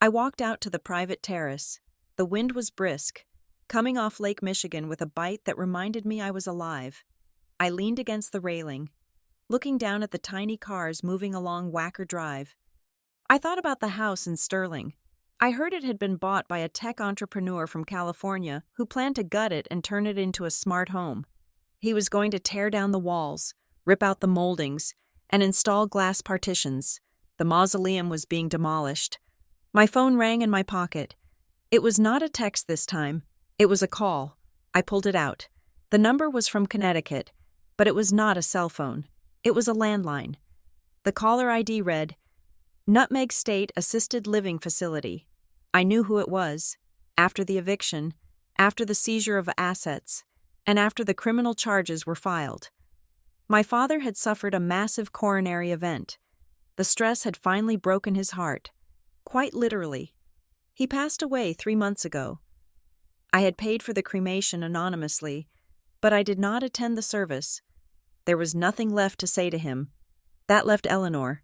I walked out to the private terrace. The wind was brisk, coming off Lake Michigan with a bite that reminded me I was alive. I leaned against the railing, looking down at the tiny cars moving along Wacker Drive. I thought about the house in Sterling. I heard it had been bought by a tech entrepreneur from California who planned to gut it and turn it into a smart home. He was going to tear down the walls, rip out the moldings, and install glass partitions. The mausoleum was being demolished. My phone rang in my pocket. It was not a text this time. It was a call. I pulled it out. The number was from Connecticut, but it was not a cell phone. It was a landline. The caller ID read, "Nutmeg State Assisted Living Facility." I knew who it was. After the eviction, after the seizure of assets, and after the criminal charges were filed. My father had suffered a massive coronary event. The stress had finally broken his heart. Quite literally. He passed away 3 months ago. I had paid for the cremation anonymously, but I did not attend the service. There was nothing left to say to him. That left Eleanor.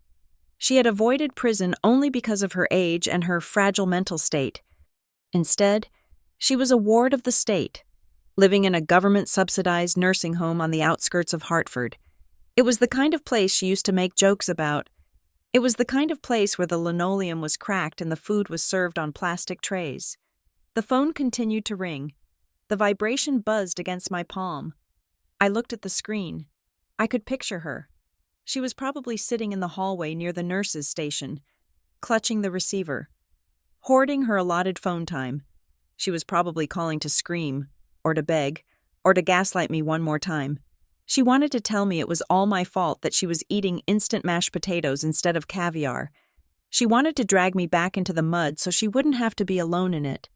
She had avoided prison only because of her age and her fragile mental state. Instead, she was a ward of the state, living in a government-subsidized nursing home on the outskirts of Hartford. It was the kind of place she used to make jokes about. It was the kind of place where the linoleum was cracked and the food was served on plastic trays. The phone continued to ring. The vibration buzzed against my palm. I looked at the screen. I could picture her. She was probably sitting in the hallway near the nurse's station, clutching the receiver, hoarding her allotted phone time. She was probably calling to scream, or to beg, or to gaslight me one more time. She wanted to tell me it was all my fault that she was eating instant mashed potatoes instead of caviar. She wanted to drag me back into the mud so she wouldn't have to be alone in it.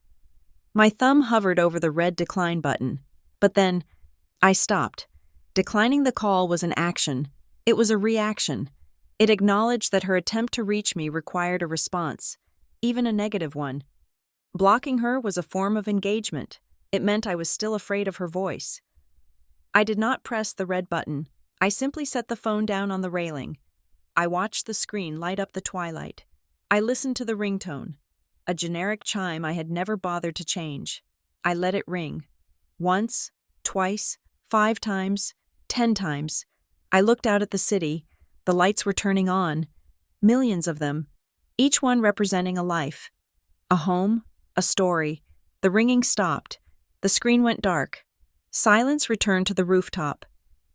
My thumb hovered over the red decline button, but then I stopped. Declining the call was an action. It was a reaction. It acknowledged that her attempt to reach me required a response, even a negative one. Blocking her was a form of engagement. It meant I was still afraid of her voice. I did not press the red button. I simply set the phone down on the railing. I watched the screen light up the twilight. I listened to the ringtone, a generic chime I had never bothered to change. I let it ring. Once, twice, 5 times, 10 times. I looked out at the city. The lights were turning on. Millions of them, each one representing a life. A home, a story. The ringing stopped. The screen went dark. Silence returned to the rooftop.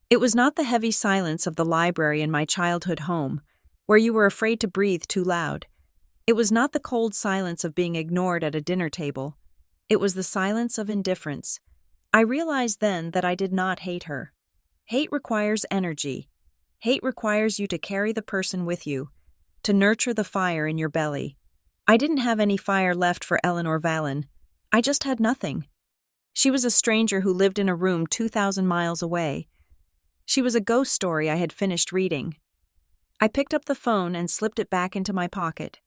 It was not the heavy silence of the library in my childhood home, where you were afraid to breathe too loud. It was not the cold silence of being ignored at a dinner table. It was the silence of indifference. I realized then that I did not hate her. Hate requires energy. Hate requires you to carry the person with you, to nurture the fire in your belly. I didn't have any fire left for Eleanor Vallon. I just had nothing. She was a stranger who lived in a room 2,000 miles away. She was a ghost story I had finished reading. I picked up the phone and slipped it back into my pocket.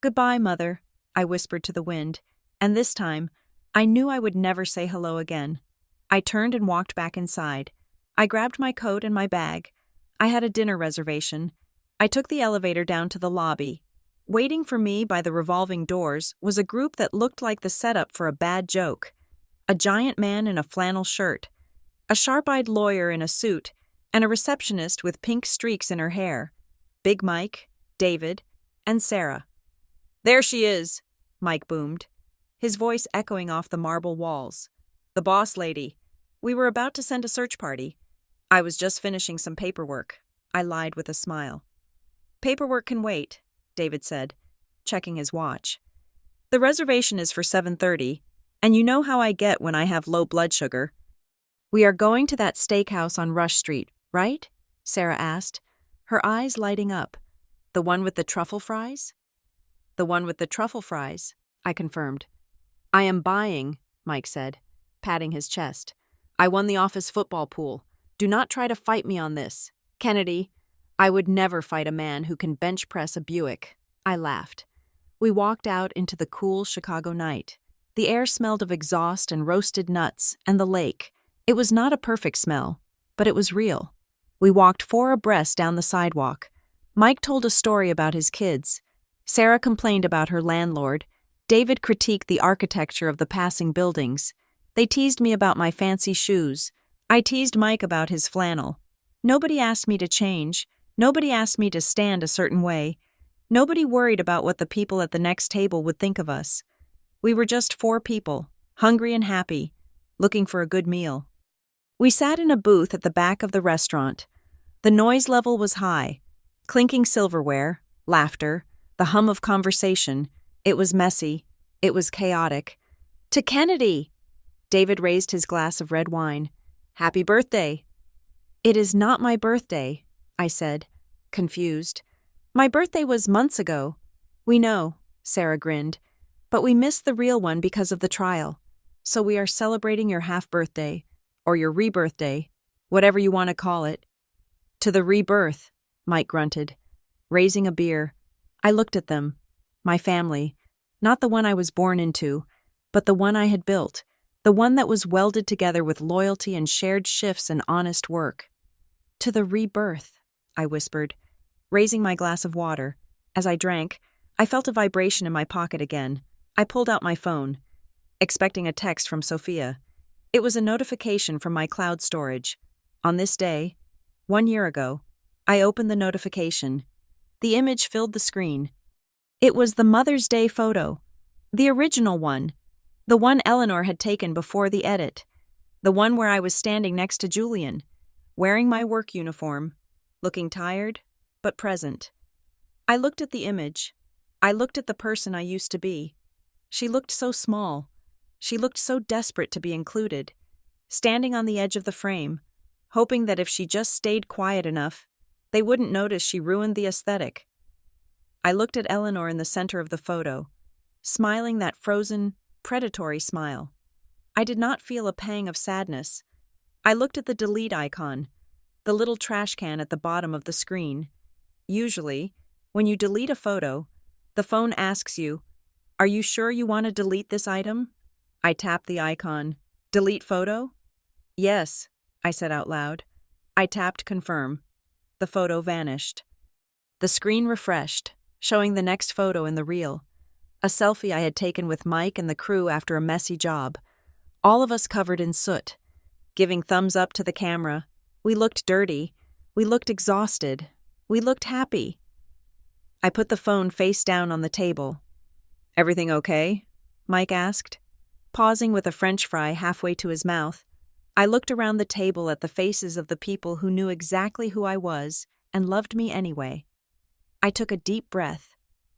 "Goodbye, Mother," I whispered to the wind, and this time, I knew I would never say hello again. I turned and walked back inside. I grabbed my coat and my bag. I had a dinner reservation. I took the elevator down to the lobby. Waiting for me by the revolving doors was a group that looked like the setup for a bad joke. A giant man in a flannel shirt, a sharp-eyed lawyer in a suit, and a receptionist with pink streaks in her hair. Big Mike, David, and Sarah. "There she is," Mike boomed, his voice echoing off the marble walls. "The boss lady. We were about to send a search party. I was just finishing some paperwork," I lied with a smile. "Paperwork can wait," David said, checking his watch. "The reservation is for 7:30, and you know how I get when I have low blood sugar." "We are going to that steakhouse on Rush Street, right?" Sarah asked, her eyes lighting up. "The one with the truffle fries?" "The one with the truffle fries," I confirmed. "I am buying," Mike said, patting his chest. "I won the office football pool. Do not try to fight me on this. Kennedy, I would never fight a man who can bench press a Buick." I laughed. We walked out into the cool Chicago night. The air smelled of exhaust and roasted nuts and the lake. It was not a perfect smell, but it was real. We walked 4 abreast down the sidewalk. Mike told a story about his kids. Sarah complained about her landlord. David critiqued the architecture of the passing buildings. They teased me about my fancy shoes. I teased Mike about his flannel. Nobody asked me to change. Nobody asked me to stand a certain way. Nobody worried about what the people at the next table would think of us. We were just 4 people, hungry and happy, looking for a good meal. We sat in a booth at the back of the restaurant. The noise level was high. Clinking silverware, laughter, the hum of conversation. It was messy. It was chaotic. "To Kennedy!" David raised his glass of red wine. "Happy birthday!" "It is not my birthday," I said, confused. "My birthday was months ago." "We know," Sarah grinned, "but we missed the real one because of the trial. So we are celebrating your half-birthday, or your rebirthday, whatever you want to call it." "To the rebirth," Mike grunted, raising a beer. I looked at them. My family. Not the one I was born into, but the one I had built. The one that was welded together with loyalty and shared shifts and honest work. "To the rebirth," I whispered, raising my glass of water. As I drank, I felt a vibration in my pocket again. I pulled out my phone, expecting a text from Sophia. It was a notification from my cloud storage. On this day, 1 year ago, I opened the notification. The image filled the screen. It was the Mother's Day photo. The original one. The one Eleanor had taken before the edit. The one where I was standing next to Julian, wearing my work uniform, looking tired, but present. I looked at the image. I looked at the person I used to be. She looked so small. She looked so desperate to be included, standing on the edge of the frame, hoping that if she just stayed quiet enough, they wouldn't notice she ruined the aesthetic. I looked at Eleanor in the center of the photo, smiling that frozen, predatory smile. I did not feel a pang of sadness. I looked at the delete icon, the little trash can at the bottom of the screen. Usually, when you delete a photo, the phone asks you, "Are you sure you want to delete this item?" I tap the icon, "Delete photo?" "Yes," I said out loud. I tapped confirm. The photo vanished. The screen refreshed, showing the next photo in the reel. A selfie I had taken with Mike and the crew after a messy job. All of us covered in soot. Giving thumbs up to the camera. We looked dirty. We looked exhausted. We looked happy. I put the phone face down on the table. "Everything okay?" Mike asked. Pausing with a French fry halfway to his mouth, I looked around the table at the faces of the people who knew exactly who I was and loved me anyway. I took a deep breath,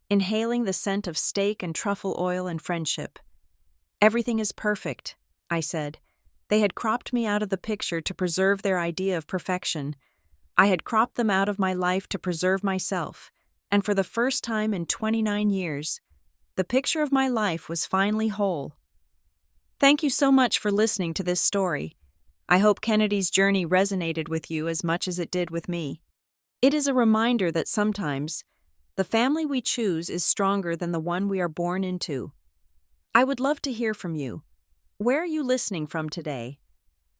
inhaling the scent of steak and truffle oil and friendship. "Everything is perfect," I said. They had cropped me out of the picture to preserve their idea of perfection. I had cropped them out of my life to preserve myself, and for the first time in 29 years, the picture of my life was finally whole. Thank you so much for listening to this story. I hope Kennedy's journey resonated with you as much as it did with me. It is a reminder that sometimes, the family we choose is stronger than the one we are born into. I would love to hear from you. Where are you listening from today?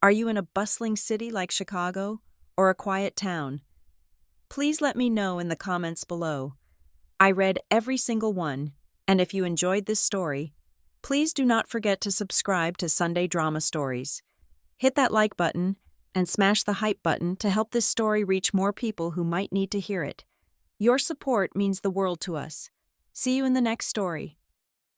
Are you in a bustling city like Chicago, or a quiet town? Please let me know in the comments below. I read every single one, and if you enjoyed this story, please do not forget to subscribe to Sunday Drama Stories. Hit that like button and smash the hype button to help this story reach more people who might need to hear it. Your support means the world to us. See you in the next story.